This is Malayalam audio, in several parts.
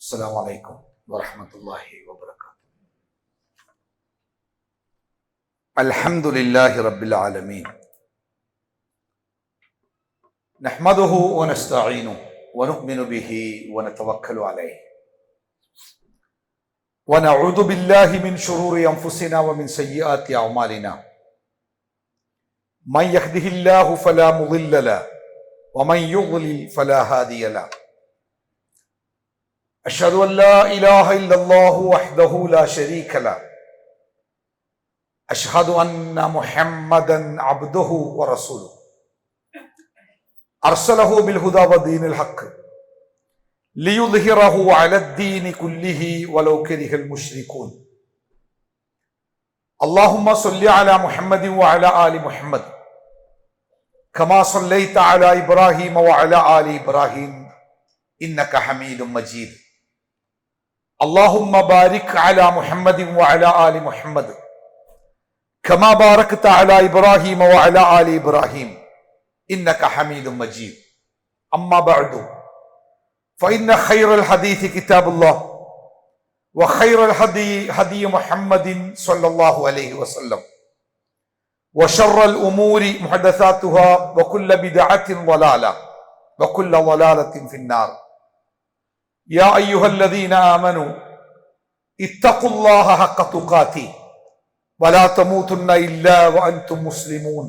السلام عليكم ورحمة الله وبركاته. الحمد لله رب العالمين، نحمده ونستعينه ونؤمن به ونتوكل عليه، ونعوذ بالله من شرور أنفسنا ومن سيئات أعمالنا. من يهده الله فلا مضل له ومن يضلل فلا هادي له. أشهد أن لا إله إلا الله وحده لا شريك له. أشهد أن محمدا عبده ورسوله أرسله بالهدى ودين الحق ليظهره على الدين كله ولو كره المشركون. اللهم صل على محمد وعلى آل محمد كما صليت على إبراهيم وعلى آل إبراهيم إنك حميد مجيد. اللهم بارك على محمد وعلى آل محمد كما باركت على إبراهيم وعلى آل إبراهيم إنك حميد مجيد. أما بعد فإن خير الحديث كتاب الله وخير الهدي هدي محمد صلى الله عليه وسلم وشر الأمور محدثاتها وكل بدعة ضلالة وكل ضلالة في النار. يا أيها الذين آمنوا اتقوا الله حق تقاته ولا تموتن إلا وأنتم مسلمون.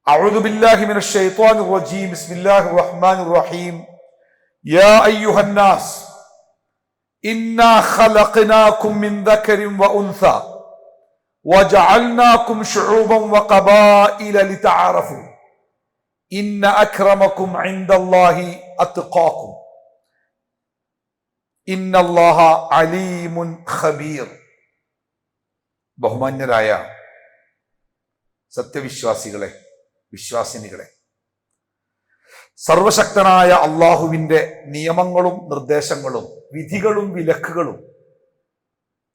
أعوذ بالله من الشيطان الرجيم. بسم الله الرحمن الرحيم. يا أيها الناس إنا خلقناكم من ذكر وأنثى وجعلناكم شعوبا وقبائل لتعارفوا إن أكرمكم عند الله أتقاكم ഇന്നല്ലാഹ അലീമുൻ ഖബീർ. ബഹുമാന്യരായ സത്യവിശ്വാസികളെ, വിശ്വാസിനികളെ, സർവശക്തനായ അള്ളാഹുവിന്റെ നിയമങ്ങളും നിർദ്ദേശങ്ങളും വിധികളും വിലക്കുകളും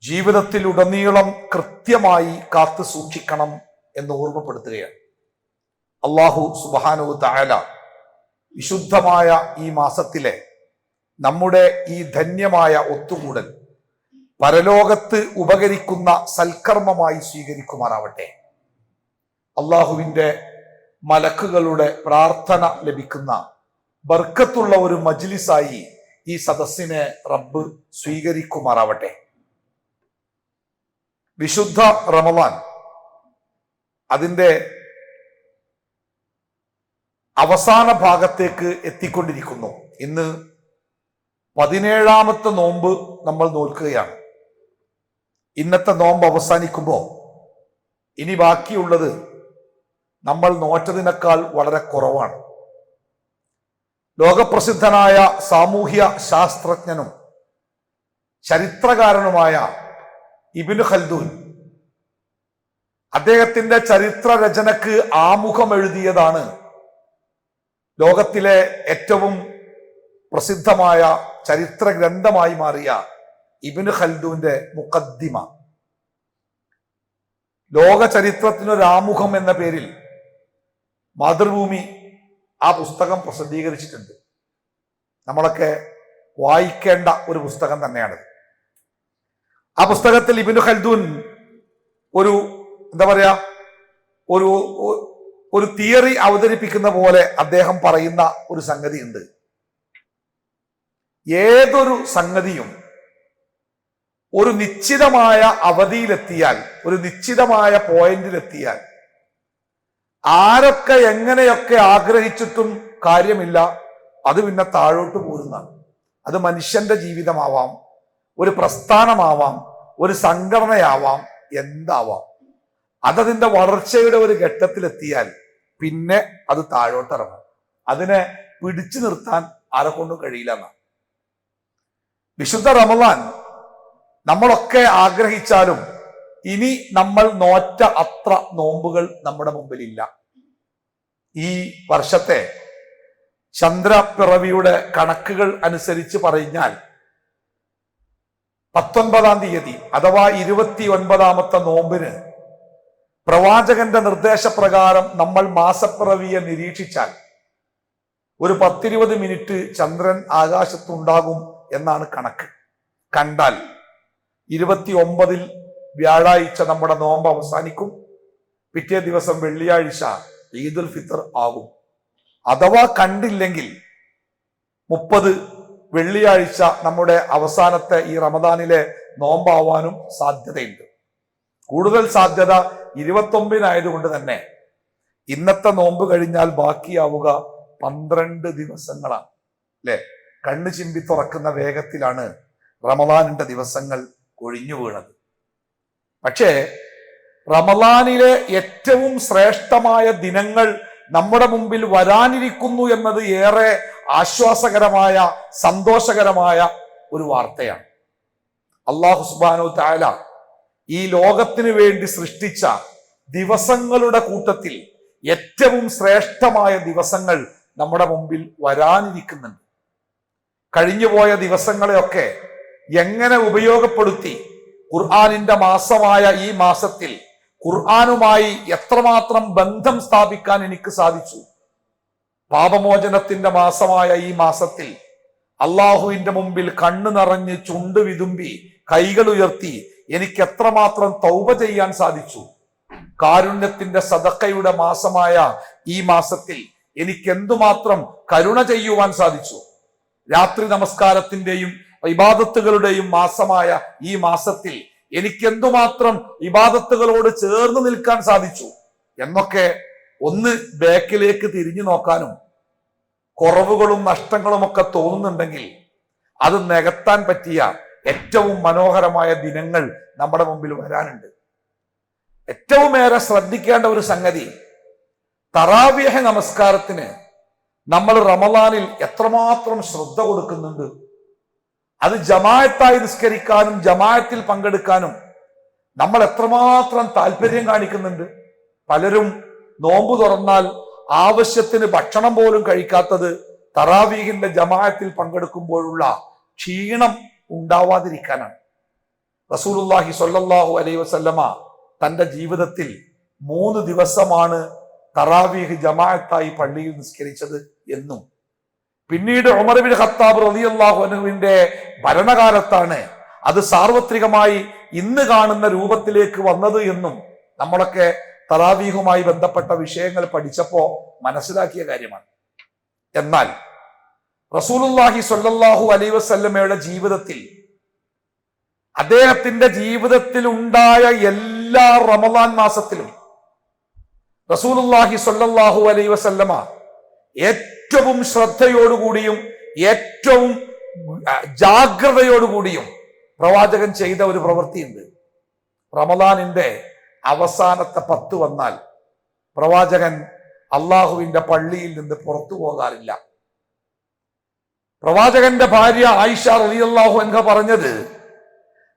ജീവിതത്തിലുടനീളം കൃത്യമായി കാത്തു സൂക്ഷിക്കണം എന്ന് ഓർമ്മപ്പെടുത്തുകയാണ്. അള്ളാഹു സുബ്ഹാനഹു തആല വിശുദ്ധമായ ഈ മാസത്തിലെ നമ്മുടെ ഈ ധന്യമായ ഒത്തുകൂടൽ പരലോകത്ത് ഉപകരിക്കുന്ന സൽക്കർമ്മമായി സ്വീകരിക്കുമാറാവട്ടെ. അള്ളാഹുവിന്റെ മലക്കുകളുടെ പ്രാർത്ഥന ലഭിക്കുന്ന ബർക്കത്തുള്ള ഒരു മജ്ലിസായി ഈ സദസ്സിനെ റബ്ബ് സ്വീകരിക്കുമാറാവട്ടെ. വിശുദ്ധ റമളാൻ അതിന്റെ അവസാന ഭാഗത്തേക്ക് എത്തിക്കൊണ്ടിരിക്കുന്നു. ഇന്ന് 17ാമത്തെ നോമ്പ് നമ്മൾ നോക്കുകയാണ്. ഇന്നത്തെ നോമ്പ് അവസാനിക്കുമ്പോൾ ഇനി ബാക്കിയുള്ളത് നമ്മൾ നോറ്റതിനേക്കാൾ വളരെ കുറവാണ്. ലോകപ്രസിദ്ധനായ സാമൂഹ്യ ശാസ്ത്രജ്ഞനും ചരിത്രകാരനുമായ ഇബ്നു ഖൽദൂൻ അദ്ദേഹത്തിന്റെ ചരിത്ര രചനക്ക് ആമുഖം എഴുതിയതാണ് ലോകത്തിലെ ഏറ്റവും പ്രസിദ്ധമായ ചരിത്ര ഗ്രന്ഥമായി മാറിയ ഇബ്നു ഖൽദൂന്റെ മുഖദ്ദിമ. ലോക ചരിത്രത്തിനൊരാമുഖം എന്ന പേരിൽ മാതൃഭൂമി ആ പുസ്തകം പ്രസിദ്ധീകരിച്ചിട്ടുണ്ട്. നമ്മളൊക്കെ വായിക്കേണ്ട ഒരു പുസ്തകം തന്നെയാണ്. ആ പുസ്തകത്തിൽ ഇബ്നു ഖൽദൂൻ ഒരു ഒരു തിയറി അവതരിപ്പിക്കുന്ന പോലെ അദ്ദേഹം പറയുന്ന ഒരു സംഗതിയുണ്ട്. ഏതൊരു സംഗതിയും ഒരു നിശ്ചിതമായ അവധിയിലെത്തിയാൽ, ഒരു നിശ്ചിതമായ പോയിന്റിലെത്തിയാൽ ആരൊക്കെ എങ്ങനെയൊക്കെ ആഗ്രഹിച്ചിട്ടും കാര്യമില്ല, അത് പിന്നെ താഴോട്ട് പോരുന്നതാണ്. അത് മനുഷ്യന്റെ ജീവിതമാവാം, ഒരു പ്രസ്ഥാനമാവാം, ഒരു സംഘടനയാവാം, എന്താവാം. അതതിന്റെ വളർച്ചയുടെ ഒരു ഘട്ടത്തിലെത്തിയാൽ പിന്നെ അത് താഴോട്ടിറങ്ങും. അതിനെ പിടിച്ചു നിർത്താൻ ആരെക്കൊണ്ടും കഴിയില്ല എന്നാണ്. വിശുദ്ധ റമളാൻ നമ്മളൊക്കെ ആഗ്രഹിച്ചാലും ഇനി നമ്മൾ നോറ്റ അത്ര നോമ്പുകൾ നമ്മുടെ മുമ്പിലില്ല. ഈ വർഷത്തെ ചന്ദ്രപ്പിറവിയുടെ കണക്കുകൾ അനുസരിച്ച് പറഞ്ഞാൽ 19-ാം തീയതി അഥവാ 29ാമത്തെ നോമ്പിന് പ്രവാചകന്റെ നിർദ്ദേശപ്രകാരം നമ്മൾ മാസപ്പിറവിയെ നിരീക്ഷിച്ചാൽ ഒരു 10-20 മിനിറ്റ് ചന്ദ്രൻ ആകാശത്തുണ്ടാകും എന്നാണ് കണക്ക്. കണ്ടാൽ 29 വ്യാഴാഴ്ച നമ്മുടെ നോമ്പ് അവസാനിക്കും. പിറ്റേ ദിവസം വെള്ളിയാഴ്ച ഈദുൽ ഫിത്തർ ആകും. അഥവാ കണ്ടില്ലെങ്കിൽ 30 വെള്ളിയാഴ്ച നമ്മുടെ അവസാനത്തെ ഈ റമദാനിലെ നോമ്പാവാനും സാധ്യതയുണ്ട്. കൂടുതൽ സാധ്യത 29 ആയതുകൊണ്ട് തന്നെ ഇന്നത്തെ നോമ്പ് കഴിഞ്ഞാൽ ബാക്കിയാവുക 12 ദിവസങ്ങളാണ്. അല്ലെ, കണ്ണ് ചിമ്പി തുറക്കുന്ന വേഗത്തിലാണ് റമദാനിന്റെ ദിവസങ്ങൾ കൊഴിഞ്ഞു വീണത്. പക്ഷേ റമദാനിലെ ഏറ്റവും ശ്രേഷ്ഠമായ ദിനങ്ങൾ നമ്മുടെ മുമ്പിൽ വരാനിരിക്കുന്നു എന്നത് ഏറെ ആശ്വാസകരമായ സന്തോഷകരമായ ഒരു വാർത്തയാണ്. അല്ലാഹു സുബ്ഹാനഹു വ തആല ഈ ലോകത്തിന് വേണ്ടി സൃഷ്ടിച്ച ദിവസങ്ങളുടെ കൂട്ടത്തിൽ ഏറ്റവും ശ്രേഷ്ഠമായ ദിവസങ്ങൾ നമ്മുടെ മുമ്പിൽ വരാനിരിക്കുന്നുണ്ട്. കഴിഞ്ഞുപോയ ദിവസങ്ങളെയൊക്കെ എങ്ങനെ ഉപയോഗപ്പെടുത്തി ഖുർആനിന്റെ മാസമായ ഈ മാസത്തിൽ ഖുർആനുമായി എത്രമാത്രം ബന്ധം സ്ഥാപിക്കാൻ എനിക്ക് സാധിച്ചു. പാപമോചനത്തിന്റെ മാസമായ ഈ മാസത്തിൽ അള്ളാഹുവിന്റെ മുമ്പിൽ കണ്ണു നിറഞ്ഞ് ചുണ്ട് വിതുമ്പി കൈകൾ ഉയർത്തി എനിക്ക് എത്രമാത്രം തൗബ ചെയ്യാൻ സാധിച്ചു. കാരുണ്യത്തിന്റെ സദഖയുടെ മാസമായ ഈ മാസത്തിൽ എനിക്ക് എന്തുമാത്രം കരുണ ചെയ്യുവാൻ സാധിച്ചു. രാത്രി നമസ്കാരത്തിന്റെയും ഇബാദത്തുകളുടെയും മാസമായ ഈ മാസത്തിൽ എനിക്ക് എന്തുമാത്രം ഇബാദത്തുകളോട് ചേർന്ന് നിൽക്കാൻ സാധിച്ചു എന്നൊക്കെ ഒന്ന് ബാക്കിലേക്ക് തിരിഞ്ഞു നോക്കാനും കുറവുകളും നഷ്ടങ്ങളും ഒക്കെ തോന്നുന്നുണ്ടെങ്കിൽ അത് നികത്താൻ പറ്റിയ ഏറ്റവും മനോഹരമായ ദിനങ്ങൾ നമ്മുടെ മുമ്പിൽ വരാനുണ്ട്. ഏറ്റവും ഏറെ ശ്രദ്ധിക്കേണ്ട ഒരു സംഗതി, തറാവിഹ് നമസ്കാരത്തിന് നമ്മൾ റമദാനിൽ എത്രമാത്രം ശ്രദ്ധ കൊടുക്കുന്നുണ്ട്. അത് ജമാഅത്തായി നിസ്കരിക്കാനും ജമാഅത്തിൽ പങ്കെടുക്കാനും നമ്മൾ എത്രമാത്രം താല്പര്യം കാണിക്കുന്നുണ്ട്. പലരും നോമ്പ് തുറന്നാൽ ആവശ്യത്തിന് ഭക്ഷണം പോലും കഴിക്കാത്തത് തറാവീഹിന്റെ ജമാഅത്തിൽ പങ്കെടുക്കുമ്പോഴുള്ള ക്ഷീണം ഉണ്ടാവാതിരിക്കാനാണ്. റസൂലുള്ളാഹി സ്വല്ലല്ലാഹു അലൈഹി വസല്ലമ തന്റെ ജീവിതത്തിൽ 3 ദിവസമാണ് തറാവീഹ് ജമാഅത്തായി പള്ളിയിൽ നിസ്കരിച്ചത് എന്നും പിന്നീട് ഉമർ ഇബ്നു ഖത്താബ് റളിയല്ലാഹു അൻഹുവിന്റെ ഭരണകാലത്താണ് അത് സാർവത്രികമായി ഇന്ന് കാണുന്ന രൂപത്തിലേക്ക് വന്നത് എന്നും നമ്മളൊക്കെ തറാവീഹുമായി ബന്ധപ്പെട്ട വിഷയങ്ങൾ പഠിച്ചപ്പോ മനസ്സിലാക്കിയ കാര്യമാണ്. എന്നാൽ റസൂലുള്ളാഹി സ്വല്ലല്ലാഹു അലൈഹി വസല്ലമയുടെ ജീവിതത്തിൽ, അദ്ദേഹത്തിന്റെ ജീവിതത്തിൽ ഉണ്ടായ എല്ലാ റമദാൻ മാസത്തിലും റസൂലുള്ളാഹി സ്വല്ലല്ലാഹു അലൈഹി വസല്ലമ ഏറ്റവും ശ്രദ്ധയോടുകൂടിയും ഏറ്റവും ജാഗ്രതയോടുകൂടിയും പ്രവാചകൻ ചെയ്ത ഒരു പ്രവൃത്തിയുണ്ട്. റമദാനിന്റെ അവസാനത്തെ 10 വന്നാൽ പ്രവാചകൻ അള്ളാഹുവിന്റെ പള്ളിയിൽ നിന്ന് പുറത്തു പോകാറില്ല. പ്രവാചകന്റെ ഭാര്യ ആയിഷ റളിയല്ലാഹു അൻഹ പറഞ്ഞത്,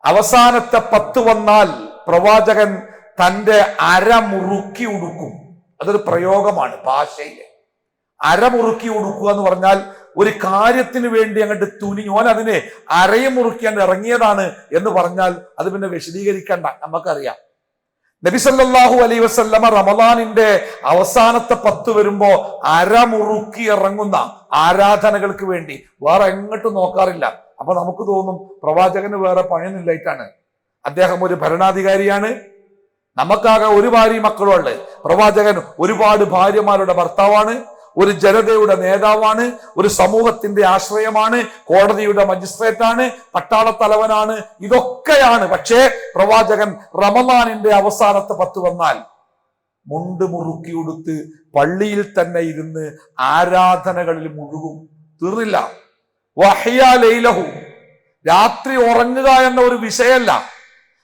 അവസാനത്തെ 10 വന്നാൽ പ്രവാചകൻ തന്റെ അരമുറുക്കി ഉടുക്കും. അതൊരു പ്രയോഗമാണ് ഭാഷയിലെ. അരമുറുക്കി ഉടുക്കുക എന്ന് പറഞ്ഞാൽ ഒരു കാര്യത്തിന് വേണ്ടി അങ്ങോട്ട് ഓൻ അതിനെ അരയും മുറുക്കിയാണ്ട് ഇറങ്ങിയതാണ് എന്ന് പറഞ്ഞാൽ അത് പിന്നെ വിശദീകരിക്കണ്ട, നമുക്കറിയാം. നബി സല്ലല്ലാഹു അലൈഹി വസല്ലമ റമദാനിന്റെ അവസാനത്തെ 10 വരുമ്പോ അരമുറുക്കി ഇറങ്ങുന്ന ആരാധനകൾക്ക് വേണ്ടി വേറെ എങ്ങോട്ടും നോക്കാറില്ല. അപ്പൊ നമുക്ക് തോന്നും പ്രവാചകന് വേറെ പണിയൊന്നുമില്ലായിട്ടാണ്. അദ്ദേഹം ഒരു ഭരണാധികാരിയാണ്, നമുക്കാകെ ഒരു ഭാര്യ മക്കളുണ്ട്. പ്രവാചകൻ ഒരുപാട് ഭാര്യമാരുടെ ഭർത്താവാണ്, ഒരു ജനതയുടെ നേതാവാണ്, ഒരു സമൂഹത്തിന്റെ ആശ്രയമാണ്, കോടതിയുടെ മജിസ്ട്രേറ്റാണ്, പട്ടാളത്തലവനാണ്, ഇതൊക്കെയാണ്. പക്ഷേ പ്രവാചകൻ റമദാനിന്റെ അവസാനത്തെ 10 വന്നാൽ മുണ്ട് മുറുക്കി ഉടുത്ത് പള്ളിയിൽ തന്നെ ഇരുന്ന് ആരാധനകളിൽ മുഴുകും. തീർന്നില്ല. വഹ്യാ ലൈലഹു, രാത്രി ഉറങ്ങുക എന്ന ഒരു വിഷയമല്ല.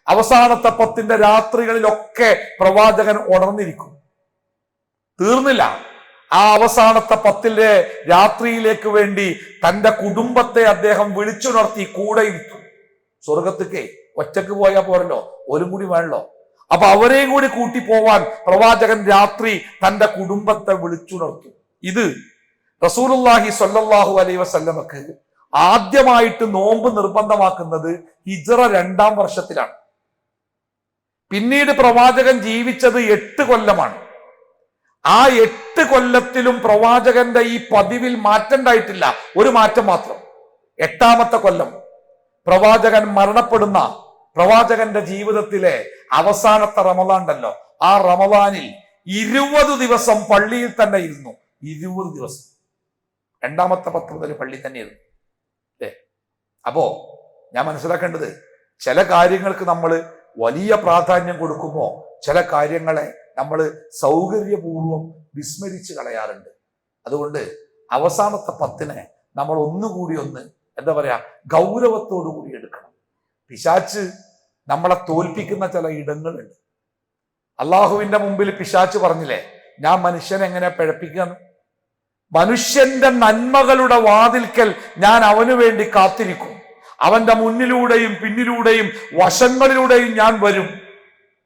അവസാനത്തെ 10ന്റെ രാത്രികളിലൊക്കെ പ്രവാചകൻ ഉണർന്നിരിക്കും. തീർന്നില്ല. ആ അവസാനത്തെ 10ലെ രാത്രിയിലേക്ക് വേണ്ടി തന്റെ കുടുംബത്തെ അദ്ദേഹം വിളിച്ചുണർത്തി കൂടെ ഇരുത്തും. സ്വർഗത്തേക്ക് ഒറ്റക്ക് പോയാൽ പോരല്ലോ, ഒരു കൂടി വേണല്ലോ. അപ്പൊ അവരെയും കൂടി കൂട്ടി പോവാൻ പ്രവാചകൻ രാത്രി തന്റെ കുടുംബത്തെ വിളിച്ചുണർത്തും. ഇത് റസൂലുള്ളാഹി സ്വല്ലല്ലാഹു അലൈഹി വസല്ലമക്ക് ആദ്യമായിട്ട് നോമ്പ് നിർബന്ധമാക്കുന്നത് ഹിജ്റ 2-ാം വർഷത്തിലാണ്. പിന്നീട് പ്രവാചകൻ ജീവിച്ചത് 8 കൊല്ലമാണ്. ആ 8 കൊല്ലത്തിലും പ്രവാചകന്റെ ഈ പതിവിൽ മാറ്റം ഉണ്ടായിട്ടില്ല. ഒരു മാറ്റം മാത്രം. 8ാമത്തെ കൊല്ലം പ്രവാചകൻ മരണപ്പെടുന്ന പ്രവാചകന്റെ ജീവിതത്തിലെ അവസാനത്തെ റമദാൻ ഉണ്ടല്ലോ, ആ റമദാനിൽ 20 ദിവസം പള്ളിയിൽ തന്നെ ഇരുന്നു. 20 ദിവസം 2ാമത്തെ 10 മുതൽ പള്ളി തന്നെ ഇരുന്നു. അല്ലേ? അപ്പോ ഞാൻ മനസ്സിലാക്കേണ്ടത്, ചില കാര്യങ്ങൾക്ക് നമ്മൾ വലിയ പ്രാധാന്യം കൊടുക്കുമ്പോൾ ചില കാര്യങ്ങളെ നമ്മൾ സൗകര്യപൂർവം വിസ്മരിച്ച് കളയാറുണ്ട്. അതുകൊണ്ട് അവസാനത്തെ 10നെ നമ്മൾ ഒന്നുകൂടി എന്താ പറയാ, ഗൗരവത്തോടു കൂടി എടുക്കണം. പിശാച്ച് നമ്മളെ തോൽപ്പിക്കുന്ന ചില ഇടങ്ങളുണ്ട്. അള്ളാഹുവിന്റെ മുമ്പിൽ പിശാച്ച് പറഞ്ഞില്ലേ, ഞാൻ മനുഷ്യനെ എങ്ങനെ പിഴപ്പിക്കാന്ന്? മനുഷ്യന്റെ നന്മകളുടെ വാതിൽക്കൽ ഞാൻ അവനു വേണ്ടി കാത്തിരിക്കും. അവന്റെ മുന്നിലൂടെയും പിന്നിലൂടെയും വശങ്ങളിലൂടെയും ഞാൻ വരും.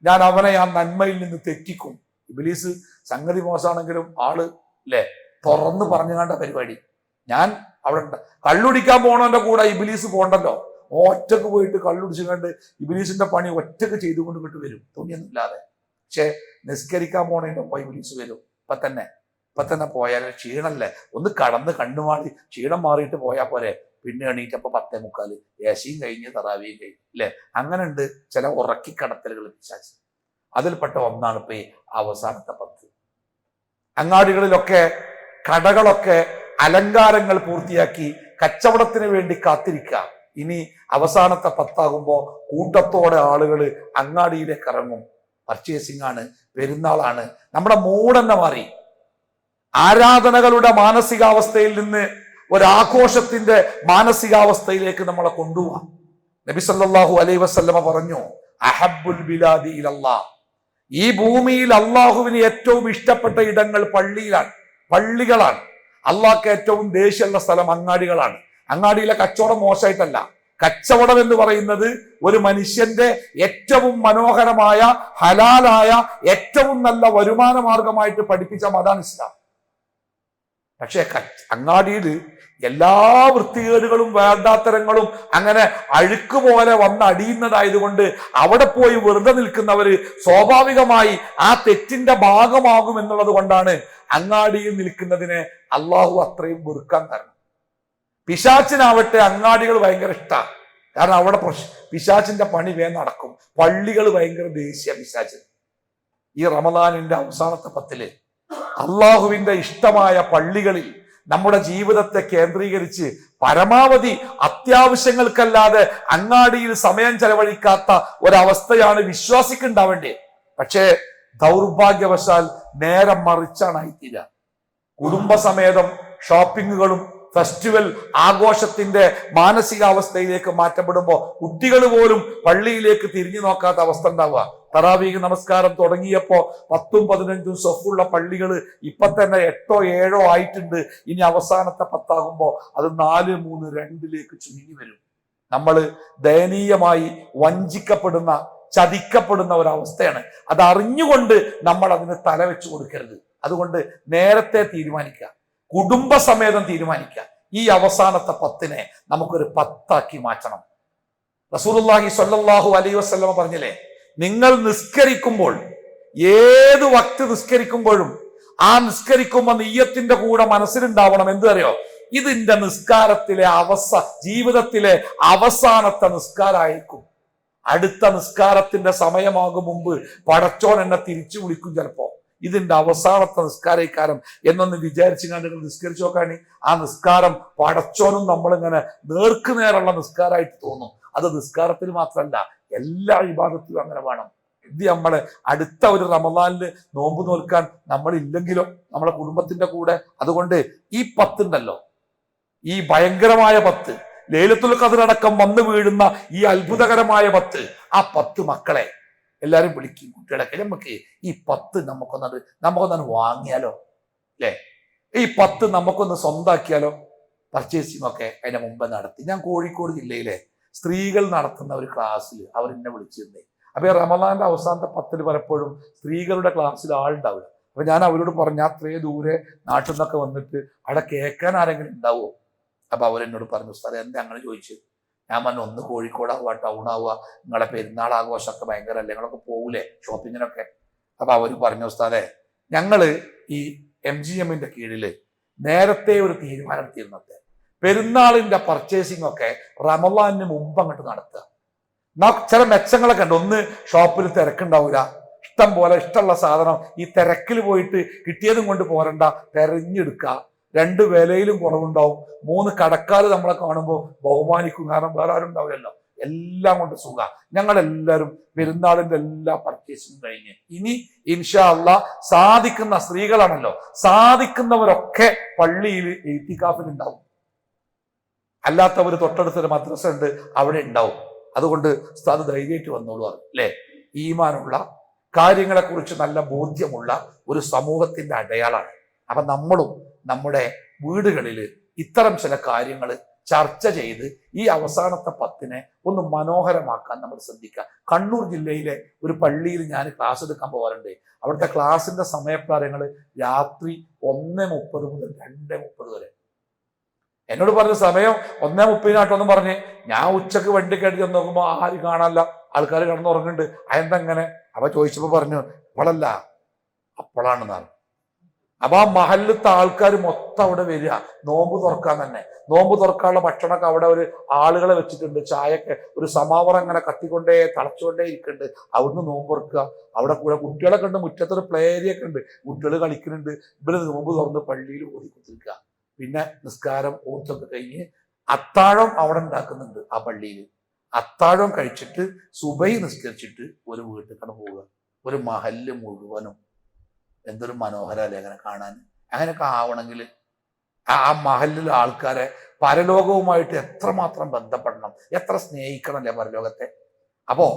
ഞാൻ അവനെ ആ നന്മയിൽ നിന്ന് തെറ്റിക്കും. ഇബ്ലീസ് സംഗതി മോശമാണെങ്കിലും ആള് അല്ലേ തുറന്ന് പറഞ്ഞു കണ്ട പരിപാടി. ഞാൻ അവിടെ കള്ളുടിക്കാൻ പോണവന്റെ കൂടെ ഇബ്ലീസ് പോണ്ടല്ലോ, ഒറ്റക്ക് പോയിട്ട് കള്ളുടിച്ചു കണ്ട് ഇബ്ലീസിന്റെ പണി ഒറ്റക്ക് ചെയ്തുകൊണ്ട് വിട്ട് വരും, തുണിയൊന്നും ഇല്ലാതെ. പക്ഷെ നിസ്കരിക്കാൻ പോണതിന്റെ ഒപ്പം ഇബ്ലീസ് വരും. ഇപ്പൊ തന്നെ പോയാൽ ക്ഷീണല്ലേ, ഒന്ന് കടന്ന് കണ്ണുമാറി ക്ഷീണം മാറിയിട്ട് പോയാൽ പോരെ. പിന്നെ എണീറ്റപ്പോ 10:45 ഏശയും കഴിഞ്ഞ് തറാവിയും കഴിഞ്ഞു. അല്ലെ? അങ്ങനെ ഉണ്ട് ചില ഉറക്കിക്കടത്തലുകൾ പിശാച്. അതിൽപ്പെട്ട ഒന്നാണ് ഇപ്പൊ ഈ അവസാനത്തെ 10. അങ്ങാടികളിലൊക്കെ കടകളൊക്കെ അലങ്കാരങ്ങൾ പൂർത്തിയാക്കി കച്ചവടത്തിന് വേണ്ടി കാത്തിരിക്കുക. ഇനി അവസാനത്തെ 10 ആകുമ്പോ കൂട്ടത്തോടെ ആളുകൾ അങ്ങാടിയിലേക്ക് ഇറങ്ങും. പർച്ചേസിംഗ് ആണ്, പെരുന്നാളാണ്. നമ്മുടെ മൂഡ് തന്നെ മാറി. ആരാധനകളുടെ മാനസികാവസ്ഥയിൽ നിന്ന് ഒരാഘോഷത്തിന്റെ മാനസികാവസ്ഥയിലേക്ക് നമ്മളെ കൊണ്ടുപോവാം. നബി സല്ലല്ലാഹു അലൈഹി വസല്ലമ പറഞ്ഞു, അഹബ്ബുൽ ബിലാദി ഇലല്ലാഹ്, ഈ ഭൂമിയിൽ അള്ളാഹുവിന് ഏറ്റവും ഇഷ്ടപ്പെട്ട ഇടങ്ങൾ പള്ളികളാണ്. അള്ളാഹ്ക്ക് ഏറ്റവും ദേഷ്യമുള്ള സ്ഥലം അങ്ങാടികളാണ്. അങ്ങാടിയിലെ കച്ചവടം മോശമായിട്ടല്ല. കച്ചവടം എന്ന് പറയുന്നത് ഒരു മനുഷ്യന്റെ ഏറ്റവും മനോഹരമായ ഹലാലായ ഏറ്റവും നല്ല വരുമാന മാർഗമായിട്ട് പഠിപ്പിച്ച മതാണ് ഇസ്ലാം. പക്ഷേ അങ്ങാടിയിൽ എല്ലാ വൃത്തികേടുകളും വേണ്ടാത്തരങ്ങളും അങ്ങനെ അഴുക്ക് പോലെ വന്ന് അടിയുന്നതായതുകൊണ്ട് അവിടെ പോയി വെറുതെ നിൽക്കുന്നവര് സ്വാഭാവികമായി ആ തെറ്റിന്റെ ഭാഗമാകും എന്നുള്ളത് കൊണ്ടാണ് അങ്ങാടിയിൽ നിൽക്കുന്നതിനെ അള്ളാഹു അത്രയും വെറുക്കാൻ കാരണം. പിശാച്ചിനാവട്ടെ അങ്ങാടികൾ ഭയങ്കര ഇഷ്ടമാണ്. കാരണം അവിടെ പിശാച്ചിന്റെ പണി വേഗം നടക്കും. പള്ളികൾ ഭയങ്കര ദേഷ്യ പിശാച്ചിന്. ഈ റമദാനിന്റെ അവസാനത്തെ 10 അള്ളാഹുവിന്റെ ഇഷ്ടമായ പള്ളികളിൽ നമ്മുടെ ജീവിതത്തെ കേന്ദ്രീകരിച്ച് പരമാവധി അത്യാവശ്യങ്ങൾക്കല്ലാതെ അങ്ങാടിയിൽ സമയം ചെലവഴിക്കാത്ത ഒരവസ്ഥയാണ് വിശ്വാസിക്കുണ്ടാവേണ്ടത്. പക്ഷേ ദൗർഭാഗ്യവശാൽ നേരെ മറിച്ചാണായിത്തീരുക. കുടുംബസമേതം ഷോപ്പിങ്ങുകളും ഫെസ്റ്റിവൽ ആഘോഷത്തിന്റെ മാനസികാവസ്ഥയിലേക്ക് മാറ്റപ്പെടുമ്പോൾ കുട്ടികൾ പോലും പള്ളിയിലേക്ക് തിരിഞ്ഞു നോക്കാത്ത അവസ്ഥ ഉണ്ടാവുക. തറാവീഹ് നമസ്കാരം തുടങ്ങിയപ്പോ 10ഉം 15ഉം സൊഫുള്ള പള്ളികൾ ഇപ്പൊ തന്നെ 8ഓ 7ഓ ആയിട്ടുണ്ട്. ഇനി അവസാനത്തെ 10 ആകുമ്പോ അത് 4, 3, 2ലേക്ക് ചുരുങ്ങി വരും. നമ്മൾ ദയനീയമായി വഞ്ചിക്കപ്പെടുന്ന ചതിക്കപ്പെടുന്ന ഒരവസ്ഥയാണ്. അത് അറിഞ്ഞുകൊണ്ട് നമ്മൾ അതിന് തല വെച്ചു കൊടുക്കരുത്. അതുകൊണ്ട് നേരത്തെ തീരുമാനിക്കുക, കുടുംബസമേതം തീരുമാനിക്കുക. ഈ അവസാനത്തെ 10നെ നമുക്കൊരു 10 ആക്കി മാറ്റണം. റസൂലുള്ളാഹി സ്വല്ലല്ലാഹു അലൈഹി വസല്ലമ പറഞ്ഞില്ലേ, നിങ്ങൾ നിസ്കരിക്കുമ്പോൾ ഏത് വക്ത് നിസ്കരിക്കുമ്പോഴും ആ നിസ്കരിക്കുമ്പോൾ നിയ്യത്തിന്റെ കൂടെ മനസ്സിലുണ്ടാവണം എന്തറിയോ, ഇതിന്റെ നിസ്കാരത്തിലെ ജീവിതത്തിലെ അവസാനത്തെ നിസ്കാരമായിരിക്കും. അടുത്ത നിസ്കാരത്തിന്റെ സമയമാകും മുമ്പ് പടച്ചോൻ എന്നെ തിരിച്ചു വിളിക്കും. ചിലപ്പോ ഇതിന്റെ അവസാനത്തെ നിസ്കാരക്കാരം എന്നൊന്ന് വിചാരിച്ചു കണ്ട് നിസ്കരിച്ചു നോക്കാണ്. ആ നിസ്കാരം പടച്ചോനും നമ്മളിങ്ങനെ നേർക്കുനേറുള്ള നിസ്കാരമായിട്ട് തോന്നും. അത് നിസ്കാരത്തിൽ മാത്രമല്ല, എല്ലാ ഇബാദത്തിലും അങ്ങനെ വേണം. ഇത് നമ്മളെ അടുത്ത ഒരു റമദാനില് നോമ്പ് നോൽക്കാൻ നമ്മളില്ലെങ്കിലോ നമ്മളെ കുടുംബത്തിന്റെ കൂടെ. അതുകൊണ്ട് ഈ 10 ഉണ്ടല്ലോ, ഈ ഭയങ്കരമായ 10, ലൈലത്തുൽ ഖദ്ർ അടക്കം വന്നു വീഴുന്ന ഈ അത്ഭുതകരമായ 10, ആ 10 മക്കളെ എല്ലാരും വിളിക്കും. കുട്ടികളൊക്കെ നമുക്ക് ഈ 10 നമുക്കൊന്ന് വാങ്ങിയാലോ, അല്ലെ? ഈ 10 നമുക്കൊന്ന് സ്വന്താക്കിയാലോ? പർച്ചേസിംഗ് ഒക്കെ അതിന്റെ മുമ്പ് നടത്തി. ഞാൻ കോഴിക്കോട് ജില്ലയിലെ സ്ത്രീകൾ നടത്തുന്ന ഒരു ക്ലാസ്സിൽ അവരെന്നെ വിളിച്ചിരുന്നേ. അപ്പൊ ഈ റമദാന്റെ അവസാനത്തെ 10 പലപ്പോഴും സ്ത്രീകളുടെ ക്ലാസ്സിൽ ആളുണ്ടാവില്ല. അപ്പൊ ഞാൻ അവരോട് പറഞ്ഞു, അത്രയും ദൂരെ നാട്ടിൽ നിന്നൊക്കെ വന്നിട്ട് അവിടെ കേൾക്കാൻ ആരെങ്കിലും ഉണ്ടാവുമോ? അപ്പൊ അവരെന്നോട് പറഞ്ഞു, ഉസ്താദേ എന്താ അങ്ങനെ ചോദിച്ചു? ഞാൻ പറഞ്ഞു, ഒന്ന് കോഴിക്കോടാവുക, ടൗൺ ആവുക, നിങ്ങളെ പെരുന്നാൾ ആഘോഷമൊക്കെ ഭയങ്കര അല്ലേ, നിങ്ങളൊക്കെ പോകൂലേ ഷോപ്പിങ്ങിനൊക്കെ? അപ്പൊ അവര് പറഞ്ഞു, ഉസ്താദേ ഞങ്ങള് ഈ MGM കീഴില് നേരത്തെ ഒരു തീരുമാനം എടുത്തിരുന്നത് പെരുന്നാളിന്റെ പർച്ചേസിംഗ് ഒക്കെ റമളാനിന് മുമ്പ് അങ്ങോട്ട് നടത്തുക. ചില മെച്ചങ്ങളൊക്കെ ഉണ്ട്. ഒന്ന്, ഷോപ്പിൽ തിരക്കുണ്ടാവില്ല, ഇഷ്ടം പോലെ ഇഷ്ടമുള്ള സാധനം ഈ തിരക്കിൽ പോയിട്ട് കിട്ടിയതും കൊണ്ട് പോരണ്ട, തെരഞ്ഞെടുക്കുക. 2, വിലയിലും കുറവുണ്ടാവും. 3, കടക്കാർ നമ്മളെ കാണുമ്പോൾ ബഹുമാനിക്കും, കാരണം വേറെ ആരും ഉണ്ടാവില്ലല്ലോ. എല്ലാം കൊണ്ട് സുഖ. ഞങ്ങളെല്ലാവരും പെരുന്നാളിന്റെ എല്ലാ പർച്ചേസിംഗും കഴിഞ്ഞ് ഇനി ഇൻഷാ അല്ലാഹ് സാധിക്കുന്ന സ്ത്രീകളാണല്ലോ, സാധിക്കുന്നവരൊക്കെ പള്ളിയിൽ ഇത്തികാഫിൽ ഉണ്ടാവും. അല്ലാത്തവർ തൊട്ടടുത്തൊരു മദ്രസ ഉണ്ട്, അവിടെ ഉണ്ടാവും. അതുകൊണ്ട് ഉസ്താദ് ധൈര്യമായിട്ട് വന്നോളൂ അല്ലേ. ഈമാനുള്ള കാര്യങ്ങളെക്കുറിച്ച് നല്ല ബോധ്യമുള്ള ഒരു സമൂഹത്തിന്റെ അടയാളാണ്. അപ്പൊ നമ്മളും നമ്മുടെ വീടുകളിൽ ഇത്തരം ചില കാര്യങ്ങൾ ചർച്ച ചെയ്ത് ഈ അവസാനത്തെ 10 ഒന്ന് മനോഹരമാക്കാൻ നമ്മൾ ശ്രദ്ധിക്കുക. കണ്ണൂർ ജില്ലയിലെ ഒരു പള്ളിയിൽ ഞാൻ ക്ലാസ് എടുക്കാൻ പോകാറുണ്ട്. അവിടുത്തെ ക്ലാസിന്റെ സമയപ്രായങ്ങൾ രാത്രി 1:30 മുതൽ 2:30 വരെ. എന്നോട് പറഞ്ഞ സമയം 1:30 പറഞ്ഞ് ഞാൻ ഉച്ചക്ക് വണ്ടി കയറ്റി നോക്കുമ്പോൾ ആരും കാണാനല്ല, ആൾക്കാർ കിടന്നുറങ്ങുന്നുണ്ട്. അതെന്തെങ്ങനെ? അവ ചോദിച്ചപ്പോ പറഞ്ഞു അപ്പോഴല്ല, അപ്പോഴാണെന്നാണ്. അപ്പൊ ആ മഹല്ലത്തെ ആൾക്കാർ മൊത്തം അവിടെ വരിക, നോമ്പ് തുറക്കാൻ തന്നെ. നോമ്പ് തുറക്കാനുള്ള ഭക്ഷണമൊക്കെ അവിടെ ഒരു ആളുകളെ വെച്ചിട്ടുണ്ട്. ചായയൊക്കെ ഒരു സമാവറം അങ്ങനെ കത്തിക്കൊണ്ടേ തളച്ചുകൊണ്ടേ ഇരിക്കുന്നുണ്ട്. അവിടുന്ന് നോമ്പ് തുറക്കുക. അവിടെ കൂടെ കുട്ടികളൊക്കെ ഉണ്ട്, മുറ്റത്തൊരു പ്ലേ ഏരിയ ഒക്കെ ഉണ്ട്, കുട്ടികൾ കളിക്കുന്നുണ്ട്. ഇവര് നോമ്പ് തുറന്ന് പള്ളിയിൽ ഓതി കുത്തിരിക്കുക. പിന്നെ നിസ്കാരം ഓർത്തൊക്കെ കഴിഞ്ഞ് അത്താഴം അവിടെ ഉണ്ടാക്കുന്നുണ്ട് ആ പള്ളിയിൽ. അത്താഴം കഴിച്ചിട്ട് സുബൈ നിസ്കരിച്ചിട്ട് ഒരു വീട്ടിൽ പോവുക. ഒരു മഹല്ല് മുഴുവനും. എന്തൊരു മനോഹരമല്ലേ അങ്ങനെ കാണാൻ. അങ്ങനെയൊക്കെ ആവണമെങ്കിൽ ആ മഹല്ലിലെ ആൾക്കാരെ പരലോകവുമായിട്ട് എത്രമാത്രം ബന്ധപ്പെടണം, എത്ര സ്നേഹിക്കണം അല്ലേ പരലോകത്തെ. അപ്പോ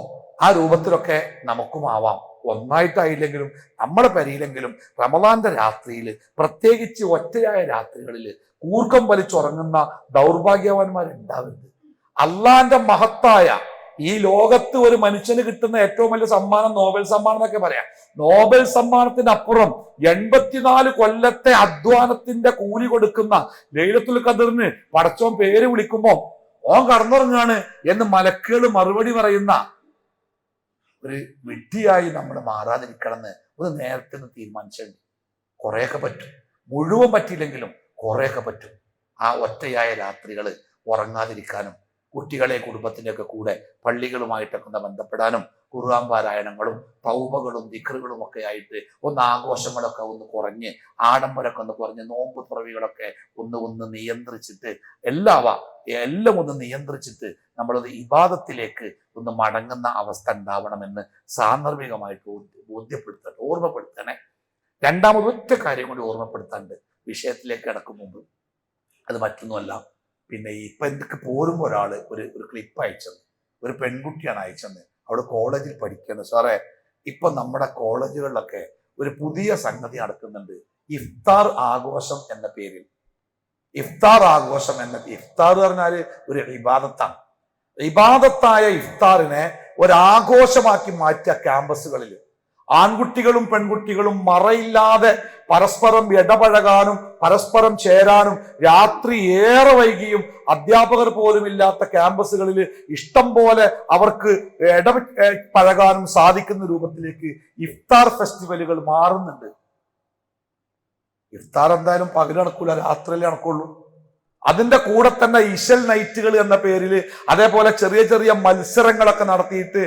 ആ രൂപത്തിലൊക്കെ നമുക്കും ആവാം. ഒന്നായിട്ടായില്ലെങ്കിലും നമ്മളെ പരിയിലെങ്കിലും റമളാന്റെ രാത്രിയിൽ, പ്രത്യേകിച്ച് ഒറ്റയായ രാത്രികളിൽ കൂർക്കം വലിച്ചുറങ്ങുന്ന ദൗർഭാഗ്യവാന്മാരുണ്ടാവരുത്. അള്ളാന്റെ മഹത്തായ ഈ ലോകത്ത് ഒരു മനുഷ്യന് കിട്ടുന്ന ഏറ്റവും വലിയ സമ്മാനം നോബൽ സമ്മാനം എന്നൊക്കെ പറയാം. നോബൽ സമ്മാനത്തിന് അപ്പുറം 84 കൊല്ലത്തെ അധ്വാനത്തിന്റെ കൂലി കൊടുക്കുന്ന ലൈലത്തുൽ ഖദറിന് പടച്ചോൻ പേര് വിളിക്കുമ്പോ ഓൻ കടന്നുറങ്ങാണ് എന്ന് മലക്കുകൾ മറുപടി പറയുന്ന ഒരു വിഡ്ഢിയായി നമ്മൾ മാറാതിരിക്കണമെന്ന് ഒരു നേരത്തെ തീരുമാനിച്ചിട്ടുണ്ട്. കുറേയൊക്കെ പറ്റും, മുഴുവൻ പറ്റിയില്ലെങ്കിലും കുറേയൊക്കെ പറ്റും. ആ ഒറ്റയായ രാത്രികൾ ഉറങ്ങാതിരിക്കാനും കുട്ടികളെ കുടുംബത്തിൻ്റെയൊക്കെ കൂടെ പള്ളികളുമായിട്ടൊക്കെ ഒന്ന് ബന്ധപ്പെടാനും ഖുർആൻ പാരായണങ്ങളും തൗബകളും ദിക്റുകളും ഒക്കെ ആയിട്ട് ഒന്ന് ആഘോഷങ്ങളൊക്കെ ഒന്ന് കുറഞ്ഞ്, ആഡംബരമൊക്കെ ഒന്ന് കുറഞ്ഞ്, നോമ്പ് തുറവികളൊക്കെ ഒന്ന് നിയന്ത്രിച്ചിട്ട് എല്ലാം ഒന്ന് നിയന്ത്രിച്ചിട്ട് നമ്മളത് ഇബാദത്തിലേക്ക് ഒന്ന് മടങ്ങുന്ന അവസ്ഥ ഉണ്ടാവണമെന്ന് സാന്ദർഭികമായിട്ട് ഓർമ്മപ്പെടുത്തണേ. രണ്ടാമത് ഒറ്റ കാര്യം കൂടി ഓർമ്മപ്പെടുത്താണ്ട് വിഷയത്തിലേക്ക് കിടക്കും മുമ്പ്. അത് മറ്റൊന്നുമല്ല, പിന്നെ ഇപ്പൊ എനിക്ക് പോരുമ്പോ ഒരാള് ഒരു ക്ലിപ്പ് അയച്ചത്, ഒരു പെൺകുട്ടിയാണ് അയച്ചത്. അവള് കോളേജിൽ പഠിക്കുന്നത്. സാറേ, ഇപ്പൊ നമ്മുടെ കോളേജുകളിലൊക്കെ ഒരു പുതിയ സംഗതി നടക്കുന്നുണ്ട്. ഇഫ്താർ ആഘോഷം എന്ന പേരിൽ. ഇഫ്താർ പറഞ്ഞാല് ഒരു ഇബാദത്താണ്. ഇബാദത്തായ ഇഫ്താറിനെ ഒരാഘോഷമാക്കി മാറ്റിയ ക്യാമ്പസുകളിൽ ആൺകുട്ടികളും പെൺകുട്ടികളും മറയില്ലാതെ പരസ്പരം ഇടപഴകാനും പരസ്പരം ചേരാനും രാത്രി ഏറെ വൈകിയും അധ്യാപകർ പോലും ഇല്ലാത്ത ക്യാമ്പസുകളിൽ ഇഷ്ടം പോലെ അവർക്ക് ഇടപഴകാനും സാധിക്കുന്ന രൂപത്തിലേക്ക് ഇഫ്താർ ഫെസ്റ്റിവലുകൾ മാറുന്നുണ്ട്. ഇഫ്താർ എന്തായാലും പകൽ നടക്കൂല, രാത്രിയിലേ നടക്കുള്ളൂ. അതിന്റെ കൂടെ തന്നെ ഇശൽ നൈറ്റുകൾ എന്ന പേരിൽ അതേപോലെ ചെറിയ ചെറിയ മത്സരങ്ങളൊക്കെ നടത്തിയിട്ട്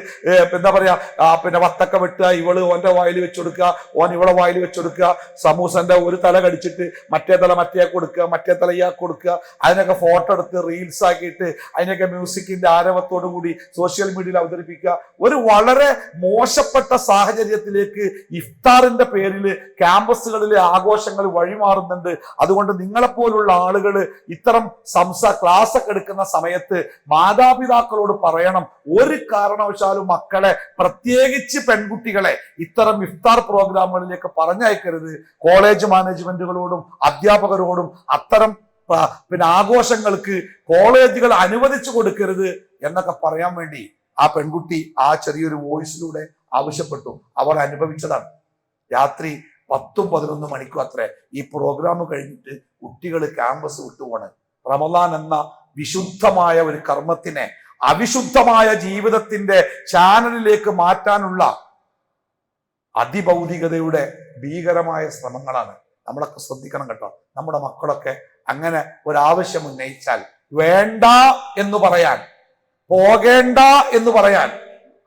എന്താ പറയാ, പിന്നെ വത്തക്ക വെട്ടുക, ഇവള് ഓന്റെ വായിൽ വെച്ചെടുക്കുക, ഓൻ ഇവളെ വായിൽ വെച്ചെടുക്കുക, സമൂസന്റെ ഒരു തല കടിച്ചിട്ട് മറ്റേ തല മറ്റേ കൊടുക്കുക, മറ്റേ തല ഇയാൾക്ക് കൊടുക്കുക, അതിനൊക്കെ ഫോട്ടോ എടുത്ത് റീൽസ് ആക്കിയിട്ട് അതിനൊക്കെ മ്യൂസിക്കിന്റെ ആരവത്തോടു കൂടി സോഷ്യൽ മീഡിയയിൽ അവതരിപ്പിക്കുക. ഒരു വളരെ മോശപ്പെട്ട സാഹചര്യത്തിലേക്ക് ഇഫ്താറിന്റെ പേരിൽ ക്യാമ്പസുകളിലെ ആഘോഷങ്ങൾ വഴിമാറുന്നുണ്ട്. അതുകൊണ്ട് നിങ്ങളെപ്പോലുള്ള ആളുകൾ ഇത്തരം ക്ലാസ് ഒക്കെ എടുക്കുന്ന സമയത്ത് മാതാപിതാക്കളോട് പറയണം, ഒരു കാരണവശാലും മക്കളെ, പ്രത്യേകിച്ച് പെൺകുട്ടികളെ ഇത്തരം ഇഫ്താർ പ്രോഗ്രാമുകളിലേക്ക് പറഞ്ഞയക്കരുത്. കോളേജ് മാനേജ്മെന്റുകളോടും അധ്യാപകരോടും അത്തരം ആഘോഷങ്ങൾക്ക് കോളേജുകൾ അനുവദിച്ചു കൊടുക്കരുത് എന്നൊക്കെ പറയാൻ വേണ്ടി ആ പെൺകുട്ടി ആ ചെറിയൊരു വോയിസിലൂടെ ആവശ്യപ്പെട്ടു. അവർ അനുഭവിച്ചതാണ്. രാത്രി 10-11 മണിക്കും അത്രേ ഈ പ്രോഗ്രാം കഴിഞ്ഞിട്ട് കുട്ടികൾ ക്യാമ്പസ് വിട്ടുപോണ്. റമളാൻ എന്ന വിശുദ്ധമായ ഒരു കർമ്മത്തിനെ അവിശുദ്ധമായ ജീവിതത്തിന്റെ ചാനലിലേക്ക് മാറ്റാനുള്ള അതിഭൗതികതയുടെ ഭീകരമായ ശ്രമങ്ങളാണ്. നമ്മളൊക്കെ ശ്രദ്ധിക്കണം കേട്ടോ. നമ്മുടെ മക്കളൊക്കെ അങ്ങനെ ഒരാവശ്യം ഉന്നയിച്ചാൽ വേണ്ട എന്ന് പറയാൻ, പോകേണ്ട എന്ന് പറയാൻ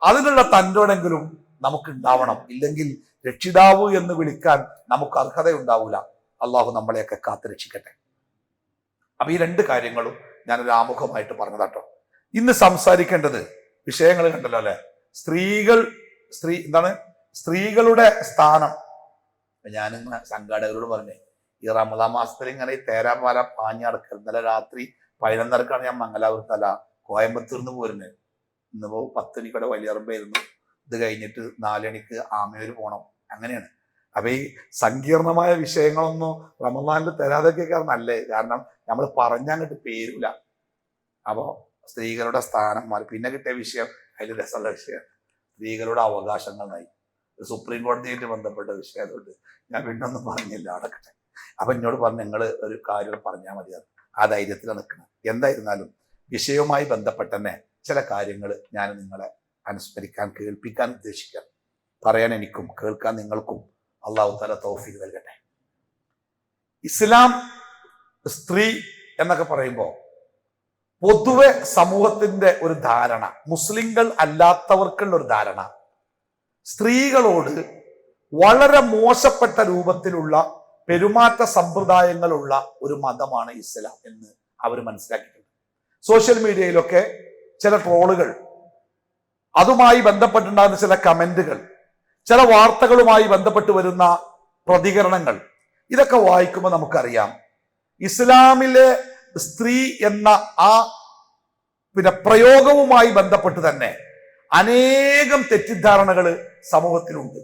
അതിനുള്ള തന്റോടെങ്കിലും നമുക്ക് ഉണ്ടാവണം. ഇല്ലെങ്കിൽ രക്ഷിതാവ് എന്ന് വിളിക്കാൻ നമുക്ക് അർഹതയുണ്ടാവൂല. അള്ളാഹു നമ്മളെയൊക്കെ കാത്തുരക്ഷിക്കട്ടെ. അപ്പൊ ഈ രണ്ട് കാര്യങ്ങളും ഞാനൊരു ആമുഖമായിട്ട് പറഞ്ഞതാട്ടോ. ഇന്ന് സംസാരിക്കേണ്ടത് വിഷയങ്ങൾ കണ്ടല്ലോ അല്ലെ, സ്ത്രീകളുടെ സ്ഥാനം. ഞാനിങ്ങനെ സംഘാടകരോട് പറഞ്ഞേ, ഈ റമദാൻ മാസത്തിൽ ഇങ്ങനെ ഈ തേരാപാല പാഞ്ഞടക്കൽ. ഇന്നലെ രാത്രി 11:30 ഞാൻ മംഗലാപുരത്തല്ല കോയമ്പത്തൂർന്ന് പോരുന്നത്. ഇന്നിപ്പോ 10 മണിക്കൂടെ വലിയറമ്പായിരുന്നു. ഇത് കഴിഞ്ഞിട്ട് 4 മണിക്ക് ആമയൂർ പോകണം. അങ്ങനെയാണ്. അപ്പൊ ഈ സങ്കീർണമായ വിഷയങ്ങളൊന്നും റമദാനിൽ തരാതൊക്കെ നല്ലേ. കാരണം നമ്മൾ പറഞ്ഞങ്ങോട്ട് പേരില്ല. അപ്പോ സ്ത്രീകളുടെ സ്ഥാനം മാറി. പിന്നെ കിട്ടിയ വിഷയം അതിൽ രസമുള്ള വിഷയമാണ്. സ്ത്രീകളുടെ അവകാശങ്ങൾ നയി സുപ്രീം കോടതിയായിട്ട് ബന്ധപ്പെട്ട വിഷയം. അതുകൊണ്ട് ഞാൻ പിന്നൊന്നും പറഞ്ഞില്ല, അടക്കട്ടെ. അപ്പൊ എന്നോട് പറഞ്ഞു, നിങ്ങൾ ഒരു കാര്യം പറഞ്ഞാൽ മതിയാകും. ആ ധൈര്യത്തിൽ നിൽക്കണം. എന്തായിരുന്നാലും വിഷയവുമായി ബന്ധപ്പെട്ട തന്നെ ചില കാര്യങ്ങൾ ഞാൻ നിങ്ങളെ അനുസ്മരിക്കാൻ, കേൾപ്പിക്കാൻ ഉദ്ദേശിക്കാം. പറയാൻ എനിക്കും കേൾക്കാൻ നിങ്ങൾക്കും അള്ളാഹു തആല തൗഫീഖ് നൽകട്ടെ. ഇസ്ലാം സ്ത്രീ എന്നൊക്കെ പറയുമ്പോൾ പൊതുവെ സമൂഹത്തിന്റെ ഒരു ധാരണ, മുസ്ലിങ്ങൾ അല്ലാത്തവർക്കുള്ള ഒരു ധാരണ, സ്ത്രീകളോട് വളരെ മോശപ്പെട്ട രൂപത്തിലുള്ള പെരുമാറ്റ സമ്പ്രദായങ്ങളുള്ള ഒരു മതമാണ് ഇസ്ലാം എന്ന് അവർ മനസ്സിലാക്കിയിട്ടുണ്ട്. സോഷ്യൽ മീഡിയയിലൊക്കെ ചില ട്രോളുകൾ, അതുമായി ബന്ധപ്പെട്ടുണ്ടാകുന്ന ചില കമന്റുകൾ, ചില വാർത്തകളുമായി ബന്ധപ്പെട്ട് വരുന്ന പ്രതികരണങ്ങൾ, ഇതൊക്കെ വായിക്കുമ്പോൾ നമുക്കറിയാം ഇസ്ലാമിലെ സ്ത്രീ എന്ന ആ പ്രയോഗവുമായി ബന്ധപ്പെട്ട് തന്നെ അനേകം തെറ്റിദ്ധാരണകൾ സമൂഹത്തിലുണ്ട്.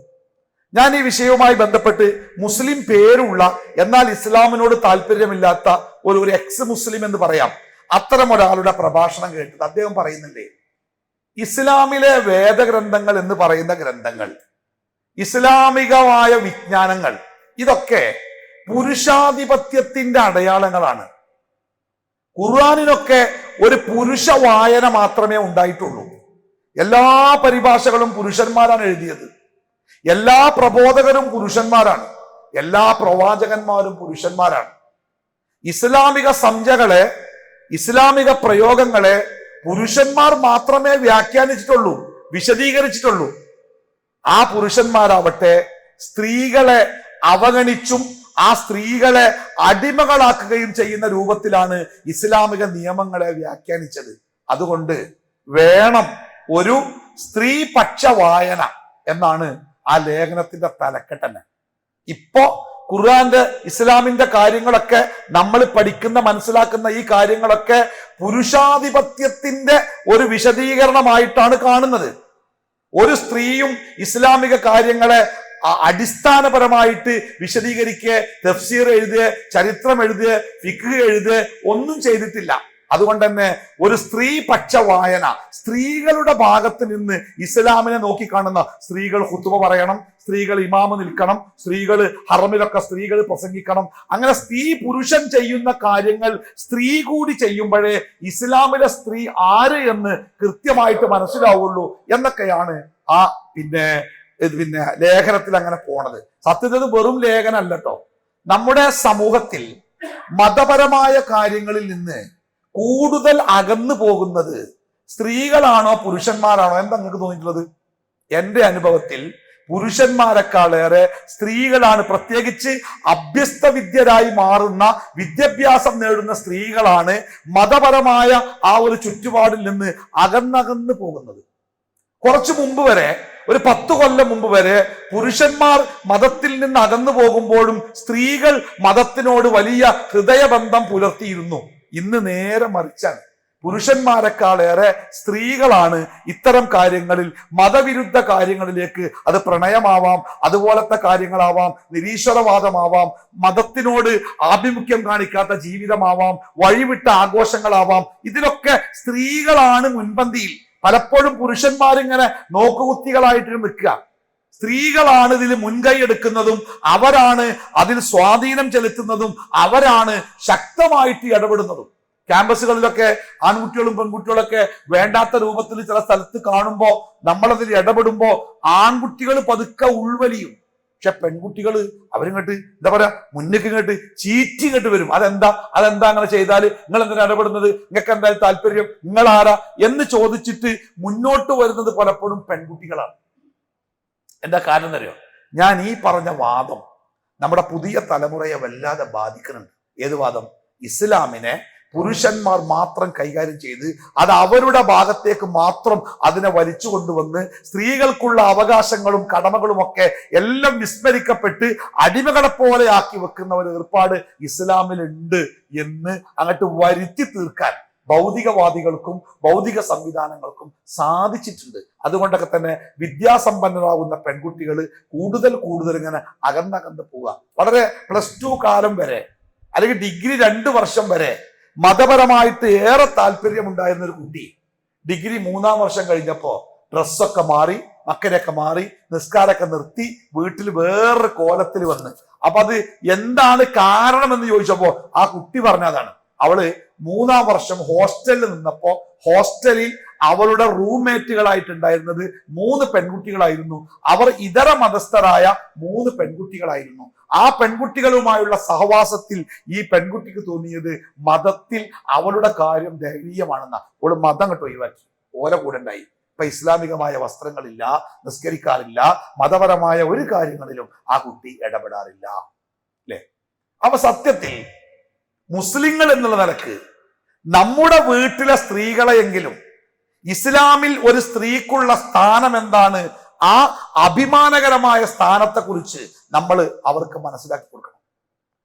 ഞാൻ ഈ വിഷയവുമായി ബന്ധപ്പെട്ട് മുസ്ലിം പേരുള്ള എന്നാൽ ഇസ്ലാമിനോട് താല്പര്യമില്ലാത്ത ഒരു എക്സ് മുസ്ലിം എന്ന് പറയാം, അത്തരം ഒരാളുടെ പ്രഭാഷണം കേട്ടത്. അദ്ദേഹം പറയുന്നുണ്ട്, ഇസ്ലാമിലെ വേദഗ്രന്ഥങ്ങൾ എന്ന് പറയുന്ന ഗ്രന്ഥങ്ങൾ, ഇസ്ലാമികമായ വിജ്ഞാനങ്ങൾ, ഇതൊക്കെ പുരുഷാധിപത്യത്തിന്റെ അടയാളങ്ങളാണ്. ഖുർആനിനൊക്കെ ഒരു പുരുഷ വായന മാത്രമേ ഉണ്ടായിട്ടുള്ളൂ. എല്ലാ പരിഭാഷകളും പുരുഷന്മാരാണ് എഴുതിയത്. എല്ലാ പ്രബോധകരും പുരുഷന്മാരാണ്. എല്ലാ പ്രവാചകന്മാരും പുരുഷന്മാരാണ്. ഇസ്ലാമിക സംജ്ഞകളെ, ഇസ്ലാമിക പ്രയോഗങ്ങളെ പുരുഷന്മാർ മാത്രമേ വ്യാഖ്യാനിച്ചിട്ടുള്ളൂ, വിശദീകരിച്ചിട്ടുള്ളൂ. ആ പുരുഷന്മാരാവട്ടെ സ്ത്രീകളെ അവഗണിച്ചും ആ സ്ത്രീകളെ അടിമകളാക്കുകയും ചെയ്യുന്ന രൂപത്തിലാണ് ഇസ്ലാമിക നിയമങ്ങളെ വ്യാഖ്യാനിച്ചത്. അതുകൊണ്ട് വേണം ഒരു സ്ത്രീപക്ഷ വായന എന്നാണ് ആ ലേഖനത്തിന്റെ തലക്കെട്ടന്നെ. ഇപ്പോ ഖുർആന്റെ, ഇസ്ലാമിന്റെ കാര്യങ്ങളൊക്കെ നമ്മൾ പഠിക്കുന്ന, മനസ്സിലാക്കുന്ന ഈ കാര്യങ്ങളൊക്കെ പുരുഷാധിപത്യത്തിന്റെ ഒരു വിശദീകരണമായിട്ടാണ് കാണുന്നത്. ഒരു സ്ത്രീയും ഇസ്ലാമിക കാര്യങ്ങളെ അടിസ്ഥാനപരമായിട്ട് വിശദീകരിക്കുക, തഫ്സീർ എഴുതുക, ചരിത്രം എഴുതുക, ഫിഖ് എഴുതുക ഒന്നും ചെയ്തിട്ടില്ല. അതുകൊണ്ട് തന്നെ ഒരു സ്ത്രീപക്ഷ വായന, സ്ത്രീകളുടെ ഭാഗത്ത് നിന്ന് ഇസ്ലാമിനെ നോക്കിക്കാണുന്ന, സ്ത്രീകൾ ഖുതുബ പറയണം, സ്ത്രീകൾ ഇമാമ് നിൽക്കണം, സ്ത്രീകൾ ഹറമിലൊക്കെ സ്ത്രീകൾ പ്രസംഗിക്കണം, അങ്ങനെ സ്ത്രീ പുരുഷൻ ചെയ്യുന്ന കാര്യങ്ങൾ സ്ത്രീ കൂടി ചെയ്യുമ്പോഴേ ഇസ്ലാമിലെ സ്ത്രീ ആര് എന്ന് കൃത്യമായിട്ട് മനസ്സിലാവുള്ളൂ എന്നൊക്കെയാണ് ആ പിന്നെ ലേഖനത്തിൽ അങ്ങനെ പോണത്. സത്യത്തിൽ വെറും ലേഖനമല്ല കേട്ടോ. നമ്മുടെ സമൂഹത്തിൽ മതപരമായ കാര്യങ്ങളിൽ നിന്ന് കൂടുതൽ അകന്നു പോകുന്നത് സ്ത്രീകളാണോ പുരുഷന്മാരാണോ? എന്താ നിങ്ങൾക്ക് തോന്നിയിട്ടുള്ളത്? എന്റെ അനുഭവത്തിൽ പുരുഷന്മാരെക്കാളേറെ സ്ത്രീകളാണ്, പ്രത്യേകിച്ച് അഭ്യസ്ത വിദ്യരായി മാറുന്ന, വിദ്യാഭ്യാസം നേടുന്ന സ്ത്രീകളാണ് മതപരമായ ആ ഒരു ചുറ്റുപാടിൽ നിന്ന് അകന്നകന്നു പോകുന്നത്. കുറച്ചു മുമ്പ് വരെ, ഒരു 10 കൊല്ലം മുമ്പ് വരെ പുരുഷന്മാർ മതത്തിൽ നിന്ന് അകന്നു പോകുമ്പോഴും സ്ത്രീകൾ മതത്തിനോട് വലിയ ഹൃദയബന്ധം പുലർത്തിയിരുന്നു. ഇന്ന് നേരെ മറിച്ചാണ്. പുരുഷന്മാരെക്കാളേറെ സ്ത്രീകളാണ് ഇത്തരം കാര്യങ്ങളിൽ, മതവിരുദ്ധ കാര്യങ്ങളിലേക്ക്, അത് പ്രണയമാവാം, അതുപോലത്തെ കാര്യങ്ങളാവാം, നിരീശ്വരവാദമാവാം, മതത്തിനോട് ആഭിമുഖ്യം കാണിക്കാത്ത ജീവിതമാവാം, വഴിവിട്ട ആഘോഷങ്ങളാവാം, ഇതിലൊക്കെ സ്ത്രീകളാണ് മുൻപന്തിയിൽ. പലപ്പോഴും പുരുഷന്മാരിങ്ങനെ നോക്കുകുത്തികളായിട്ട് നിൽക്കുക. സ്ത്രീകളാണ് ഇതിൽ മുൻകൈ എടുക്കുന്നതും അവരാണ് അതിൽ സ്വാധീനം ചെലുത്തുന്നതും അവരാണ് ശക്തമായിട്ട് ഇടപെടുന്നതും. ക്യാമ്പസുകളിലൊക്കെ ആൺകുട്ടികളും പെൺകുട്ടികളൊക്കെ വേണ്ടാത്ത രൂപത്തിൽ ചില സ്ഥലത്ത് കാണുമ്പോൾ നമ്മളതിൽ ഇടപെടുമ്പോൾ ആൺകുട്ടികൾ പതുക്കെ ഉൾവലിയും, പക്ഷെ പെൺകുട്ടികൾ അവരിങ്ങോട്ട് എന്താ പറയാ മുന്നിലേക്ക് ഇങ്ങോട്ട് ചീറ്റി ഇങ്ങോട്ട് വരും. അതെന്താ അങ്ങനെ ചെയ്താൽ നിങ്ങൾ എന്തിനാ ഇടപെടുന്നത്, നിങ്ങൾക്ക് എന്തായാലും താല്പര്യം, നിങ്ങൾ ആരാ എന്ന് ചോദിച്ചിട്ട് മുന്നോട്ട് വരുന്നത് പലപ്പോഴും പെൺകുട്ടികളാണ്. എന്താ കാരണം അറിയോ? ഞാൻ ഈ പറഞ്ഞ വാദം നമ്മുടെ പുതിയ തലമുറയെ വല്ലാതെ ബാധിക്കുന്നുണ്ട്. ഏത് വാദം? ഇസ്ലാമിനെ പുരുഷന്മാർ മാത്രം കൈകാര്യം ചെയ്ത് അത് അവരുടെ ഭാഗത്തേക്ക് മാത്രം അതിനെ വലിച്ചു കൊണ്ടുവന്ന് സ്ത്രീകൾക്കുള്ള അവകാശങ്ങളും കടമകളും ഒക്കെ എല്ലാം വിസ്മരിക്കപ്പെട്ട് അടിമകളെ പോലെ ആക്കി വെക്കുന്ന ഒരു ഏർപ്പാട് ഇസ്ലാമിൽ ഉണ്ട് എന്ന് അങ്ങോട്ട് വരുത്തി തീർക്കാൻ ഭൗതികവാദികൾക്കും ഭൗതിക സംവിധാനങ്ങൾക്കും സാധിച്ചിട്ടുണ്ട്. അതുകൊണ്ടൊക്കെ തന്നെ വിദ്യാസമ്പന്നരാകുന്ന പെൺകുട്ടികൾ കൂടുതൽ ഇങ്ങനെ അകന്നകന്ന് പോവുക. വളരെ +2 കാലം വരെ അല്ലെങ്കിൽ ഡിഗ്രി 2 വർഷം വരെ മതപരമായിട്ട് ഏറെ താല്പര്യമുണ്ടായിരുന്ന ഒരു കുട്ടി ഡിഗ്രി 3-ാം വർഷം കഴിഞ്ഞപ്പോ ഡ്രസ്സൊക്കെ മാറി, മക്കരൊക്കെ മാറി, നിസ്കാരമൊക്കെ നിർത്തി, വീട്ടിൽ വേറൊരു കോലത്തിൽ വന്ന്. അപ്പൊ അത് എന്താണ് കാരണം എന്ന് ചോദിച്ചപ്പോ ആ കുട്ടി പറഞ്ഞതാണ്, അവള് 3-ാം വർഷം ഹോസ്റ്റലിൽ നിന്നപ്പോ ഹോസ്റ്റലിൽ അവളുടെ റൂംമേറ്റുകളായിട്ടുണ്ടായിരുന്നത് 3 പെൺകുട്ടികളായിരുന്നു. അവർ ഇതര മതസ്ഥരായ 3 പെൺകുട്ടികളായിരുന്നു. ആ പെൺകുട്ടികളുമായുള്ള സഹവാസത്തിൽ ഈ പെൺകുട്ടിക്ക് തോന്നിയത് മതത്തിൽ അവളുടെ കാര്യം ദയനീയമാണെന്ന. അവള് മതം അങ്ങോട്ട് ഒഴിവാക്കി, ഓല കൂടെ ഉണ്ടായി. ഇപ്പൊ ഇസ്ലാമികമായ വസ്ത്രങ്ങളില്ല, നിസ്കരിക്കാറില്ല, മതപരമായ ഒരു കാര്യങ്ങളിലും ആ കുട്ടി ഇടപെടാറില്ല അല്ലെ? അപ്പൊ സത്യത്തിൽ മുസ്ലിങ്ങൾ എന്നുള്ള നിലക്ക് നമ്മുടെ വീട്ടിലെ സ്ത്രീകളെയെങ്കിലും ഇസ്ലാമിൽ ഒരു സ്ത്രീക്കുള്ള സ്ഥാനം എന്താണ്, ആ അഭിമാനകരമായ സ്ഥാനത്തെ കുറിച്ച് നമ്മൾ അവർക്ക് മനസ്സിലാക്കി കൊടുക്കണം.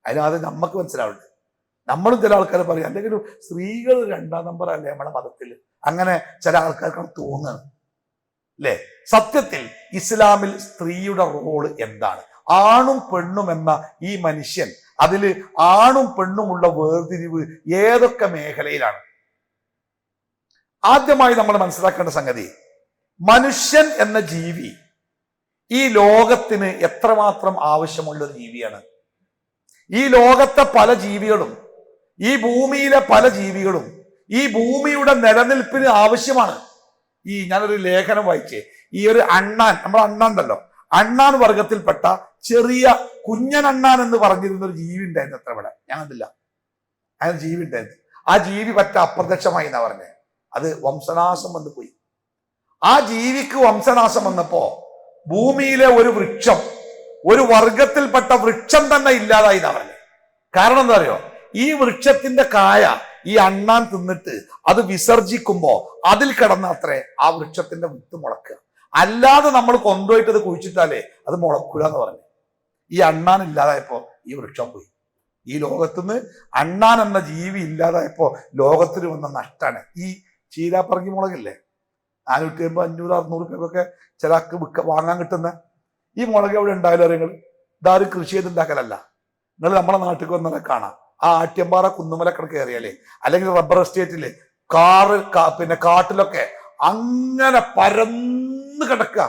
അതിനാദ്യം നമുക്ക് മനസ്സിലാവുന്നുണ്ട്. നമ്മളും ചില ആൾക്കാർ പറയും അല്ലെങ്കിൽ സ്ത്രീകൾ 2-ാം നമ്പർ അല്ലേ നമ്മുടെ മതത്തിൽ, അങ്ങനെ ചില ആൾക്കാർക്കാണ് തോന്നുന്നത് അല്ലെ? സത്യത്തിൽ ഇസ്ലാമിൽ സ്ത്രീയുടെ റോള് എന്താണ്? ആണും പെണ്ണും എന്ന ഈ മനുഷ്യൻ, അതില് ആണും പെണ്ണുമുള്ള വേർതിരിവ് ഏതൊക്കെ മേഖലയിലാണ്? ആദ്യമായി നമ്മൾ മനസ്സിലാക്കേണ്ട സംഗതി, മനുഷ്യൻ എന്ന ജീവി ഈ ലോകത്തിന് എത്രമാത്രം ആവശ്യമുള്ള ഒരു ജീവിയാണ്. ഈ ലോകത്തെ പല ജീവികളും, ഈ ഭൂമിയിലെ പല ജീവികളും ഈ ഭൂമിയുടെ നിലനിൽപ്പിന് ആവശ്യമാണ്. ഞാനൊരു ലേഖനം വായിച്ചേ, ഈ ഒരു അണ്ണാൻ, നമ്മുടെ അണ്ണാൻ ഉണ്ടല്ലോ, അണ്ണാൻ വർഗത്തിൽപ്പെട്ട ചെറിയ കുഞ്ഞനണ്ണാൻ എന്ന് പറഞ്ഞിരുന്ന ഒരു ജീവി ഉണ്ടായിരുന്നു. അത്ര ഇവിടെ ഞാൻ കണ്ടില്ല, അങ്ങനെ ജീവി ഉണ്ടായിരുന്നു. ആ ജീവി പറ്റ അപ്രത്യക്ഷമായി എന്നാ പറഞ്ഞത്. അത് വംശനാശം വന്നു പോയി. ആ ജീവിക്ക് വംശനാശം വന്നപ്പോ ഭൂമിയിലെ ഒരു വൃക്ഷം, ഒരു വർഗത്തിൽപ്പെട്ട വൃക്ഷം തന്നെ ഇല്ലാതായി എന്നാ പറഞ്ഞത്. കാരണം എന്താ അറിയോ? ഈ വൃക്ഷത്തിന്റെ കായ ഈ അണ്ണാൻ തിന്നിട്ട് അത് വിസർജിക്കുമ്പോ അതിൽ കിടന്ന അത്രേ ആ വൃക്ഷത്തിന്റെ വിത്ത് മുളക്കുക. അല്ലാതെ നമ്മൾ കൊണ്ടുപോയിട്ട് അത് കുഴിച്ചിട്ടാലേ അത് മുളക്കുക എന്ന് പറഞ്ഞു. ഈ അണ്ണാൻ ഇല്ലാതായപ്പോ ഈ വൃക്ഷം പോയി. ഈ ലോകത്തുനിന്ന് അണ്ണാൻ എന്ന ജീവി ഇല്ലാതായപ്പോ ലോകത്തിന് വന്ന നഷ്ടാണ്. ഈ ചീരാപ്പറങ്ങി മുളകില്ലേ, 450, 500, 600 രൂപയ്ക്കൊക്കെ ചിലക്ക് വാങ്ങാൻ കിട്ടുന്ന ഈ മുളക് എവിടെ ഉണ്ടായാലും നിങ്ങൾ ഇതാരും കൃഷി ചെയ്തുണ്ടാക്കലല്ല. നിങ്ങൾ നമ്മളെ നാട്ടിൽ വന്നാലേ കാണാം. ആ ആട്യമ്പാറ കുന്നുമലക്കട കയറിയാലേ, അല്ലെങ്കിൽ റബ്ബർ എസ്റ്റേറ്റില് പിന്നെ കാട്ടിലൊക്കെ അങ്ങനെ പരന്ന് കിടക്കുക,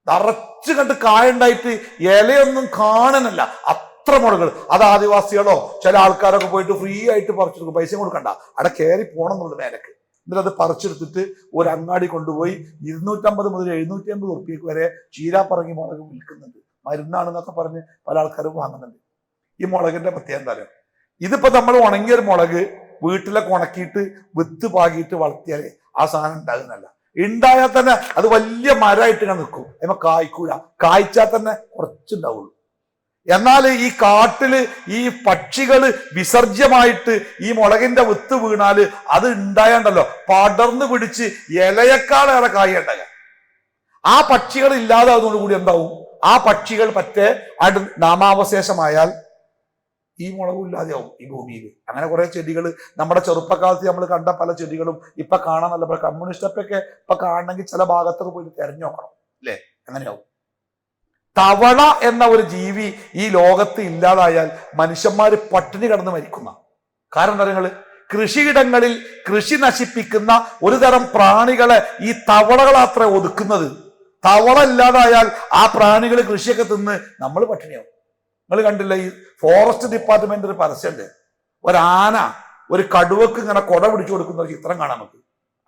നിറച്ച് കണ്ട് കായുണ്ടായിട്ട് ഇലയൊന്നും കാണാനല്ല, അത്ര മുളകൾ. അത് ആദിവാസികളോ ചില ആൾക്കാരൊക്കെ പോയിട്ട് ഫ്രീ ആയിട്ട് പറിച്ചെടുക്കും, പൈസ കൊടുക്കണ്ട, അവിടെ കയറി പോകണം എന്നുള്ളത് മേലക്ക്. എന്നിട്ട് അത് പറിച്ചെടുത്തിട്ട് ഒരു അങ്ങാടി കൊണ്ടുപോയി 250 മുതൽ 750 ഉറുപ്പിക വരെ ചീരാപ്പറങ്ങി മുളക് വിൽക്കുന്നുണ്ട്. മരുന്നാണെന്നൊക്കെ പറഞ്ഞ് പല ആൾക്കാരും വാങ്ങുന്നുണ്ട്. ഈ മുളകിന്റെ പ്രത്യേകം എന്താ? ഇതിപ്പോ നമ്മൾ ഉണങ്ങിയൊരു മുളക് വീട്ടിലൊക്കെ ഉണക്കിയിട്ട് വിത്ത് പാകിയിട്ട് വളർത്തിയാലേ ആ സാധനം ഉണ്ടാകുന്നല്ല. ഉണ്ടായാൽ തന്നെ അത് വലിയ മരമായിട്ട് ഇങ്ങനെ നിൽക്കും, അതിമ കായ്ക്കൂല. കായ്ച്ചാൽ തന്നെ കുറച്ചുണ്ടാവുള്ളൂ. എന്നാൽ ഈ കാട്ടില് ഈ പക്ഷികള് വിസർജ്യമായിട്ട് ഈ മുളകിന്റെ വിത്ത് വീണാല് അത് ഉണ്ടായണ്ടല്ലോ പടർന്ന് പിടിച്ച് ഇലയേക്കാളേറെ കായ ഉണ്ടായ. ആ പക്ഷികൾ ഇല്ലാതാകുന്നതോടുകൂടി എന്താവും? ആ പക്ഷികൾ പറ്റേ നാമാവശേഷമായാൽ ഈ മുളകും ഇല്ലാതെയാവും ഈ ഭൂമിയിൽ. അങ്ങനെ കുറെ ചെടികൾ നമ്മുടെ ചെറുപ്പകാലത്ത് നമ്മൾ കണ്ട പല ചെടികളും ഇപ്പൊ കാണാൻ നല്ല കമ്മ്യൂണിസ്റ്റൊക്കെ ഇപ്പൊ കാണണമെങ്കിൽ ചില ഭാഗത്തൊക്കെ പോയി തെരഞ്ഞു നോക്കണം അല്ലെ? അങ്ങനെയാവും. തവള എന്ന ഒരു ജീവി ഈ ലോകത്ത് ഇല്ലാതായാൽ മനുഷ്യന്മാര് പട്ടിണി കിടന്ന് മരിക്കുന്ന. കാരണം എന്താ? നിങ്ങള് കൃഷിയിടങ്ങളിൽ കൃഷി നശിപ്പിക്കുന്ന ഒരു തരം പ്രാണികളെ ഈ തവളകളാത്ര ഒതുക്കുന്നത്. തവള ഇല്ലാതായാൽ ആ പ്രാണികൾ കൃഷിയൊക്കെ തിന്ന് നമ്മൾ പട്ടിണിയാവും. നിങ്ങൾ കണ്ടില്ല, ഈ ഫോറസ്റ്റ് ഡിപ്പാർട്ട്മെന്റ് ഒരു പരസ്യമുണ്ട്, ഒരാന ഒരു കടുവക്ക് ഇങ്ങനെ കൊട പിടിച്ചു കൊടുക്കുന്ന ഒരു ചിത്രം കാണാൻ നമുക്ക്.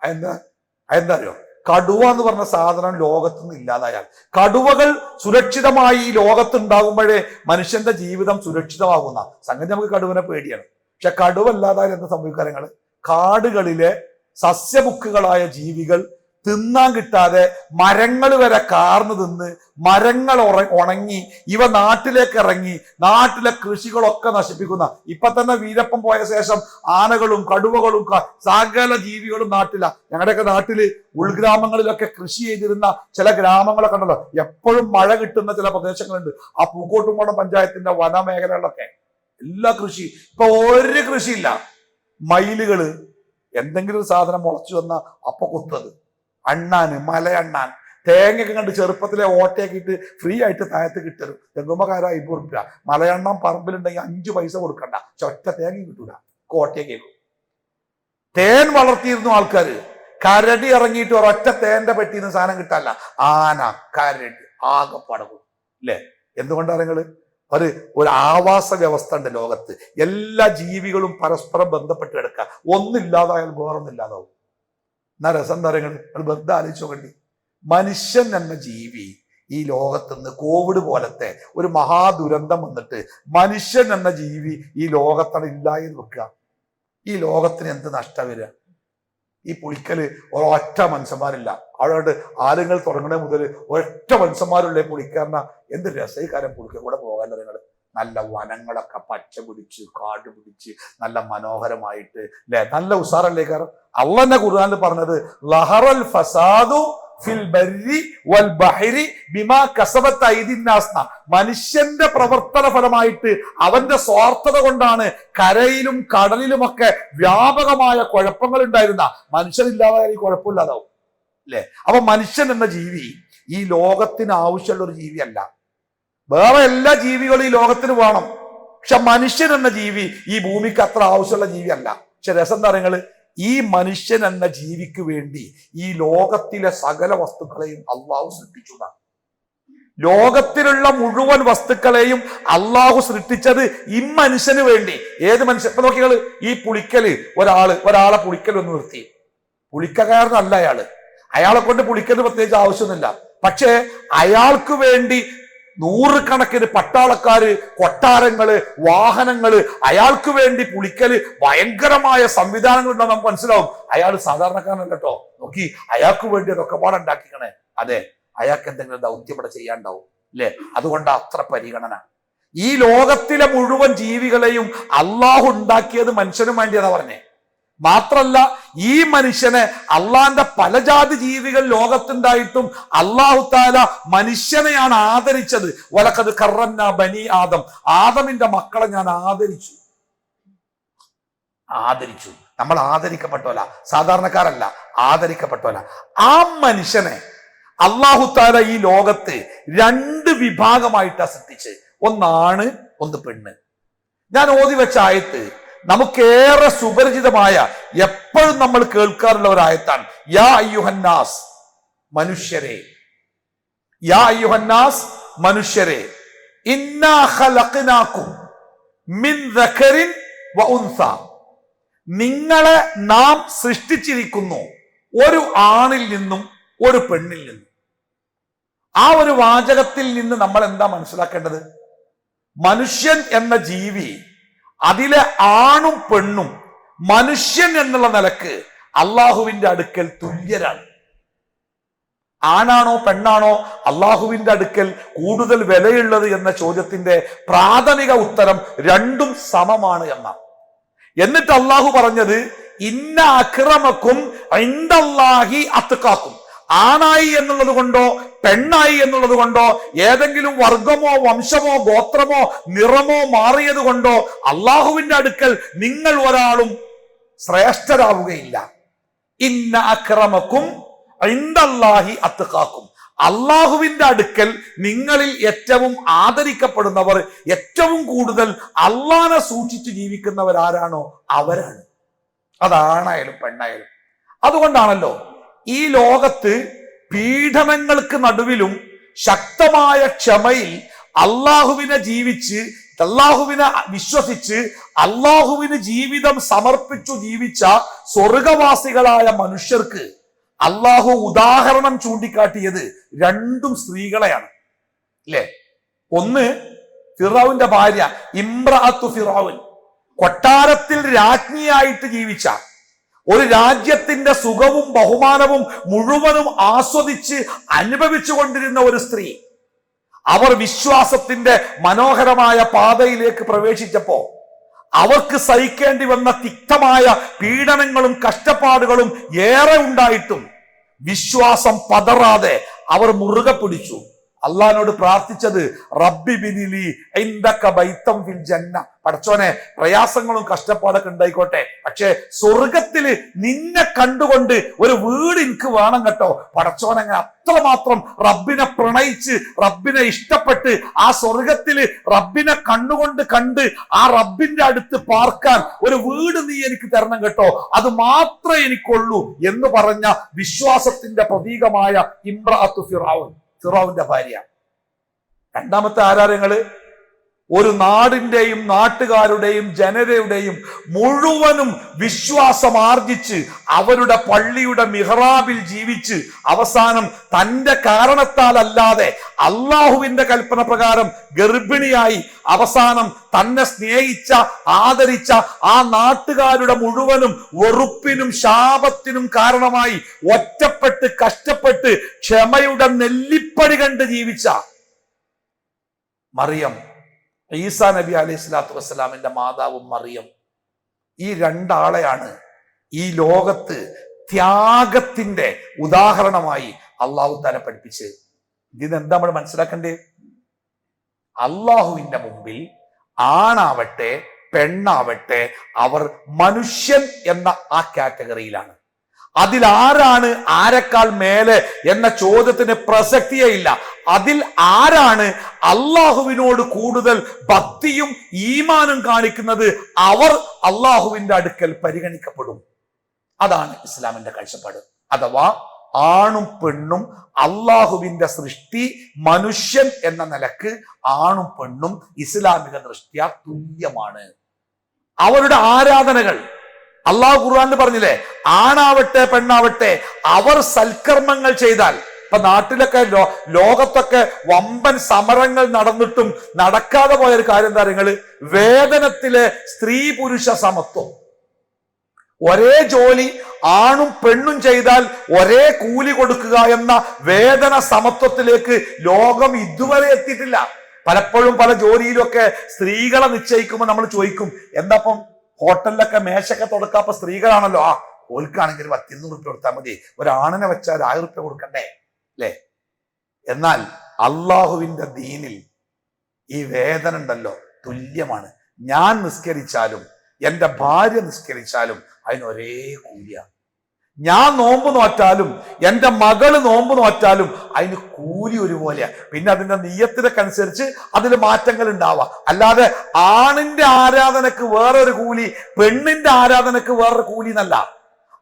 അതെന്താ അറിയോ? കടുവ എന്ന് പറഞ്ഞ സാധനം ലോകത്തുനിന്ന് ഇല്ലാതായാൽ, കടുവകൾ സുരക്ഷിതമായി ഈ ലോകത്തുണ്ടാകുമ്പോഴേ മനുഷ്യന്റെ ജീവിതം സുരക്ഷിതമാകുന്ന സംഗതി. നമുക്ക് കടുവനെ പേടിയാണ്. പക്ഷെ കടുവ ഇല്ലാതായാൽ എന്താ സംഭവിക്കാരങ്ങൾ? കാടുകളിലെ സസ്യബുക്കുകളായ ജീവികൾ തിന്നാൻ കിട്ടാതെ മരങ്ങൾ വരെ കാർന്നു തിന്ന് മരങ്ങൾ ഉണങ്ങി ഇവ നാട്ടിലേക്ക് ഇറങ്ങി നാട്ടിലെ കൃഷികളൊക്കെ നശിപ്പിക്കുന്ന. ഇപ്പൊ തന്നെ വീരപ്പം പോയ ശേഷം ആനകളും കടുവകളും സകല ജീവികളും നാട്ടില. ഞങ്ങളുടെയൊക്കെ നാട്ടില് ഉൾഗ്രാമങ്ങളിലൊക്കെ കൃഷി ചെയ്തിരുന്ന ചില ഗ്രാമങ്ങളൊക്കെ ഉണ്ടല്ലോ, എപ്പോഴും മഴ കിട്ടുന്ന ചില പ്രദേശങ്ങളുണ്ട്. ആ പൂക്കോട്ടുംകോണം പഞ്ചായത്തിന്റെ വനമേഖലകളിലൊക്കെ എല്ലാ കൃഷി, ഇപ്പൊ ഒരു കൃഷിയില്ല. മയിലുകള് എന്തെങ്കിലും ഒരു സാധനം മുളച്ചു വന്ന അപ്പൊ കുത്തത്. അണ്ണാന്, മലയണ്ണാൻ, തേങ്ങയൊക്കെ കണ്ട് ചെറുപ്പത്തിലെ ഓട്ടയാക്കിയിട്ട് ഫ്രീ ആയിട്ട് താഴത്ത് കിട്ടരും. തെങ്ങുമ്പക്കാര 50 റുപ്യ. മലയണ്ണം പറമ്പിലുണ്ടെങ്കിൽ 5 പൈസ കൊടുക്കണ്ട, ഒറ്റ തേങ്ങയും കിട്ടൂല, ഓട്ടയാക്കേക്കും. തേൻ വളർത്തിയിരുന്നു ആൾക്കാര്. കരടി ഇറങ്ങിയിട്ട് ഒരൊറ്റ തേന്റെ പെട്ടിന്ന് സാധനം കിട്ടാല്ല. ആന, കരടി ആകെപ്പടകും അല്ലേ? എന്തുകൊണ്ടാണ് നിങ്ങള് ഒരു ആവാസ വ്യവസ്ഥ ഉണ്ട് ലോകത്ത്. എല്ലാ ജീവികളും പരസ്പരം ബന്ധപ്പെട്ട് കിടക്കുക. ഒന്നില്ലാതായാൽ വേറൊന്നില്ലാതാവും. എന്നാ രസം എന്താ പറയുക? നിങ്ങൾ ബന്ധം ആലോചിച്ചു നോക്കണ്ടി. മനുഷ്യൻ എന്ന ജീവി ഈ ലോകത്തുനിന്ന് കോവിഡ് പോലത്തെ ഒരു മഹാദുരന്തം വന്നിട്ട് മനുഷ്യൻ എന്ന ജീവി ഈ ലോകത്താണ് ഇല്ലായെന്ന് വെക്കുക. ഈ ലോകത്തിന് എന്ത് നഷ്ടം വരിക? ഈ പുളിക്കല് ഒരൊറ്റ മനുഷ്യന്മാരില്ല. അവിടെ ആളുകൾ തുടങ്ങണ മുതൽ ഒരൊറ്റ മനുഷ്യന്മാരുള്ള പുളിക്കാരന എന്ത് രസീകാരം പുളിക്ക കൂടെ പോകാൻ നിങ്ങൾ. നല്ല വനങ്ങളൊക്കെ പച്ച പിടിച്ച് കാട് പിടിച്ച് നല്ല മനോഹരമായിട്ട് അല്ലെ, നല്ല ഉസാറല്ലേ. കാരണം അള്ളാഹു ഖുർആനിൽ പറഞ്ഞത് ലഹറൽ ഫസാദു ഫിൽ ബർരി വൽ ബഹരി ബിമാ കസബത് ഐദിൻ നാസ്. മനുഷ്യന്റെ പ്രവർത്തന ഫലമായിട്ട് അവന്റെ സ്വാർത്ഥത കൊണ്ടാണ് കരയിലും കടലിലുമൊക്കെ വ്യാപകമായ കുഴപ്പങ്ങൾ ഉണ്ടായിരുന്ന. മനുഷ്യനില്ലാതായാൽ ഈ കുഴപ്പമില്ലാതാവും അല്ലെ? അപ്പൊ മനുഷ്യൻ എന്ന ജീവി ഈ ലോകത്തിന് ആവശ്യമുള്ള ഒരു ജീവിയല്ല. വേറെ എല്ലാ ജീവികളും ഈ ലോകത്തിന് വേണം, പക്ഷെ മനുഷ്യൻ എന്ന ജീവി ഈ ഭൂമിക്ക് അത്ര ആവശ്യമുള്ള ജീവിയല്ല. പക്ഷെ രസം എന്താ പറയുക, ഈ മനുഷ്യൻ എന്ന ജീവിക്ക് വേണ്ടി ഈ ലോകത്തിലെ സകല വസ്തുക്കളെയും അള്ളാഹു സൃഷ്ടിച്ചു. ലോകത്തിലുള്ള മുഴുവൻ വസ്തുക്കളെയും അള്ളാഹു സൃഷ്ടിച്ചത് ഈ മനുഷ്യന് വേണ്ടി. ഏത് മനുഷ്യൻ? ഇപ്പൊ നോക്കിയാൽ ഈ പുളിക്കല് ഒരാളെ പുളിക്കൽ ഒന്ന് നിർത്തി. പുളിക്കക്കാരനല്ല അയാളെ കൊണ്ട് പുളിക്കല് പ്രത്യേകിച്ച് ആവശ്യമൊന്നുമില്ല. പക്ഷേ അയാൾക്ക് വേണ്ടി നൂറുകണക്കിന് പട്ടാളക്കാര്, കൊട്ടാരങ്ങള്, വാഹനങ്ങള്, അയാൾക്ക് വേണ്ടി പുളിക്കല് ഭയങ്കരമായ സംവിധാനങ്ങൾ ഉണ്ടോ നമുക്ക് മനസ്സിലാവും. അയാൾ സാധാരണക്കാരനല്ല കേട്ടോ. നോക്കി, അയാൾക്ക് വേണ്ടി അതൊക്കെ പാടുണ്ടാക്കിക്കണേ. അതെ, അയാൾക്ക് എന്തെങ്കിലും ദൗത്യം ഇവിടെ ചെയ്യാണ്ടാവും അല്ലെ? അതുകൊണ്ട് അത്ര പരിഗണന. ഈ ലോകത്തിലെ മുഴുവൻ ജീവികളെയും അള്ളാഹു ഉണ്ടാക്കിയത് മനുഷ്യനും വേണ്ടിയെന്നാ പറഞ്ഞേ. മാത്രല്ല, ഈ മനുഷ്യനെ അള്ളാന്റെ പല ജാതി ജീവികൾ ലോകത്തുണ്ടായിട്ടും അള്ളാഹു താല മനുഷ്യനെയാണ് ആദരിച്ചത്. വലഖദ് കറംനാ ബനി ആദം. ആദമിന്റെ മക്കളെ ഞാൻ ആദരിച്ചു. നമ്മൾ ആദരിക്കപ്പെട്ടോല, സാധാരണക്കാരല്ല, ആദരിക്കപ്പെട്ടോല. ആ മനുഷ്യനെ അള്ളാഹു താല ഈ ലോകത്ത് 2 വിഭാഗമായിട്ടാണ് സൃഷ്ടിച്ച്. ഒന്നാണ്, ഒന്ന് പെണ്ണ്. ഞാൻ ഓതി വെച്ച ആയത്ത് നമുക്കേറെ സുപരിചിതമായ, എപ്പോഴും നമ്മൾ കേൾക്കാറുള്ള ഒരു ആയത്താണ്. യാ അയ്യുഹന്നാസ്, മനുഷ്യരെ. യാ അയ്യുഹന്നാസ്, മനുഷ്യരെ. ഇന്നാ ഖലഖനാകും മിൻ ദഖരിൻ വ ഉൻസ. നിങ്ങളെ നാം സൃഷ്ടിച്ചിരിക്കുന്നു ഒരു ആണിൽ നിന്നും ഒരു പെണ്ണിൽ നിന്നും. ആ ഒരു വാചകത്തിൽ നിന്ന് നമ്മൾ എന്താ മനസ്സിലാക്കേണ്ടത്? മനുഷ്യൻ എന്ന ജീവി, അതിലെ ആണും പെണ്ണും മനുഷ്യൻ എന്നുള്ള നിലക്ക് അള്ളാഹുവിന്റെ അടുക്കൽ തുല്യരാണ്. ആണാണോ പെണ്ണാണോ അള്ളാഹുവിന്റെ അടുക്കൽ കൂടുതൽ വിലയുള്ളത് എന്ന ചോദ്യത്തിന്റെ പ്രാഥമിക ഉത്തരം രണ്ടും സമമാണ് എന്നാണ്. എന്നിട്ട് അള്ളാഹു പറഞ്ഞത് ഇന്ന അക്രമക്കും ഇൻദല്ലാഹി അത്ഖാക്കും. ആണായി എന്നുള്ളത് കൊണ്ടോ പെണ്ണായി എന്നുള്ളത് കൊണ്ടോ ഏതെങ്കിലും വർഗമോ വംശമോ ഗോത്രമോ നിറമോ മാറിയത് കൊണ്ടോ അള്ളാഹുവിന്റെ അടുക്കൽ നിങ്ങൾ ഒരാളും ശ്രേഷ്ഠരാവുകയില്ല. ഇന്ന അക്രമക്കും ഇൻദല്ലാഹി അത്ഖാക്കും. അള്ളാഹുവിന്റെ അടുക്കൽ നിങ്ങളിൽ ഏറ്റവും ആദരിക്കപ്പെടുന്നവർ, ഏറ്റവും കൂടുതൽ അള്ളാഹനെ സൂക്ഷിച്ച് ജീവിക്കുന്നവരാരാണോ അവരാണ്. അതാണായാലും പെണ്ണായാലും. അതുകൊണ്ടാണല്ലോ ഈ ലോകത്ത് പീഡനങ്ങൾക്ക് നടുവിലും ശക്തമായ ക്ഷമയിൽ അള്ളാഹുവിനെ ജീവിച്ച്, അള്ളാഹുവിനെ വിശ്വസിച്ച്, അള്ളാഹുവിന് ജീവിതം സമർപ്പിച്ചു ജീവിച്ച സ്വർഗവാസികളായ മനുഷ്യർക്ക് അള്ളാഹു ഉദാഹരണം ചൂണ്ടിക്കാട്ടിയത് രണ്ടും സ്ത്രീകളെയാണ്, അല്ലേ? ഒന്ന് ഫിറഔന്റെ ഭാര്യ ഇംറഅത്തു ഫിറഔൻ, കൊട്ടാരത്തിൽ രാജ്ഞിയായിട്ട് ജീവിച്ച, ഒരു രാജ്യത്തിന്റെ സുഖവും ബഹുമാനവും മുഴുവനും ആസ്വദിച്ച് അനുഭവിച്ചു കൊണ്ടിരുന്ന ഒരു സ്ത്രീ. അവർ വിശ്വാസത്തിന്റെ മനോഹരമായ പാതയിലേക്ക് പ്രവേശിച്ചപ്പോ അവർക്ക് സഹിക്കേണ്ടി വന്ന തിക്തമായ പീഡനങ്ങളും കഷ്ടപ്പാടുകളും ഏറെ ഉണ്ടായിട്ടും വിശ്വാസം പതറാതെ അവർ മുറുകെ പിടിച്ചു. അള്ളാഹിനോട് പ്രാർത്ഥിച്ചത് റബ്ബി ബിനിലി ഇൻദക ബൈതം ഫിൽ ജന്ന, പടച്ചോനെ പ്രയാസങ്ങളും കഷ്ടപ്പാടൊക്കെ ഉണ്ടായിക്കോട്ടെ, പക്ഷെ സ്വർഗത്തില് നിന്നെ കണ്ടുകൊണ്ട് ഒരു വീട് എനിക്ക് വേണം കേട്ടോ പടച്ചോനെ. അങ്ങനെ അത്രമാത്രം റബ്ബിനെ പ്രണയിച്ച് റബ്ബിനെ ഇഷ്ടപ്പെട്ട് ആ സ്വർഗത്തില് റബ്ബിനെ കണ്ണുകൊണ്ട് കണ്ട് ആ റബ്ബിന്റെ അടുത്ത് പാർക്കാൻ ഒരു വീട് നീ എനിക്ക് തരണം കേട്ടോ, അത് മാത്രമേ എനിക്കുള്ളൂ എന്ന് പറഞ്ഞ വിശ്വാസത്തിന്റെ പ്രതീകമായ ഇംറഅത്തു ഫിറഔൻ, ഫിറഔന്റെ ഭാര്യ. രണ്ടാമത്തെ ആരാധനകള് ഒരു നാടിന്റെയും നാട്ടുകാരുടെയും ജനതയുടെയും മുഴുവനും വിശ്വാസം ആർജിച്ച് അവരുടെ പള്ളിയുടെ മിഹ്റാബിൽ ജീവിച്ച് അവസാനം തന്റെ കാരണത്താൽ അല്ലാതെ അള്ളാഹുവിന്റെ കൽപ്പന പ്രകാരം ഗർഭിണിയായി അവസാനം തന്നെ സ്നേഹിച്ച ആദരിച്ച ആ നാട്ടുകാരുടെ മുഴുവനും വെറുപ്പിനും ശാപത്തിനും കാരണമായി ഒറ്റപ്പെട്ട് കഷ്ടപ്പെട്ട് ക്ഷമയുടെ നെല്ലിപ്പടി കണ്ട് ജീവിച്ച മറിയം, ഈസാ നബി അലൈഹി സ്വലാത്തു വസ്സലാമിന്റെ മാതാവും മറിയം, ഈ രണ്ടാളെയാണ് ഈ ലോകത്ത് ത്യാഗത്തിന്റെ ഉദാഹരണമായി അള്ളാഹു തആല പഠിപ്പിച്ചത്. ഇതിനെന്താ നമ്മൾ മനസ്സിലാക്കണ്ടേ? അള്ളാഹുവിന്റെ മുമ്പിൽ ആണാവട്ടെ പെണ്ണാവട്ടെ അവർ മനുഷ്യൻ എന്ന ആ കാറ്റഗറിയിലാണ്. അതിലാരാണ് ആരെക്കാൾ മേലെ എന്ന ചോദ്യത്തിന് പ്രസക്തിയേ ഇല്ല. അതിൽ ആരാണ് അള്ളാഹുവിനോട് കൂടുതൽ ഭക്തിയും ഈമാനും കാണിക്കുന്നത് അവർ അള്ളാഹുവിന്റെ അടുക്കൽ പരിഗണിക്കപ്പെടും. അതാണ് ഇസ്ലാമിന്റെ കാഴ്ചപ്പാട്. അഥവാ ആണും പെണ്ണും അള്ളാഹുവിന്റെ സൃഷ്ടി, മനുഷ്യൻ എന്ന നിലക്ക് ആണും പെണ്ണും ഇസ്ലാമിക ദൃഷ്ട്യാ തുല്യമാണ്. അവരുടെ ആരാധനകൾ അള്ളാഹു ഖുർആനിൽ പറഞ്ഞില്ലേ, ആണാവട്ടെ പെണ്ണാവട്ടെ അവർ സൽക്കർമ്മങ്ങൾ ചെയ്താൽ. ഇപ്പൊ നാട്ടിലൊക്കെ ലോകത്തൊക്കെ വമ്പൻ സമരങ്ങൾ നടന്നിട്ടും നടക്കാതെ പോയൊരു കാര്യം എന്താ പറയുക? വേതനത്തിലെ സ്ത്രീ പുരുഷ സമത്വം. ഒരേ ജോലി ആണും പെണ്ണും ചെയ്താൽ ഒരേ കൂലി കൊടുക്കുക എന്ന വേതന സമത്വത്തിലേക്ക് ലോകം ഇതുവരെ എത്തിയിട്ടില്ല. പലപ്പോഴും പല ജോലിയിലൊക്കെ സ്ത്രീകളെ നിശ്ചയിക്കുമ്പോൾ നമ്മൾ ചോദിക്കും, എന്താപ്പം ഹോട്ടലിലൊക്കെ മേശൊക്കെ തുടക്കാപ്പ സ്ത്രീകളാണല്ലോ, ആ ഓൽക്കാണെങ്കിൽ 200 റുപ്യ കൊടുത്താൽ മതി, ഒരാണിനെ വെച്ചാൽ 1000 റുപ്യ കൊടുക്കണ്ടേ, അല്ലേ? എന്നാൽ അള്ളാഹുവിന്റെ ദീനിൽ ഈ വേതനം ഉണ്ടല്ലോ തുല്യമാണ്. ഞാൻ നിസ്കരിച്ചാലും എൻ്റെ ഭാര്യ നിസ്കരിച്ചാലും അതിന് ഒരേ കൂലിയാണ്. ഞാൻ നോമ്പ് നോറ്റാലും എൻ്റെ മകള് നോമ്പ് നോറ്റാലും അതിന് കൂലി ഒരുപോലെയാണ്. പിന്നെ അതിന്റെ നിയ്യത്തിനൊക്കെ അനുസരിച്ച് അതിൽ മാറ്റങ്ങൾ ഉണ്ടാവാം. അല്ലാതെ ആണിന്റെ ആരാധനക്ക് വേറൊരു കൂലി, പെണ്ണിന്റെ ആരാധനക്ക് വേറൊരു കൂലി എന്നല്ല.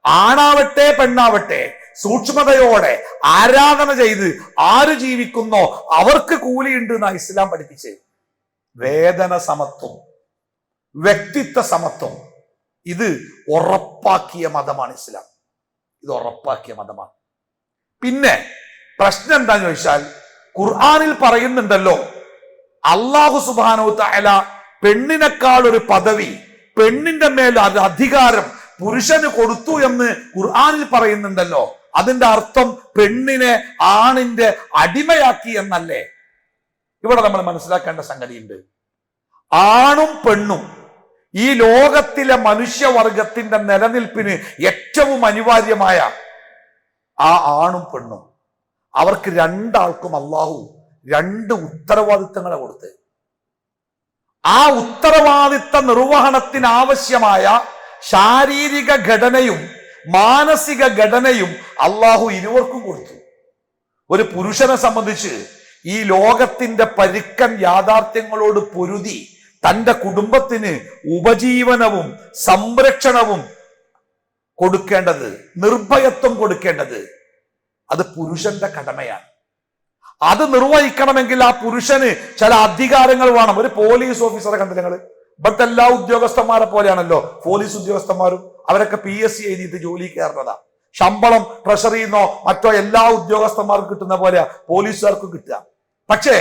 ആണാവട്ടെ പെണ്ണാവട്ടെ സൂക്ഷ്മതയോടെ ആരാധന ചെയ്ത് ആര് ജീവിക്കുന്നോ അവർക്ക് കൂലിയുണ്ട് എന്നാ ഇസ്ലാം പഠിപ്പിച്ചത്. വേതന സമത്വം, വ്യക്തിത്വ സമത്വം ഇത് ഉറപ്പാക്കിയ മതമാണ് ഇസ്ലാം. ഇത് ഉറപ്പാക്കിയ മതമാണ്. പിന്നെ പ്രശ്നം എന്താന്ന് ചോദിച്ചാൽ, ഖുർആനിൽ പറയുന്നുണ്ടല്ലോ അല്ലാഹു സുബ്ഹാനഹു തആല പെണ്ണിനേക്കാൾ ഒരു പദവി, പെണ്ണിന്റെ മേൽ അത് അധികാരം പുരുഷന് കൊടുത്തു എന്ന് ഖുർആനിൽ പറയുന്നുണ്ടല്ലോ. അതിന്റെ അർത്ഥം പെണ്ണിനെ ആണിന്റെ അടിമയാക്കി എന്നല്ലേ? ഇവിടെ നമ്മൾ മനസ്സിലാക്കേണ്ട സംഗതിയുണ്ട്. ആണും പെണ്ണും ഈ ലോകത്തിലെ മനുഷ്യവർഗത്തിന്റെ നിലനിൽപ്പിന് ഏറ്റവും അനിവാര്യമായ ആ ആണും പെണ്ണും, അവർക്ക് രണ്ടാൾക്കും അള്ളാഹു 2 ഉത്തരവാദിത്തങ്ങളെ കൊടുത്ത് ആ ഉത്തരവാദിത്ത നിർവഹണത്തിന് ആവശ്യമായ ശാരീരിക ഘടനയും മാനസിക ഘടനയും അള്ളാഹു ഇരുവർക്കും കൊടുത്തു. ഒരു പുരുഷനെ സംബന്ധിച്ച് ഈ ലോകത്തിന്റെ പരുക്കൻ യാഥാർത്ഥ്യങ്ങളോട് പൊരുതി തന്റെ കുടുംബത്തിന് ഉപജീവനവും സംരക്ഷണവും കൊടുക്കേണ്ടത്, നിർഭയത്വം കൊടുക്കേണ്ടത് അത് പുരുഷന്റെ കടമയാണ്. അത് നിർവഹിക്കണമെങ്കിൽ ആ പുരുഷന് ചില അധികാരങ്ങൾ വേണം. ഒരു പോലീസ് ഓഫീസറെ കണ്ടില്ല നിങ്ങൾ? ഇവിടുത്തെ എല്ലാ ഉദ്യോഗസ്ഥന്മാരെ പോലെയാണല്ലോ പോലീസ് ഉദ്യോഗസ്ഥന്മാരും. അവരൊക്കെ PSC എഴുതിയിട്ട് ജോലി കയറുന്നതാ. ശമ്പളം ട്രഷറിയിൽ നിന്നോ മറ്റോ എല്ലാ ഉദ്യോഗസ്ഥന്മാർക്കും കിട്ടുന്ന പോലെ പോലീസുകാർക്കും കിട്ടുക. പക്ഷേ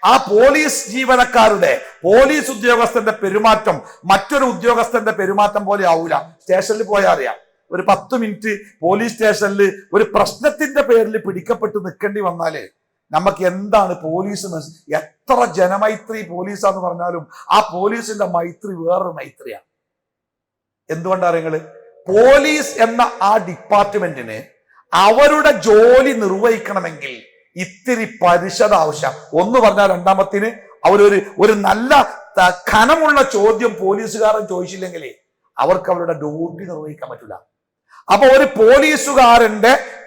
ആ പോലീസ് ജീവനക്കാരുടെ, പോലീസ് ഉദ്യോഗസ്ഥന്റെ പെരുമാറ്റം മറ്റൊരു ഉദ്യോഗസ്ഥന്റെ പെരുമാറ്റം പോലെ ആവൂല. സ്റ്റേഷനിൽ പോയാൽ അറിയാം, ഒരു 10 മിനിറ്റ് പോലീസ് സ്റ്റേഷനിൽ ഒരു പ്രശ്നത്തിന്റെ പേരിൽ പിടിക്കപ്പെട്ട് നിൽക്കേണ്ടി വന്നാല് നമുക്ക് എന്താണ് പോലീസ്, എത്ര ജനമൈത്രി പോലീസാന്ന് പറഞ്ഞാലും ആ പോലീസിന്റെ മൈത്രി വേറൊരു മൈത്രിയാണ്. എന്തുകൊണ്ടാ നിങ്ങള്? പോലീസ് എന്ന ആ ഡിപ്പാർട്ട്മെന്റിന് അവരുടെ ജോലി നിർവഹിക്കണമെങ്കിൽ ഇത്തിരി പരിശോധന ആവശ്യം. ഒന്ന് പറഞ്ഞാൽ രണ്ടാമത്തിന് ഒരു നല്ല ഖനമുള്ള ചോദ്യം പോലീസുകാരൻ ചോദിച്ചില്ലെങ്കിൽ അവർക്ക് അവരുടെ ഡ്യൂട്ടി നിർവഹിക്കാൻ പറ്റില്ല. അപ്പൊ ഒരു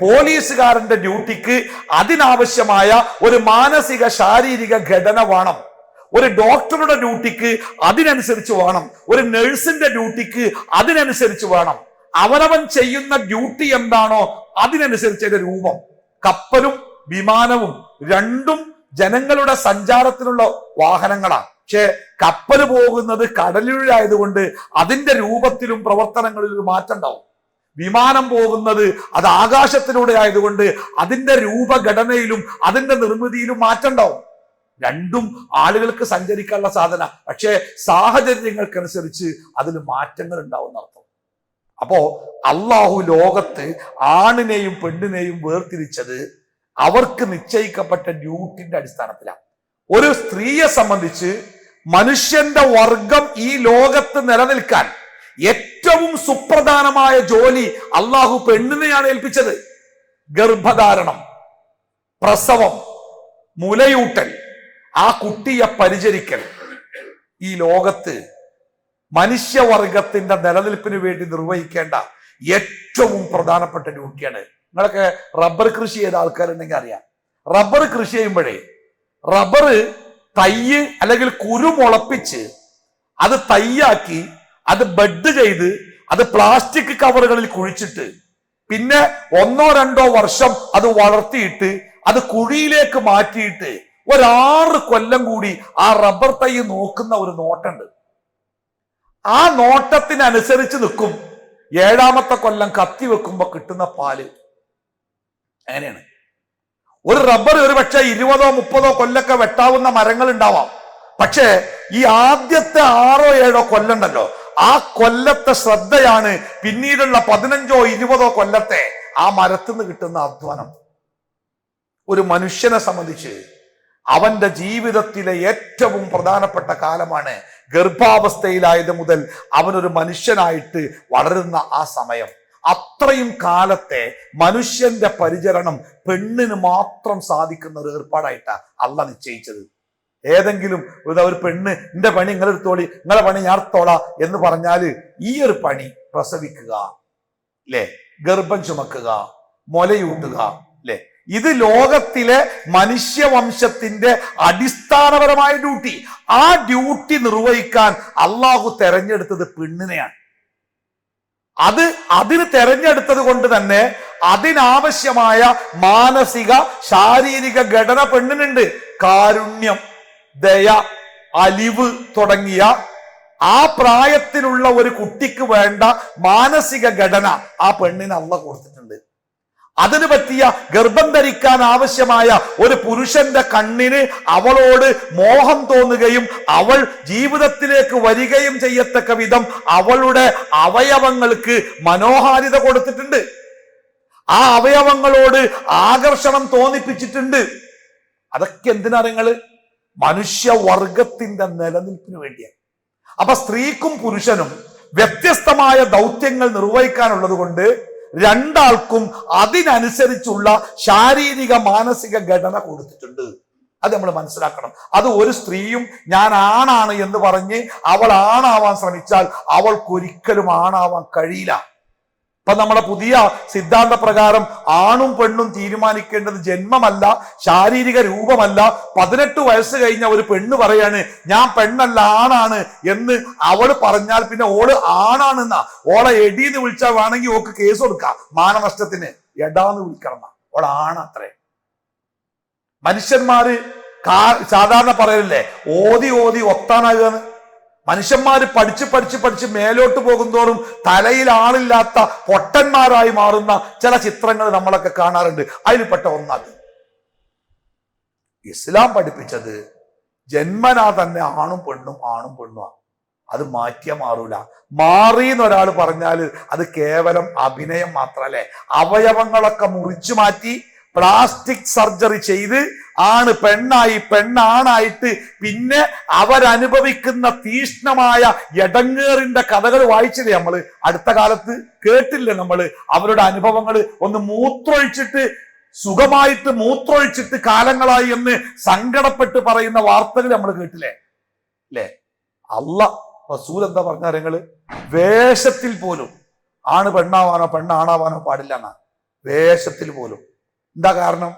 പോലീസുകാരന്റെ ഡ്യൂട്ടിക്ക് അതിനാവശ്യമായ ഒരു മാനസിക ശാരീരിക ഘടന വേണം. ഒരു ഡോക്ടറുടെ ഡ്യൂട്ടിക്ക് അതിനനുസരിച്ച് വേണം. ഒരു നഴ്സിന്റെ ഡ്യൂട്ടിക്ക് അതിനനുസരിച്ച് വേണം. അവനവൻ ചെയ്യുന്ന ഡ്യൂട്ടി എന്താണോ അതിനനുസരിച്ച് അതിന്റെ രൂപം. കപ്പലും വിമാനവും രണ്ടും ജനങ്ങളുടെ സഞ്ചാരത്തിനുള്ള വാഹനങ്ങളാണ്. പക്ഷെ കപ്പൽ പോകുന്നത് കടലിലൂടെ ആയതുകൊണ്ട് അതിന്റെ രൂപത്തിലും പ്രവർത്തനങ്ങളിലും മാറ്റം ഉണ്ടാവും. വിമാനം പോകുന്നത് അത് ആകാശത്തിലൂടെ ആയതുകൊണ്ട് അതിന്റെ രൂപഘടനയിലും അതിന്റെ നിർമ്മിതിയിലും മാറ്റം ഉണ്ടാവും. രണ്ടും ആളുകൾക്ക് സഞ്ചരിക്കാനുള്ള സാധന, പക്ഷേ സാഹചര്യങ്ങൾക്കനുസരിച്ച് അതിൽ മാറ്റങ്ങൾ ഉണ്ടാവും അർത്ഥം. അപ്പോ അള്ളാഹു ലോകത്ത് ആണിനെയും പെണ്ണിനെയും വേർതിരിച്ചത് അവർക്ക് നിശ്ചയിക്കപ്പെട്ട ഡ്യൂട്ടിന്റെ അടിസ്ഥാനത്തിലാണ്. ഒരു സ്ത്രീയെ സംബന്ധിച്ച് മനുഷ്യന്റെ വർഗം ഈ ലോകത്ത് നിലനിൽക്കാൻ ഏറ്റവും സുപ്രധാനമായ ജോലി അള്ളാഹു പെണ്ണിനെയാണ് ഏൽപ്പിച്ചത്. ഗർഭധാരണം, പ്രസവം, മുലയൂട്ടൽ, ആ കുട്ടിയെ പരിചരിക്കൽ ഈ ലോകത്ത് മനുഷ്യവർഗത്തിന്റെ നിലനിൽപ്പിന് വേണ്ടി നിർവഹിക്കേണ്ട ഏറ്റവും പ്രധാനപ്പെട്ട ഡ്യൂട്ടിയാണ്. നിങ്ങളൊക്കെ റബ്ബർ കൃഷി ചെയ്ത ആൾക്കാരുണ്ടെങ്കിൽ അറിയാം. റബ്ബർ കൃഷി ചെയ്യുമ്പോഴേ റബ്ബർ തയ്യ് അല്ലെങ്കിൽ കുരു മുളപ്പിച്ച് അത് തയ്യാക്കി അത് ബെഡ് ചെയ്ത് അത് പ്ലാസ്റ്റിക് കവറുകളിൽ കുഴിച്ചിട്ട് പിന്നെ 1-2 വർഷം അത് വളർത്തിയിട്ട് അത് കുഴിയിലേക്ക് മാറ്റിയിട്ട് 6 കൊല്ലം കൂടി ആ റബ്ബർ തൈ നോക്കുന്ന ഒരു നോട്ടുണ്ട്. ആ നോട്ടത്തിനനുസരിച്ച് നിൽക്കും 7ാമത്തെ കൊല്ലം കത്തി വെക്കുമ്പോ കിട്ടുന്ന പാല്. അങ്ങനെയാണ്. ഒരു റബ്ബർ ഒരു പക്ഷേ 20-30 കൊല്ലൊക്കെ വെട്ടാവുന്ന മരങ്ങൾ ഉണ്ടാവാം. പക്ഷേ ഈ ആദ്യത്തെ 6-7 കൊല്ലണ്ടല്ലോ, ആ കൊല്ലത്തെ ശ്രദ്ധയാണ് പിന്നീടുള്ള 15-20 കൊല്ലത്തെ ആ മരത്തുനിന്ന് കിട്ടുന്ന അധ്വാനം. ഒരു മനുഷ്യനെ സംബന്ധിച്ച് അവന്റെ ജീവിതത്തിലെ ഏറ്റവും പ്രധാനപ്പെട്ട കാലമാണ് ഗർഭാവസ്ഥയിലായത് മുതൽ അവനൊരു മനുഷ്യനായിട്ട് വളരുന്ന ആ സമയം. അത്രയും കാലത്തെ മനുഷ്യന്റെ പരിചരണം പെണ്ണിന് മാത്രം സാധിക്കുന്ന ഒരു ഏർപ്പാടായിട്ടാണ് അള്ളാഹ് നിശ്ചയിച്ചത്. ഏതെങ്കിലും ഒരു പെണ്ണ് എന്റെ പണി നിങ്ങളെടുത്തോളി, നിങ്ങളെ പണി ഞാൻ എടുത്തോളാ എന്ന് പറഞ്ഞാല് ഈ ഒരു പണി പ്രസവിക്കുക, അല്ലെ, ഗർഭം ചുമക്കുക, മുലയൂട്ടുക, അല്ലെ, ഇത് ലോകത്തിലെ മനുഷ്യവംശത്തിന്റെ അടിസ്ഥാനപരമായ ഡ്യൂട്ടി. ആ ഡ്യൂട്ടി നിർവഹിക്കാൻ അള്ളാഹു തെരഞ്ഞെടുത്തത് പെണ്ണിനെയാണ്. അതിന് തെരഞ്ഞെടുത്തത് കൊണ്ട് തന്നെ അതിനാവശ്യമായ മാനസിക ശാരീരിക ഘടന പെണ്ണിനുണ്ട്. കാരുണ്യം, ദയ, അലിവ് തുടങ്ങിയ ആ പ്രായത്തിലുള്ള ഒരു കുട്ടിക്ക് വേണ്ട മാനസിക ഘടന ആ പെണ്ണിന് അള്ളാഹ് കൊടുത്തിട്ടുണ്ട്. അതിന് പറ്റിയ ഗർഭം ധരിക്കാൻ ആവശ്യമായ ഒരു പുരുഷന്റെ കണ്ണിന് അവളോട് മോഹം തോന്നുകയും അവൾ ജീവിതത്തിലേക്ക് വരികയും ചെയ്യത്തക്ക വിധം അവളുടെ അവയവങ്ങൾക്ക് മനോഹാരിത കൊടുത്തിട്ടുണ്ട്. ആ അവയവങ്ങളോട് ആകർഷണം തോന്നിപ്പിച്ചിട്ടുണ്ട്. അതൊക്കെ എന്തിനാ നിങ്ങള്? മനുഷ്യവർഗത്തിന്റെ നിലനിൽപ്പിന് വേണ്ടിയാണ്. അപ്പൊ സ്ത്രീക്കും പുരുഷനും വ്യത്യസ്തമായ ദൗത്യങ്ങൾ നിർവഹിക്കാനുള്ളത് കൊണ്ട് രണ്ടാൾക്കും അതിനനുസരിച്ചുള്ള ശാരീരിക മാനസിക ഘടന കൊടുത്തിട്ടുണ്ട്. അത് നമ്മൾ മനസ്സിലാക്കണം. അത് ഒരു സ്ത്രീയും ഞാൻ ആണാണ് എന്ന് പറഞ്ഞ് അവൾ ആണാവാൻ ശ്രമിച്ചാൽ അവൾക്കൊരിക്കലും ആണാവാൻ കഴിയില്ല. ഇപ്പൊ നമ്മുടെ പുതിയ സിദ്ധാന്ത പ്രകാരം ആണും പെണ്ണും തീരുമാനിക്കേണ്ടത് ജന്മമല്ല, ശാരീരിക രൂപമല്ല. 18 വയസ്സ് കഴിഞ്ഞ ഒരു പെണ്ണ് പറയാണ് ഞാൻ പെണ്ണല്ല ആണാണ് എന്ന് അവള് പറഞ്ഞാൽ പിന്നെ ഓള് ആണാണെന്ന ഓളെ എടീന്ന് വിളിച്ചാൽ വേണമെങ്കിൽ ഓക്ക് കേസ് കൊടുക്കാം, മാനനഷ്ടത്തിന്. എടാന്ന് വിളിക്കണം, ഓൾ ആണത്രേ. മനുഷ്യന്മാര് സാധാരണ പറയലില്ലേ, ഓതി ഓതി ഒത്താനാകുകയെന്ന്. മനുഷ്യന്മാര് പഠിച്ച് മേലോട്ട് പോകുന്തോറും തലയിൽ ആളില്ലാത്ത പൊട്ടന്മാരായി മാറുന്ന ചില ചിത്രങ്ങൾ നമ്മളൊക്കെ കാണാറുണ്ട്. അതിൽപ്പെട്ട ഒന്നത് ഇസ്ലാം പഠിപ്പിച്ചത് ജന്മനാ തന്നെ ആണും പെണ്ണും അത് മാറ്റിയാ മാറൂല. മാറിയെന്ന് ഒരാൾ പറഞ്ഞാൽ അത് കേവലം അഭിനയം മാത്രല്ലേ. അവയവങ്ങളൊക്കെ മുറിച്ചു മാറ്റി പ്ലാസ്റ്റിക് സർജറി ചെയ്ത് ആണ് പെണ്ണായി പെണ്ണാണായിട്ട് പിന്നെ അവരനുഭവിക്കുന്ന തീഷ്ണമായ എടങ്ങേറിന്റെ കഥകൾ വായിച്ചില്ലേ നമ്മള്? അടുത്ത കാലത്ത് കേട്ടില്ലേ നമ്മള്? അവരുടെ അനുഭവങ്ങൾ ഒന്ന് മൂത്രമൊഴിച്ചിട്ട് സുഖമായിട്ട് മൂത്രമൊഴിച്ചിട്ട് കാലങ്ങളായി എന്ന് സങ്കടപ്പെട്ട് പറയുന്ന വാർത്തകൾ നമ്മൾ കേട്ടില്ലേ? അല്ലേ? റസൂൽ എന്താ പറഞ്ഞ കാര്യങ്ങള്? വേഷത്തിൽ പോലും ആണ് പെണ്ണാവാനോ പെണ്ണാണാവാനോ പാടില്ല എന്നാ. വേഷത്തിൽ പോലും. എന്താ കാരണം?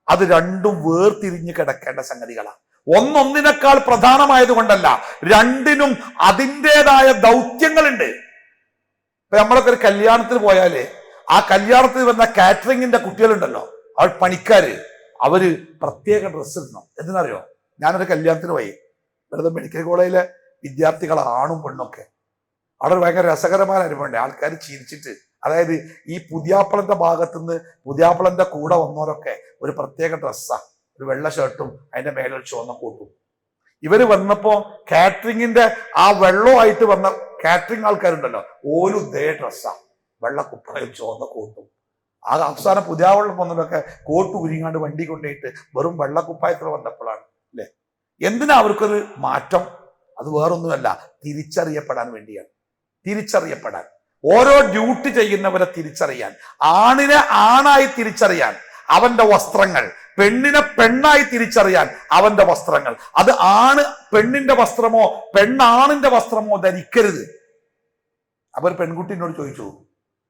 അത് രണ്ടും വേർതിരിഞ്ഞ് കിടക്കേണ്ട സംഗതികളാണ്. ഒന്നൊന്നിനേക്കാൾ പ്രധാനമായത് കൊണ്ടല്ല, രണ്ടിനും അതിൻ്റെതായ ദൗത്യങ്ങളുണ്ട്. ഇപ്പൊ നമ്മളൊക്കെ ഒരു കല്യാണത്തിന് പോയാല് ആ കല്യാണത്തിൽ വന്ന കാറ്ററിംഗിന്റെ കുട്ടികളുണ്ടല്ലോ, അവർ പണിക്കാര്, അവര് പ്രത്യേക ഡ്രസ്സ് ഇടണം. എന്തിനറിയോ? ഞാനൊരു കല്യാണത്തിന് പോയി. വെറുതെ മെഡിക്കൽ കോളേജിലെ വിദ്യാർത്ഥികളെ ആണും പെണ്ണൊക്കെ. അവിടെ ഭയങ്കര രസകരമായ അനുഭവമുണ്ട്. ആൾക്കാർ ചിരിച്ചിട്ട്, അതായത് ഈ പുതിയാപ്പളന്റെ ഭാഗത്തുനിന്ന് പുതിയാപ്പളന്റെ കൂടെ വന്നവരൊക്കെ ഒരു പ്രത്യേക ഡ്രസ്സാ, ഒരു വെള്ള ഷർട്ടും അതിന്റെ മേലെ ഒരു ചുവന്ന കോട്ടും. ഇവര് വന്നപ്പോ കാറ്ററിംഗിന്റെ ആ വെള്ളമായിട്ട് വന്ന കാറ്ററിംഗ് ആൾക്കാരുണ്ടല്ലോ, ഓരും ഇതേ ഡ്രസ്സാ, വെള്ള കുപ്പായും ചുവന്ന കോട്ടും. ആ അവസാനം പുതിയാവളം വന്നതൊക്കെ കോട്ട് ഉരിങ്ങാണ്ട് വണ്ടി കൊണ്ടുപോയിട്ട് വെറും വെള്ളക്കുപ്പായത്തിൽ വന്നപ്പോഴാണ്. അല്ലെ? എന്തിനാ അവർക്കൊരു മാറ്റം? അത് വേറൊന്നുമല്ല, തിരിച്ചറിയപ്പെടാൻ വേണ്ടിയാണ്. തിരിച്ചറിയപ്പെടാൻ, ഓരോ ഡ്യൂട്ടി ചെയ്യുന്നവരെ തിരിച്ചറിയാൻ, ആണിനെ ആണായി തിരിച്ചറിയാൻ അവന്റെ വസ്ത്രങ്ങൾ, പെണ്ണിനെ പെണ്ണായി തിരിച്ചറിയാൻ അവന്റെ വസ്ത്രങ്ങൾ. അത് ആണ് പെണ്ണിന്റെ വസ്ത്രമോ പെണ്ണാണിന്റെ വസ്ത്രമോ ധരിക്കരുത്. അപ്പൊ ഒരു പെൺകുട്ടിനോട് ചോദിച്ചു,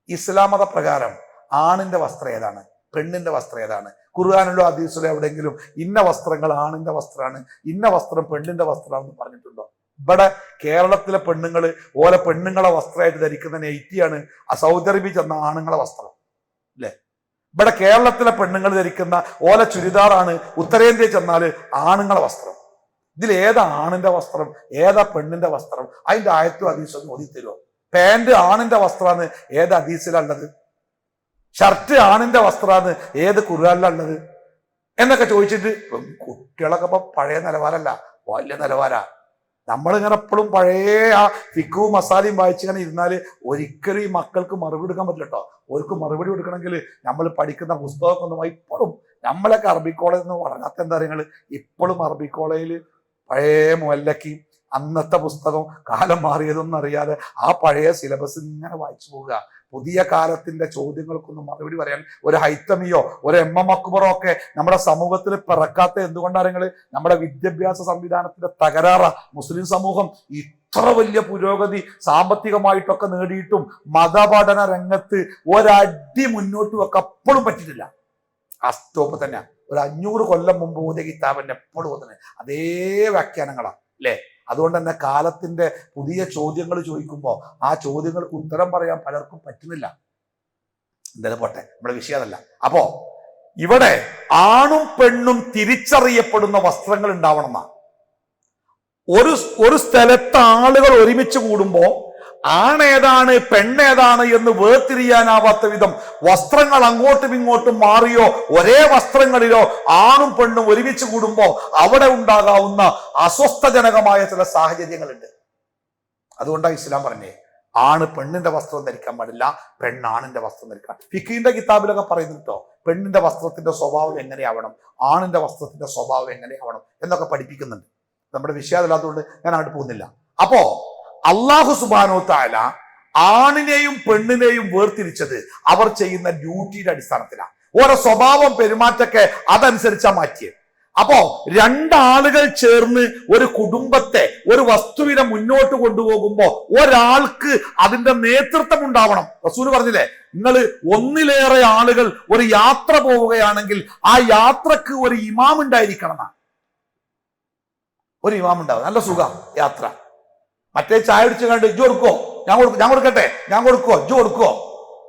ഇസ്ലാം മത പ്രകാരം ആണിന്റെ വസ്ത്രം ഏതാണ്, പെണ്ണിന്റെ വസ്ത്രം ഏതാണ്? ഖുർആനിലോ ഹദീസിലോ എവിടെയെങ്കിലും ഇന്ന വസ്ത്രങ്ങൾ ആണിന്റെ വസ്ത്രമാണ്, ഇന്ന വസ്ത്രം പെണ്ണിന്റെ വസ്ത്രമാണെന്ന് പറഞ്ഞിട്ടുണ്ടോ? ഇവിടെ കേരളത്തിലെ പെണ്ണുങ്ങൾ ഓരോ പെണ്ണുങ്ങളെ വസ്ത്രമായിട്ട് ധരിക്കുന്ന നെയ്റ്റിയാണ് ആ സൗദി അറേബ്യ ചെന്ന ആണുങ്ങളെ വസ്ത്രം. അല്ലെ? ഇവിടെ കേരളത്തിലെ പെണ്ണുങ്ങൾ ധരിക്കുന്ന ഓല ചുരിദാറാണ് ഉത്തരേന്ത്യയിൽ ചെന്നാൽ ആണുങ്ങളെ വസ്ത്രം. ഇതിൽ ഏതാ ആണിന്റെ വസ്ത്രം, ഏതാ പെണ്ണിന്റെ വസ്ത്രം? അതിന്റെ ആയത്തും ഹദീസും ഓതി തരുമോ? പാന്റ് ആണിന്റെ വസ്ത്രമാണ്, ഏത് ഹദീസിലുള്ളത്? ഷർട്ട് ആണിന്റെ വസ്ത്രമാണ്, ഏത് ഖുർആനിലുള്ളത്? എന്നൊക്കെ ചോദിച്ചിട്ട് കുട്ടികളൊക്കെ ഇപ്പൊ പഴയ നിലവാരമല്ല, വലിയ നിലവാരാ. നമ്മളിങ്ങനെ എപ്പോഴും പഴയ ആ ഫിഖും മസാലയും വായിച്ചിങ്ങനെ ഇരുന്നാല് ഒരിക്കലും ഈ മക്കൾക്ക് മറുപടി എടുക്കാൻ പറ്റില്ല കേട്ടോ. അവർക്ക് മറുപടി കൊടുക്കണമെങ്കിൽ നമ്മൾ പഠിക്കുന്ന പുസ്തകമൊക്കെ ഒന്നും ഇപ്പോഴും നമ്മളൊക്കെ അറബി കോളേജിൽ നിന്ന് വളരാത്ത എന്താ പറയുക, ഇപ്പോഴും അറബി കോളേജിൽ പഴയ മുല്ലക്കി അന്നത്തെ പുസ്തകം കാലം മാറിയതൊന്നും അറിയാതെ ആ പഴയ സിലബസ് ഇങ്ങനെ വായിച്ചു പോവുക. പുതിയ കാലത്തിന്റെ ചോദ്യങ്ങൾക്കൊന്നും മറുപടി പറയാൻ ഒരു ഹൈത്തമിയോ ഒരു എം എം അക്ബറോ ഒക്കെ നമ്മുടെ സമൂഹത്തിൽ പിറക്കാത്ത എന്തുകൊണ്ടാണ്? നമ്മുടെ വിദ്യാഭ്യാസ സംവിധാനത്തിന്റെ തകരാറാ. മുസ്ലിം സമൂഹം ഇത്ര വലിയ പുരോഗതി സാമ്പത്തികമായിട്ടൊക്കെ നേടിയിട്ടും മതപഠന രംഗത്ത് ഒരടി മുന്നോട്ട് വെക്കാൻ എപ്പോഴും പറ്റിയിട്ടില്ല. ആ സ്റ്റോപ്പ് തന്നെ. ഒരു 500 കൊല്ലം മുമ്പ് ഓതിയ കിതാബിന്റെ എപ്പോഴും തന്നെ അതേ വ്യാഖ്യാനങ്ങളാ. അല്ലേ? അതുകൊണ്ട് തന്നെ കാലത്തിന്റെ പുതിയ ചോദ്യങ്ങൾ ചോദിക്കുമ്പോൾ ആ ചോദ്യങ്ങൾക്ക് ഉത്തരം പറയാൻ പലർക്കും പറ്റുന്നില്ല. എന്തായാലും പോട്ടെ, നമ്മുടെ വിഷയം അതല്ല. അപ്പോ ഇവിടെ ആണും പെണ്ണും തിരിച്ചറിയപ്പെടുന്ന വസ്ത്രങ്ങൾ ഉണ്ടാവണം. ഒരു സ്ഥലത്ത് ആളുകൾ ഒരുമിച്ച് കൂടുമ്പോ ആണേതാണ് പെണ്ണേതാണ് എന്ന് വേർതിരിയാനാവാത്ത വിധം വസ്ത്രങ്ങൾ അങ്ങോട്ടും ഇങ്ങോട്ടും മാറിയോ ഒരേ വസ്ത്രങ്ങളിലോ ആണും പെണ്ണും ഒരുമിച്ച് കൂടുമ്പോ അവിടെ ഉണ്ടാകാവുന്ന അസ്വസ്ഥജനകമായ ചില സാഹചര്യങ്ങളുണ്ട്. അതുകൊണ്ടാണ് ഇസ്ലാം പറഞ്ഞേ ആണ് പെണ്ണിന്റെ വസ്ത്രം ധരിക്കാൻ പാടില്ല, പെണ്ണാണിന്റെ വസ്ത്രം ധരിക്കാൻ. ഫിഖിന്റെ കിതാബിലൊക്കെ പറയുന്നുട്ടോ പെണ്ണിന്റെ വസ്ത്രത്തിന്റെ സ്വഭാവം എങ്ങനെയാവണം, ആണിന്റെ വസ്ത്രത്തിന്റെ സ്വഭാവം എങ്ങനെയാവണം എന്നൊക്കെ പഠിപ്പിക്കുന്നുണ്ട്. നമ്മുടെ വിഷയം അല്ലാത്തതുകൊണ്ട് ഞാൻ അങ്ങോട്ട് പോകുന്നില്ല. അപ്പോ അല്ലാഹു സുബ്ഹാനഹു വ തആല ആണിനെയും പെണ്ണിനെയും വേർതിരിച്ചത് അവർ ചെയ്യുന്ന ഡ്യൂട്ടിയുടെ അടിസ്ഥാനത്തിലാണ്. ഓരോ സ്വഭാവം പെരുമാറ്റൊക്കെ അതനുസരിച്ചാ മാറ്റിയത്. അപ്പോ രണ്ടാളുകൾ ചേർന്ന് ഒരു കുടുംബത്തെ ഒരു വസ്തുവിനെ മുന്നോട്ട് കൊണ്ടുപോകുമ്പോ ഒരാൾക്ക് അതിന്റെ നേതൃത്വം ഉണ്ടാവണം. റസൂല് പറഞ്ഞില്ലേ, നിങ്ങൾ ഒന്നിലേറെ ആളുകൾ ഒരു യാത്ര പോവുകയാണെങ്കിൽ ആ യാത്രക്ക് ഒരു ഇമാം ഉണ്ടായിരിക്കണം. ഒരു ഇമാം ഉണ്ടാവും, നല്ല സുഖം യാത്ര. മറ്റേ ചായ അടിച്ച് കണ്ട് ഇജ്ജ് കൊടുക്കോ, ഞാൻ കൊടുക്കട്ടെ, ഞാൻ കൊടുക്കോ, ഇജ്ജ് കൊടുക്കോ,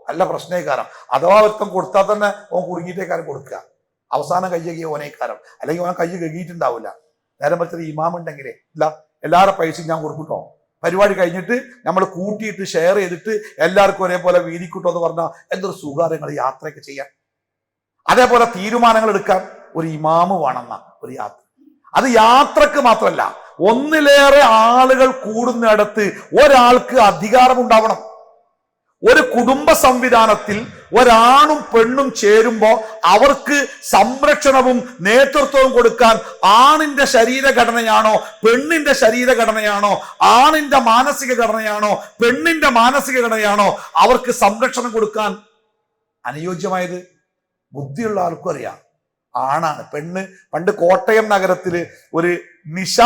നല്ല പ്രശ്നേക്കാരം. അഥവാ ഒരുത്തം കൊടുത്താൽ തന്നെ ഓൻ കുടുങ്ങിയിട്ടേക്കാരം കൊടുക്കുക. അവസാനം കൈ കഴുകിയ ഓനേക്കാരം, അല്ലെങ്കിൽ ഓൻ കൈ കഴുകിയിട്ടുണ്ടാവില്ല. നേരം പറ്റൊരു ഇമാം ഉണ്ടെങ്കിലേ ഇല്ല എല്ലാവരുടെ പൈസയും ഞാൻ കൊടുക്കൂട്ടോ, പരിപാടി കഴിഞ്ഞിട്ട് നമ്മൾ കൂട്ടിയിട്ട് ഷെയർ ചെയ്തിട്ട് എല്ലാവർക്കും ഒരേപോലെ വീതിക്കൂട്ടോ എന്ന് പറഞ്ഞാൽ എന്തൊരു സുഖാരങ്ങൾ യാത്രയൊക്കെ ചെയ്യാൻ. അതേപോലെ തീരുമാനങ്ങൾ എടുക്കാൻ ഒരു ഇമാമ് വേണമെന്ന ഒരു യാത്ര. അത് യാത്രക്ക് മാത്രമല്ല, ഒന്നിലേറെ ആളുകൾ കൂടുന്നിടത്ത് ഒരാൾക്ക് അധികാരം ഉണ്ടാവണം. ഒരു കുടുംബ സംവിധാനത്തിൽ ഒരാണും പെണ്ണും ചേരുമ്പോ അവർക്ക് സംരക്ഷണവും നേതൃത്വവും കൊടുക്കാൻ ആണിന്റെ ശരീരഘടനയാണോ പെണ്ണിന്റെ ശരീരഘടനയാണോ, ആണിന്റെ മാനസിക ഘടനയാണോ പെണ്ണിന്റെ മാനസിക ഘടനയാണോ അവർക്ക് സംരക്ഷണം കൊടുക്കാൻ അനുയോജ്യമായത്? ബുദ്ധിയുള്ള ആൾക്കും അറിയാം ആണാണ് പെണ്ണ്. പണ്ട് കോട്ടയം നഗരത്തില് ഒരു നിഷ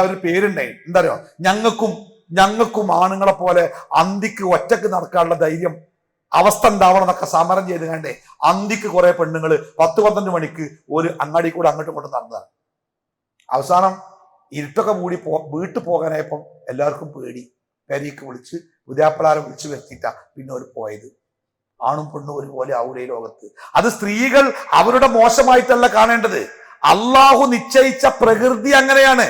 ഒരു പേരുണ്ടായി, എന്താ അറിയോ, ഞങ്ങൾക്കും ആണുങ്ങളെ പോലെ അന്തിക്ക് ഒറ്റക്ക് നടക്കാനുള്ള ധൈര്യം അവസ്ഥ ഉണ്ടാവണം എന്നൊക്കെ സമരം ചെയ്ത് കണ്ടേ അന്തിക്ക് കുറെ പെണ്ണുങ്ങൾ 10-12 മണിക്ക് ഒരു അങ്ങാടി കൂടെ അങ്ങോട്ടും ഇങ്ങോട്ടും നടന്നതാണ്. അവസാനം ഇരുട്ടൊക്കെ മൂടി വീട്ടിൽ പോകാനായപ്പം എല്ലാവർക്കും പേടി. പെരീക്ക് വിളിച്ച് പുതിയാപ്പിളാരെ വിളിച്ചു വരുത്തിയിട്ടാ പിന്നെ ഒരു പോയത്. ആണും പെണ്ണും ഒരുപോലെ ആവൂലേ ലോകത്ത്. അത് സ്ത്രീകൾ അവരുടെ മോശമായിട്ടല്ല കാണേണ്ടത്. അള്ളാഹു നിശ്ചയിച്ച പ്രകൃതി അങ്ങനെയാണ്.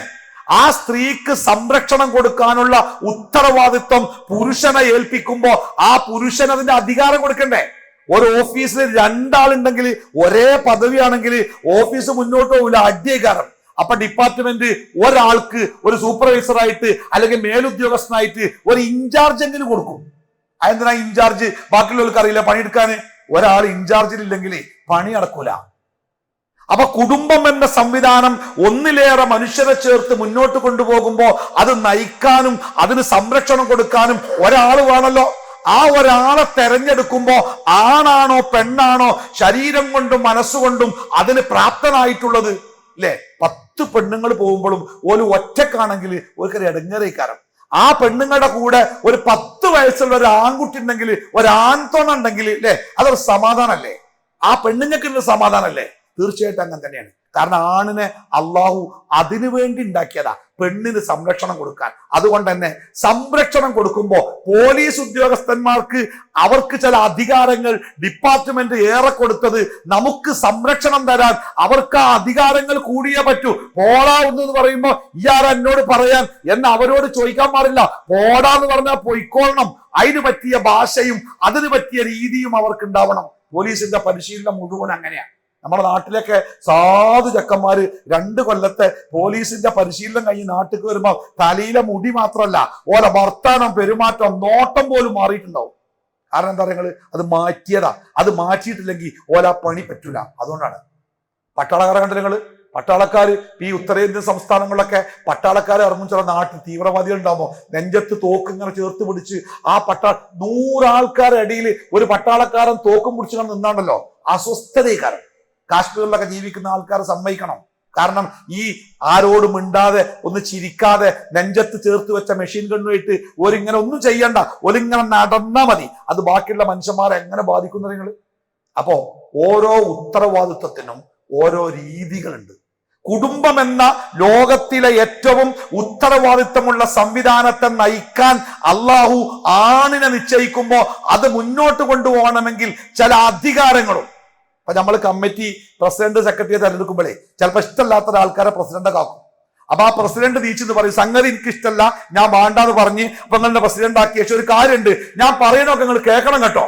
ആ സ്ത്രീക്ക് സംരക്ഷണം കൊടുക്കാനുള്ള ഉത്തരവാദിത്വം പുരുഷനെ ഏൽപ്പിക്കുമ്പോ ആ പുരുഷൻ അതിന്റെ അധികാരം കൊടുക്കണ്ടേ? ഒരു ഓഫീസിൽ 2 ആളുണ്ടെങ്കിൽ ഒരേ പദവിയാണെങ്കിൽ ഓഫീസ് മുന്നോട്ട് പോകില്ല, അടിയകാരം. അപ്പൊ ഡിപ്പാർട്ട്മെന്റ് ഒരാൾക്ക് ഒരു സൂപ്പർവൈസറായിട്ട് അല്ലെങ്കിൽ മേലുദ്യോഗസ്ഥനായിട്ട് ഒരു ഇൻചാർജ് എങ്കിലും കൊടുക്കും. അതെന്തിനാ ഇൻചാർജ്? ബാക്കിയുള്ളവർക്ക് അറിയില്ല പണിയെടുക്കാന്. ഒരാൾ ഇൻചാർജിലില്ലെങ്കിൽ പണി നടക്കൂല. അപ്പൊ കുടുംബം എന്ന സംവിധാനം ഒന്നിലേറെ മനുഷ്യരെ ചേർത്ത് മുന്നോട്ട് കൊണ്ടുപോകുമ്പോ അത് നയിക്കാനും അതിന് സംരക്ഷണം കൊടുക്കാനും ഒരാൾ വേണമല്ലോ. ആ ഒരാളെ തെരഞ്ഞെടുക്കുമ്പോ ആണാണോ പെണ്ണാണോ ശരീരം കൊണ്ടും മനസ്സുകൊണ്ടും അതിന് പ്രാപ്തനായിട്ടുള്ളത് അല്ലെ? 10 പെണ്ണുങ്ങൾ പോകുമ്പോഴും ഒരു ഒറ്റക്കാണെങ്കിൽ ഒരു ഇടങ്ങേറിക്കാരം. ആ പെണ്ണുങ്ങളുടെ കൂടെ ഒരു 10 വയസ്സുള്ള ഒരു ആൺകുട്ടി ഉണ്ടെങ്കിൽ, ഒരു ആൺതോണ ഉണ്ടെങ്കിൽ അല്ലെ, അതൊരു സമാധാനമല്ലേ? ആ പെണ്ണുങ്ങൾക്കുള്ള സമാധാനമല്ലേ? തീർച്ചയായിട്ടും അങ്ങനെ തന്നെയാണ്. കാരണം ആണിനെ അള്ളാഹു അതിനു വേണ്ടി ഉണ്ടാക്കിയതാ, പെണ്ണിന് സംരക്ഷണം കൊടുക്കാൻ. അതുകൊണ്ട് തന്നെ സംരക്ഷണം കൊടുക്കുമ്പോൾ പോലീസ് ഉദ്യോഗസ്ഥന്മാർക്ക് അവർക്ക് ചില അധികാരങ്ങൾ ഡിപ്പാർട്ട്മെന്റ് ഏറെ കൊടുത്തത് നമുക്ക് സംരക്ഷണം തരാൻ. അവർക്ക് ആ അധികാരങ്ങൾ കൂടിയേ പറ്റൂ. പോടാ എന്ന് പറയുമ്പോ ഇയാൾ എന്നോട് പറയാൻ എന്ന് അവരോട് ചോദിക്കാൻ പാടില്ല. പോടാന്ന് പറഞ്ഞാൽ പൊയ്ക്കോളണം. അതിന് പറ്റിയ ഭാഷയും അതിന് പറ്റിയ രീതിയും അവർക്ക് ഉണ്ടാവണം. പോലീസിന്റെ പരിശീലനം മുഴുവൻ അങ്ങനെയാണ്. നമ്മുടെ നാട്ടിലൊക്കെ സാധു ചെക്കന്മാര് 2 കൊല്ലത്തെ പോലീസിന്റെ പരിശീലനം കഴിഞ്ഞ് നാട്ടിൽ വരുമ്പോ തലയിലെ മുടി മാത്രമല്ല ഓരോ വർത്താനം, പെരുമാറ്റം, നോട്ടം പോലും മാറിയിട്ടുണ്ടാവും. കാരണം എന്താ പറയുക, അത് മാറ്റിയതാ. അത് മാറ്റിയിട്ടില്ലെങ്കിൽ ഓല പണി പറ്റൂല. അതുകൊണ്ടാണ് പട്ടാളക്കാരെ കണ്ടില്ല നിങ്ങള്? പട്ടാളക്കാർ ഈ ഉത്തരേന്ത്യൻ സംസ്ഥാനങ്ങളിലൊക്കെ പട്ടാളക്കാർ ഇറങ്ങും. ചില നാട്ടിൽ തീവ്രവാദികൾ ഉണ്ടാകുമ്പോ നെഞ്ചത്ത് തോക്ക് ഇങ്ങനെ ചേർത്ത് പിടിച്ച് ആ 100 ആൾക്കാരുടെ ഇടയിൽ ഒരു പട്ടാളക്കാരൻ തോക്കും പിടിച്ച് നിന്നാണ്ടല്ലോ അസ്വസ്ഥതീകാരം. കാശ്മീരിലൊക്കെ ജീവിക്കുന്ന ആൾക്കാർ സമ്മതിക്കണം. കാരണം ഈ ആരോടും മിണ്ടാതെ ഒന്ന് ചിരിക്കാതെ നെഞ്ചത്ത് ചേർത്ത് വെച്ച മെഷീൻ ഗണ്ണുമായിട്ട് ഒരിങ്ങനെ ഒന്നും ചെയ്യണ്ട, ഒരിങ്ങനെ നടന്നാ മതി. അത് ബാക്കിയുള്ള മനുഷ്യന്മാരെ എങ്ങനെ ബാധിക്കുന്ന നിങ്ങൾ? അപ്പോ ഓരോ ഉത്തരവാദിത്വത്തിനും ഓരോ രീതികളുണ്ട്. കുടുംബം എന്ന ലോകത്തിലെ ഏറ്റവും ഉത്തരവാദിത്തമുള്ള സംവിധാനത്തെ നയിക്കാൻ അള്ളാഹു ആണിനെ നിശ്ചയിക്കുമ്പോൾ അത് മുന്നോട്ട് കൊണ്ടുപോകണമെങ്കിൽ ചില അധികാരങ്ങളും. അപ്പൊ നമ്മൾ കമ്മിറ്റി പ്രസിഡന്റ് സെക്രട്ടറിയെ തെരഞ്ഞെടുക്കുമ്പോഴേ ചിലപ്പോൾ ഇഷ്ടമല്ലാത്ത ആൾക്കാരെ പ്രസിഡന്റ് ആക്കും. അപ്പൊ ആ പ്രസിഡന്റ് നീച്ചെന്ന് പറയും, സംഗതി എനിക്ക് ഇഷ്ടമല്ല, ഞാൻ വേണ്ടാന്ന് പറഞ്ഞ് അപ്പൊ നിങ്ങളുടെ പ്രസിഡന്റ് ആക്കിയ ശേഷം ഒരു കാര്യമുണ്ട്, ഞാൻ പറയണൊക്കെ നിങ്ങൾ കേൾക്കണം കേട്ടോ.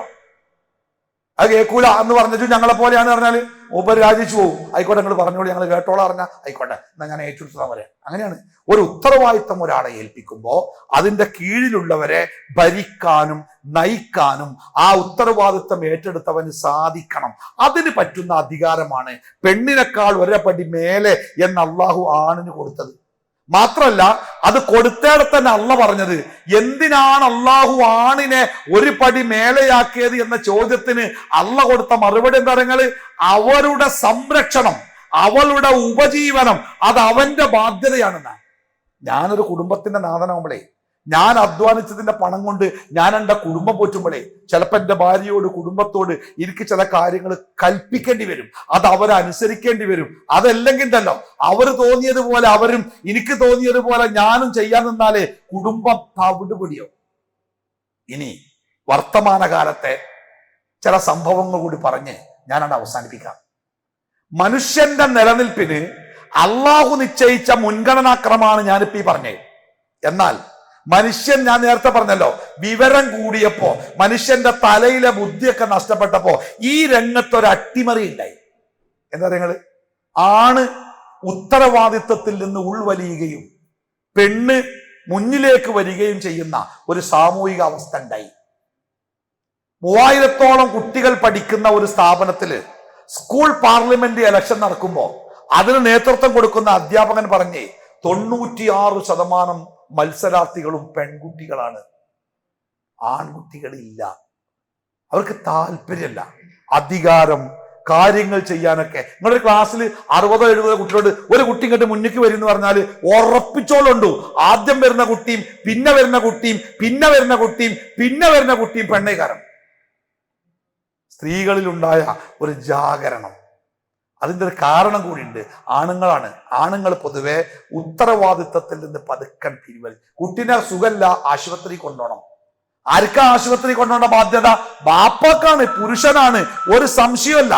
അത് കേൾക്കൂല എന്ന് പറഞ്ഞിട്ട് ഞങ്ങളെ പോലെയാണ് പറഞ്ഞാല് മൂപ്പര് രാജിച്ചു പോകും. ആയിക്കോട്ടെ നിങ്ങൾ പറഞ്ഞോളൂ, ഞങ്ങൾ കേട്ടോളാം പറഞ്ഞാൽ ആയിക്കോട്ടെ എന്നാ ഞാൻ ഏറ്റെടുത്താൽ പറയാം. അങ്ങനെയാണ് ഒരു ഉത്തരവാദിത്തം ഒരാളെ ഏൽപ്പിക്കുമ്പോൾ അതിന്റെ കീഴിലുള്ളവരെ ഭരിക്കാനും നയിക്കാനും ആ ഉത്തരവാദിത്തം ഏറ്റെടുത്തവന് സാധിക്കണം. അതിന് പറ്റുന്ന അധികാരമാണ് പെണ്ണിനേക്കാൾ ഒരേപടി മേലെ എന്ന് അള്ളാഹു ആണിന് കൊടുത്തത്. മാത്രല്ല അത് കൊടുത്തേടെ തന്നെ അള്ള പറഞ്ഞത് എന്തിനാണ് അള്ളാഹു ആണിനെ ഒരു പടി മേലെയാക്കിയത് എന്ന ചോദ്യത്തിന് അള്ള കൊടുത്ത മറുപടി എന്താ പറയുക, അവരുടെ സംരക്ഷണം, അവളുടെ ഉപജീവനം അത് അവന്റെ ബാധ്യതയാണെന്നാണ്. ഞാനൊരു കുടുംബത്തിന്റെ നാഥനാവുമ്പോഴേ, ഞാൻ അധ്വാനിച്ചതിന്റെ പണം കൊണ്ട് ഞാൻ എൻ്റെ കുടുംബം പോറ്റുമ്പോഴേ ചിലപ്പോൾ എൻ്റെ ഭാര്യയോട് കുടുംബത്തോട് എനിക്ക് ചില കാര്യങ്ങൾ കൽപ്പിക്കേണ്ടി വരും. അത് അവരെ അനുസരിക്കേണ്ടി വരും. അതല്ലെങ്കിൽ തന്നെ അവർ തോന്നിയതുപോലെ അവരും എനിക്ക് തോന്നിയതുപോലെ ഞാനും ചെയ്യാൻ നിന്നാലേ കുടുംബം തവിടുപിടിയോ. ഇനി വർത്തമാനകാലത്തെ ചില സംഭവങ്ങൾ കൂടി പറഞ്ഞ് ഞാനത് അവസാനിപ്പിക്കാം. മനുഷ്യന്റെ നിലനിൽപ്പിന് അള്ളാഹു നിശ്ചയിച്ച മുൻഗണനാക്രമമാണ് ഞാനിപ്പോ ഈ പറഞ്ഞത്. എന്നാൽ മനുഷ്യൻ, ഞാൻ നേരത്തെ പറഞ്ഞല്ലോ, വിവരം കൂടിയപ്പോ മനുഷ്യന്റെ തലയിലെ ബുദ്ധിയൊക്കെ നഷ്ടപ്പെട്ടപ്പോ ഈ രംഗത്തൊരു അട്ടിമറി ഉണ്ടായി. എന്താ നിങ്ങള്, ആണ് ഉത്തരവാദിത്വത്തിൽ നിന്ന് ഉൾവലിയുകയും പെണ്ണ് മുന്നിലേക്ക് വരികയും ചെയ്യുന്ന ഒരു സാമൂഹിക അവസ്ഥ ഉണ്ടായി. 3000-ഓളം കുട്ടികൾ പഠിക്കുന്ന ഒരു സ്ഥാപനത്തില് സ്കൂൾ പാർലമെന്റ് ഇലക്ഷൻ നടക്കുമ്പോ അതിന് നേതൃത്വം കൊടുക്കുന്ന അധ്യാപകൻ പറഞ്ഞേ 96% മത്സരാർത്ഥികളും പെൺകുട്ടികളാണ്, ആൺകുട്ടികളില്ല. അവർക്ക് താല്പര്യമല്ല. അധികാരം, കാര്യങ്ങൾ ചെയ്യാനൊക്കെ. നിങ്ങളുടെ ക്ലാസ്സിൽ 60-70 കുട്ടികളോട് ഒരു കുട്ടി ഇങ്ങോട്ട് മുന്നിക്ക് വരും എന്ന് പറഞ്ഞാൽ ഉറപ്പിച്ചോളുണ്ടു, ആദ്യം വരുന്ന കുട്ടിയും പിന്നെ വരുന്ന കുട്ടിയും പിന്നെ വരുന്ന കുട്ടിയും പിന്നെ വരുന്ന കുട്ടിയും പെണ്ണേകാരം. സ്ത്രീകളിൽ ഉണ്ടായ ഒരു ജാഗരണം, അതിൻ്റെ ഒരു കാരണം കൂടിയുണ്ട്. ആണുങ്ങളാണ്. ആണുങ്ങൾ പൊതുവെ ഉത്തരവാദിത്വത്തിൽ നിന്ന് പതുക്കൻ പിരിവലി. കുട്ടീനെ സുഖല്ല, ആശുപത്രി കൊണ്ടുപോകണം. ആർക്കാ ആശുപത്രി കൊണ്ടുപോകേണ്ട ബാധ്യത? ബാപ്പാക്കാണ്, പുരുഷനാണ്, ഒരു സംശയമല്ല.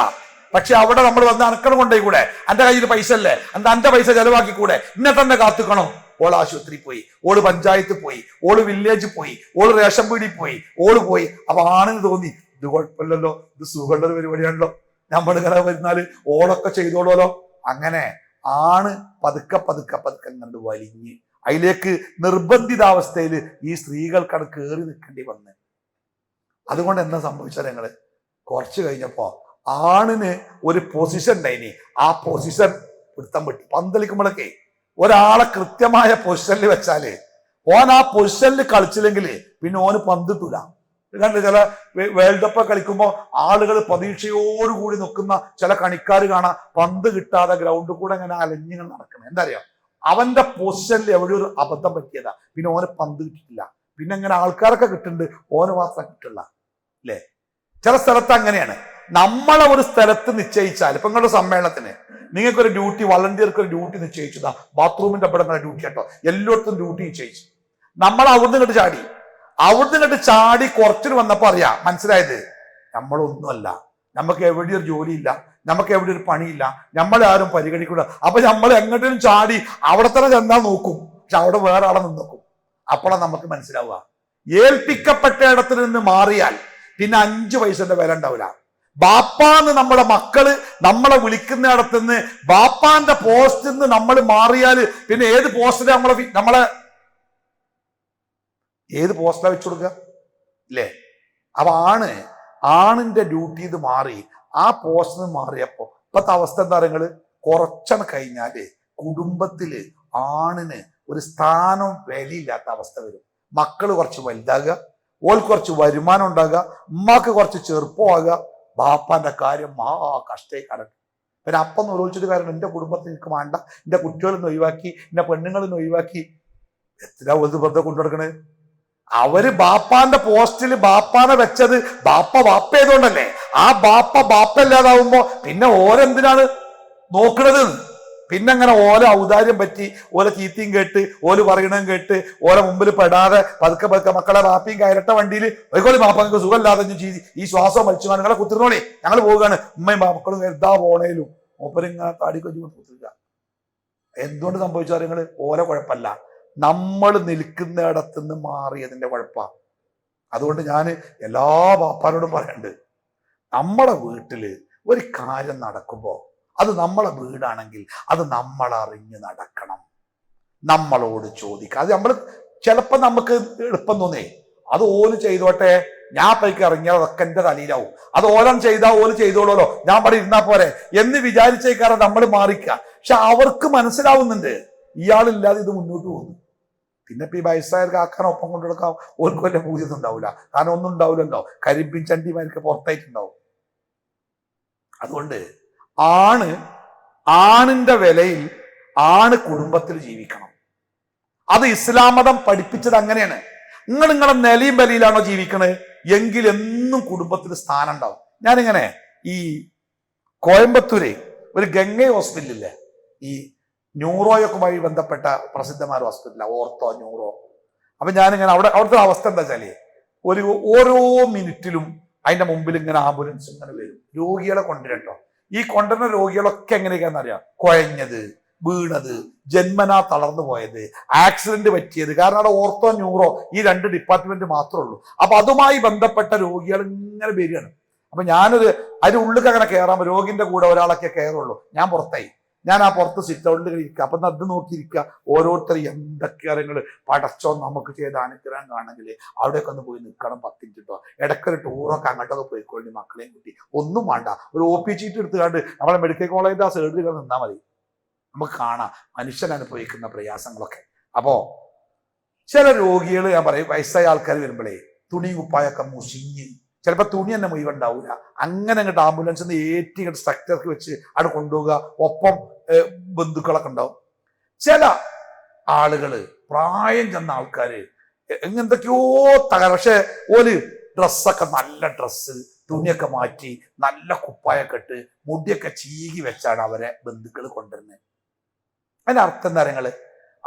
പക്ഷെ അവിടെ നമ്മൾ വന്ന് അനക്കണം കൊണ്ടേ കൂടെ, എന്റെ കയ്യിൽ പൈസ അല്ലേ, എന്റെ പൈസ ചെലവാക്കിക്കൂടെ, ഇന്നെ തന്നെ കാത്തുക്കണം. ഓൾ ആശുപത്രി പോയി, ഓള് പഞ്ചായത്ത് പോയി, ഓള് വില്ലേജ് പോയി, ഓള് റേഷൻ പീടി പോയി, ഓള് പോയി. അപ്പൊ ആണെന്ന് തോന്നി ഇത് കുഴപ്പമില്ലല്ലോ, ഇത് സുഖമുള്ള ഒരു പരിപാടിയാണല്ലോ, നമ്മളിങ്ങനെ വരുന്നാല് ഓളൊക്കെ ചെയ്തോളൂല്ലോ. അങ്ങനെ ആണ് പതുക്കെ പതുക്കെ പതുക്കെ കണ്ട് വലിഞ്ഞ് അതിലേക്ക് നിർബന്ധിതാവസ്ഥയിൽ ഈ സ്ത്രീകൾക്കാണ് കയറി നിൽക്കേണ്ടി വന്നത്. അതുകൊണ്ട് എന്താ സംഭവിച്ചാൽ ഞങ്ങള് കുറച്ച് കഴിഞ്ഞപ്പോ ആണിന് ഒരു പൊസിഷൻ ഉണ്ടായിനി. ആ പൊസിഷൻ പിടുത്തം വിട്ടു. പന്തളിക്കുമ്പോഴൊക്കെ ഒരാളെ കൃത്യമായ പൊസിഷനിൽ വെച്ചാല് ഓൻ ആ പൊസിഷനിൽ കളിച്ചില്ലെങ്കിൽ പിന്നെ ഓന് പന്തിട്ടൂല. കണ്ട് ചില വേൾഡ് കപ്പ് കളിക്കുമ്പോൾ ആളുകൾ പ്രതീക്ഷയോടുകൂടി നിൽക്കുന്ന ചില കളിക്കാർ കാണാം, പന്ത് കിട്ടാതെ ഗ്രൗണ്ടിൽ കൂടെ ഇങ്ങനെ അലഞ്ഞിങ്ങനെ നടക്കണം. എന്താ അറിയാം, അവന്റെ പൊസിഷനിൽ എവിടെ ഒരു അബദ്ധം പറ്റിയതാ, പിന്നെ ഓന് പന്ത് കിട്ടിയിട്ടില്ല. പിന്നെ ഇങ്ങനെ ആൾക്കാരൊക്കെ കിട്ടുന്നുണ്ട്, ഓന് മാത്രം കിട്ടില്ല. അല്ലേ? ചില സ്ഥലത്ത് അങ്ങനെയാണ്. നമ്മളെ ഒരു സ്ഥലത്ത് നിശ്ചയിച്ചാൽ, ഇപ്പൊ നിങ്ങളുടെ സമ്മേളനത്തിന് നിങ്ങൾക്കൊരു ഡ്യൂട്ടി, വളണ്ടിയർക്ക് ഒരു ഡ്യൂട്ടി നിശ്ചയിച്ചതാ, ബാത്റൂമിന്റെ അവിടെ ഡ്യൂട്ടി കേട്ടോ, എല്ലായിടത്തും ഡ്യൂട്ടി നിശ്ചയിച്ചു. നമ്മൾ അവിടുന്ന് ചാടി കുറച്ചിട്ട് വന്നപ്പോ അറിയാം, മനസ്സിലായത് നമ്മളൊന്നുമല്ല, നമുക്ക് എവിടെ ഒരു ജോലിയില്ല, നമുക്ക് എവിടെ ഒരു പണിയില്ല, നമ്മളെ ആരും പരിഗണിക്കൂല. അപ്പൊ നമ്മൾ എങ്ങോട്ടും ചാടി അവിടെ തന്നെ ചെന്നാൽ നോക്കും, പക്ഷെ അവിടെ വേറെ ആളെ നിന്ന് നോക്കും. അപ്പോഴാണ് നമുക്ക് മനസ്സിലാവുക, ഏൽപ്പിക്കപ്പെട്ട ഇടത്തിൽ നിന്ന് മാറിയാൽ പിന്നെ 5 പൈസന്റെ വില ഉണ്ടാവില്ല. ബാപ്പാന്ന് നമ്മുടെ മക്കള് നമ്മളെ വിളിക്കുന്ന ഇടത്തുനിന്ന് ബാപ്പാന്റെ പോസ്റ്റിൽ നിന്ന് നമ്മൾ മാറിയാല് പിന്നെ ഏത് പോസ്റ്റിലെ നമ്മളെ ഏത് പോസ്റ്റിലാ വെച്ചു കൊടുക്കുക? ഇല്ലേ? അപ്പൊ ആണിന്റെ ഡ്യൂട്ടി ഇത് മാറി, ആ പോസ്റ്റിൽ നിന്ന് മാറിയപ്പോ ഇപ്പത്തെ അവസ്ഥ എന്താ പറയുക, കുറച്ചെണ്ണം കഴിഞ്ഞാല് കുടുംബത്തില് ആണിന് ഒരു സ്ഥാനം വിലയില്ലാത്ത അവസ്ഥ വരും. മക്കള് കുറച്ച് വലുതാകുക, ഓൾക്ക് കുറച്ച് വരുമാനം ഉണ്ടാകുക, ഉമ്മാക്ക് കുറച്ച് ചെറുപ്പമാകുക, ബാപ്പാന്റെ കാര്യം കഷ്ടമായി കടക്കും. പിന്നെ അപ്പം നിർവഹിച്ചിട്ട് കാര്യം, എന്റെ കുടുംബത്തിൽ എനിക്ക് വേണ്ട, എന്റെ കുട്ടികളൊന്നും ഒഴിവാക്കി, എന്റെ പെണ്ണുങ്ങളൊന്നും ഒഴിവാക്കി, എത്ര വലുത് വെറുതെ കൊണ്ടുനടക്കണേ? അവര് ബാപ്പാന്റെ പോസ്റ്റിൽ ബാപ്പാനെ വെച്ചത് ബാപ്പ ചെയ്തോണ്ടല്ലേ. ആ ബാപ്പ ഇല്ലാതാവുമ്പോ പിന്നെ ഓരെന്തിനാണ് നോക്കണത്? പിന്നെ അങ്ങനെ ഓല ഔദാര്യം പറ്റി, ഓല ചീത്തയും കേട്ട്, ഓല് പറയണതും കേട്ട്, ഓല മുമ്പിൽ പെടാതെ പതുക്കെ പതുക്കെ മക്കളെ ബാപ്പയും കയറട്ട വണ്ടിയിൽ ഒരിക്കലും ബാപ്പങ്ങൾക്ക് സുഖമില്ലാതെ ചെയ്തി ഈ ശ്വാസം വലിച്ചു കാണും, നിങ്ങളെ കുത്തിരുന്നോളി, ഞങ്ങൾ പോവുകയാണ്, ഉമ്മയും മക്കളും എന്താ പോണേലും മൂപ്പരിങ്ങനെ താടിക്കൊഞ്ചു കുത്തിരിക്കുക. എന്തുകൊണ്ട് സംഭവിച്ചാൽ നിങ്ങള് ഓല കുഴപ്പമല്ല, നമ്മൾ നിൽക്കുന്നിടത്ത് നിന്ന് മാറിയതിന്റെ കുഴപ്പമാണ്. അതുകൊണ്ട് ഞാൻ എല്ലാ ബാപ്പാരോടും പറയുന്നുണ്ട്, നമ്മളെ വീട്ടില് ഒരു കാര്യം നടക്കുമ്പോ അത് നമ്മളെ വീടാണെങ്കിൽ അത് നമ്മൾ അറിഞ്ഞ് നടക്കണം, നമ്മളോട് ചോദിക്കുക. അത് നമ്മൾ ചിലപ്പോൾ നമുക്ക് എളുപ്പം തോന്നേ, അത് ഓല് ചെയ്തോട്ടെ, ഞാൻ പൈക്ക് ഇറങ്ങിയാൽ അതൊക്കെ എന്റെ തലയിലാവും, അത് ഓലം ചെയ്താൽ ഓല് ചെയ്തോളൂല്ലോ, ഞാൻ ഇവിടെ ഇരുന്നാ പോരെ എന്ന് വിചാരിച്ചേക്കാരം നമ്മൾ മാറിക്കുക. പക്ഷെ അവർക്ക് മനസ്സിലാവുന്നുണ്ട് ഇയാളില്ലാതെ ഇത് മുന്നോട്ട് പോകുന്നു. പിന്നെ ഇപ്പൊ ഈ വയസ്സായവർക്ക് ആക്കാൻ ഒപ്പം കൊണ്ടുകൊടുക്കാം, ഓർക്ക് വല്ല പൂജ്യം ഉണ്ടാവില്ല, കാരണം ഒന്നും ഉണ്ടാവില്ലല്ലോ, കരിമ്പിൻ ചണ്ടിമാർക്ക് പുറത്തായിട്ടുണ്ടാവും. അതുകൊണ്ട് ആണിന്റെ വിലയിൽ കുടുംബത്തിൽ ജീവിക്കണം. അത് ഇസ്ലാം മതം പഠിപ്പിച്ചത് അങ്ങനെയാണ്. നിങ്ങളെ നിലയും വിലയിലാണോ ജീവിക്കണത് എങ്കിൽ എന്നും കുടുംബത്തിൽ സ്ഥാനം ഉണ്ടാവും. ഞാനിങ്ങനെ ഈ കോയമ്പത്തൂര് ഒരു ഗംഗ ഹോസ്പിറ്റലില്ലേ, ഈ ന്യൂറോയൊക്കെ ബന്ധപ്പെട്ട പ്രസിദ്ധമായ ഹോസ്പിറ്റലാണ്, ഓർത്തോ ന്യൂറോ. അപ്പൊ ഞാനിങ്ങനെ അവിടുത്തെ അവസ്ഥ എന്താ വെച്ചാല്, ഓരോ മിനിറ്റിലും അതിന്റെ മുമ്പിൽ ഇങ്ങനെ ആംബുലൻസ് ഇങ്ങനെ വരും, രോഗികളെ കൊണ്ടുവരട്ടോ. ഈ കൊണ്ടുവരുന്ന രോഗികളൊക്കെ എങ്ങനെയൊക്കെയാണെന്ന് അറിയാം, കുഴഞ്ഞത്, വീണത്, ജന്മനാ തളർന്നു പോയത്, ആക്സിഡന്റ് പറ്റിയത്, കാരണം അവിടെ ഓർത്തോ ന്യൂറോ ഈ 2 ഡിപ്പാർട്ട്മെന്റ് മാത്രമേ ഉള്ളൂ. അപ്പൊ അതുമായി ബന്ധപ്പെട്ട രോഗികൾ ഇങ്ങനെ വരികയാണ്. അപ്പൊ ഞാനൊരു അതിനുള്ളിൽ അങ്ങനെ കയറാൻ രോഗിന്റെ കൂടെ ഒരാളൊക്കെ കയറുള്ളൂ. ഞാൻ പുറത്തായി, ഞാൻ ആ പുറത്ത് സിറ്റ് ഔട്ടിൽ ഇരിക്കുക. അപ്പൊ അത് നോക്കിയിരിക്കുക, ഓരോരുത്തർ എന്തൊക്കെ കാര്യങ്ങൾ പടച്ചോ നമുക്ക് ചെയ്ത അനുഗ്രഹം കാണണമെങ്കിൽ അവിടെയൊക്കെ ഒന്ന് പോയി നിൽക്കണം 10 മിനിറ്റ്. ഇടയ്ക്കൊരു ടൂറൊക്കെ അങ്ങോട്ടൊക്കെ പോയിക്കൊള്ളി മക്കളെയും കുട്ടി. ഒന്നും വേണ്ട, ഒരു OP ചീറ്റ് എടുത്തുകൊണ്ട് നമ്മളെ മെഡിക്കൽ കോളേജിന്റെ ആ സൈഡിൽ നിന്നാൽ മതി. നമുക്ക് കാണാം മനുഷ്യൻ അനുഭവിക്കുന്ന പ്രയാസങ്ങളൊക്കെ. അപ്പോ ചില രോഗികൾ ഞാൻ പറയും, വയസ്സായ ആൾക്കാർ വരുമ്പോഴേ തുണിയും കുപ്പായൊക്കെ മുഷിഞ്ഞ്, ചിലപ്പോൾ തുണി തന്നെ മുഴുവണ്ടാവില്ല, അങ്ങനെ അങ്ങോട്ട് ആംബുലൻസിൽ നിന്ന് ഏറ്റി ഇങ്ങോട്ട് സ്ട്രക്ചർക്ക് വെച്ച് അവിടെ കൊണ്ടുപോവുക. ഒപ്പം ബന്ധുക്കളൊക്കെ ഉണ്ടാവും. ചില ആളുകള് പ്രായം ചെന്ന ആൾക്കാര് എന്തൊക്കെയോ പക്ഷെ ഓല് ഡ്രസ്സൊക്കെ നല്ല ഡ്രസ്സ്, തുണിയൊക്കെ മാറ്റി നല്ല കുപ്പായൊക്കെ ഇട്ട് മുടിയൊക്കെ ചീകി വെച്ചാണ് അവരെ ബന്ധുക്കൾ കൊണ്ടുവരുന്നത്. അതിന്റെ അർത്ഥം എന്താ നിങ്ങള്?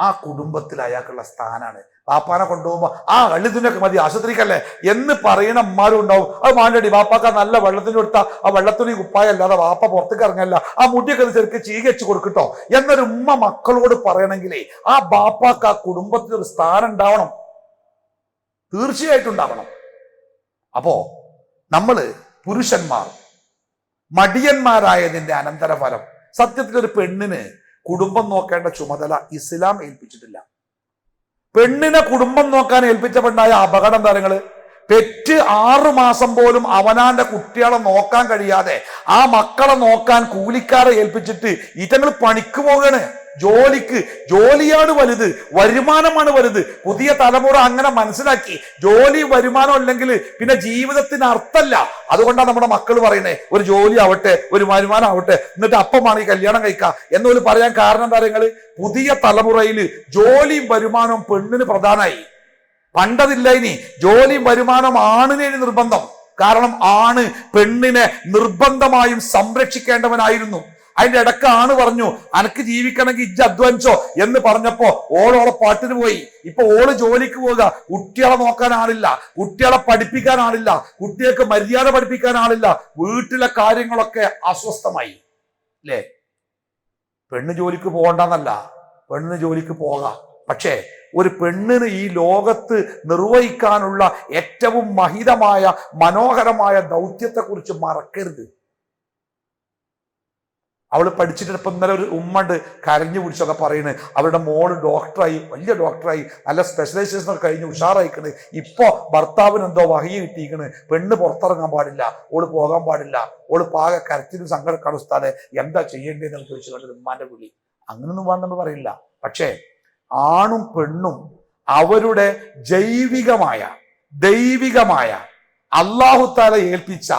ആ കുടുംബത്തിൽ അയാൾക്കുള്ള സ്ഥാനാണ്. വാപ്പാനെ കൊണ്ടുപോകുമ്പോ ആ വെള്ളത്തിനൊക്കെ മതി ആശുപത്രിക്കല്ലേ എന്ന് പറയുന്ന അമ്മാരും ഉണ്ടാവും. അത് മാണ്ടടി, വാപ്പാക്ക നല്ല വെള്ളത്തിന് കൊടുത്താ ആ വെള്ളത്തുണി കുപ്പായ അല്ലാതെ വാപ്പ പുറത്തേക്ക് ഇറങ്ങല്ല, ആ മുടിയൊക്കെ ചെറുക്ക് ചീകച്ച് കൊടുക്കട്ടോ എന്നൊരു ഉമ്മ മക്കളോട് പറയണമെങ്കിലേ ആ ബാപ്പാക്ക് ആ കുടുംബത്തിൽ ഒരു സ്ഥാനം ഉണ്ടാവണം, തീർച്ചയായിട്ടും ഉണ്ടാവണം. അപ്പോ നമ്മള് പുരുഷന്മാർ മടിയന്മാരായതിന്റെ അനന്തരഫലം, സത്യത്തിൽ ഒരു പെണ്ണിന് കുടുംബം നോക്കേണ്ട ചുമതല ഇസ്ലാം ഏൽപ്പിച്ചിട്ടില്ല. പെണ്ണിനെ കുടുംബം നോക്കാൻ ഏൽപ്പിച്ചപ്പെട്ടായ അപകടം താരങ്ങള്, പെറ്റ് 6 മാസം പോലും അവനാന്റെ കുട്ടികളെ നോക്കാൻ കഴിയാതെ ആ മക്കളെ നോക്കാൻ കൂലിക്കാരെ ഏൽപ്പിച്ചിട്ട് ഇതങ്ങൾ പണിക്ക് പോവുകയാണ്. ജോലിയാണ് വലുത്, വരുമാനമാണ് വലുത്. പുതിയ തലമുറ അങ്ങനെ മനസ്സിലാക്കി. ജോലി വരുമാനം അല്ലെങ്കിൽ പിന്നെ ജീവിതത്തിന് അർത്ഥമല്ല. അതുകൊണ്ടാണ് നമ്മുടെ മക്കൾ പറയുന്നത് ഒരു ജോലി ആവട്ടെ, ഒരു വരുമാനം ആവട്ടെ, എന്നിട്ട് അപ്പമാണ് ഈ കല്യാണം കഴിക്കുക എന്നൊരു പറയാൻ കാരണം എന്താ പറയുക? പുതിയ തലമുറയിൽ ജോലിയും വരുമാനവും പെണ്ണിന് പ്രധാനമായി. പണ്ടതില്ല. ഇനി ജോലിയും വരുമാനം ആണിനെ നിർബന്ധം. കാരണം ആണ് പെണ്ണിനെ നിർബന്ധമായും സംരക്ഷിക്കേണ്ടവനായിരുന്നു. അതിന്റെ ഇടക്ക് ആണ് പറഞ്ഞു അനക്ക് ജീവിക്കണമെങ്കിൽ ഇജ്ജ് അധ്വാനിച്ചോ എന്ന് പറഞ്ഞപ്പോ ഓളോളെ പാട്ടിന് പോയി. ഇപ്പൊ ഓള് ജോലിക്ക് പോവുക. കുട്ടികളെ നോക്കാൻ ആളില്ല, കുട്ടികളെ പഠിപ്പിക്കാൻ ആളില്ല, കുട്ടികൾക്ക് മര്യാദ പഠിപ്പിക്കാൻ ആളില്ല, വീട്ടിലെ കാര്യങ്ങളൊക്കെ അസ്വസ്ഥമായി. അല്ലേ? പെണ്ണ് ജോലിക്ക് പോകണ്ടെന്നല്ല, പെണ്ണിന് ജോലിക്ക് പോകാം. പക്ഷേ ഒരു പെണ്ണിന് ഈ ലോകത്ത് നിർവഹിക്കാനുള്ള ഏറ്റവും മഹിതമായ മനോഹരമായ ദൗത്യത്തെക്കുറിച്ച് മറക്കരുത്. അവള് പഠിച്ചിട്ട് ഇപ്പൊ ഇന്നലെ ഒരു ഉമ്മണ്ട് കരഞ്ഞു പിടിച്ചൊക്കെ പറയുന്നത് അവരുടെ മോള് ഡോക്ടറായി, വലിയ ഡോക്ടറായി, നല്ല സ്പെഷ്യലൈസേഷൻ ഒക്കെ കഴിഞ്ഞ് ഉഷാറായിക്കണ്. ഇപ്പൊ ഭർത്താവിന് എന്തോ വഹിയ കിട്ടിയിരിക്കണ്, പെണ്ണ് പുറത്തിറങ്ങാൻ പാടില്ല, ഓള് പോകാൻ പാടില്ല, ഓള് പാകെ കരച്ചിലും സങ്കടക്കാണ് ഉസ്താദെ, എന്താ ചെയ്യേണ്ടതെന്ന് ചോദിച്ചു കണ്ടത് ഉമ്മാന്റെ വിളി. അങ്ങനൊന്നും വേണമെന്ന് പറയില്ല. പക്ഷേ ആണും പെണ്ണും അവരുടെ ദൈവികമായ അല്ലാഹു തആല ഏൽപ്പിച്ച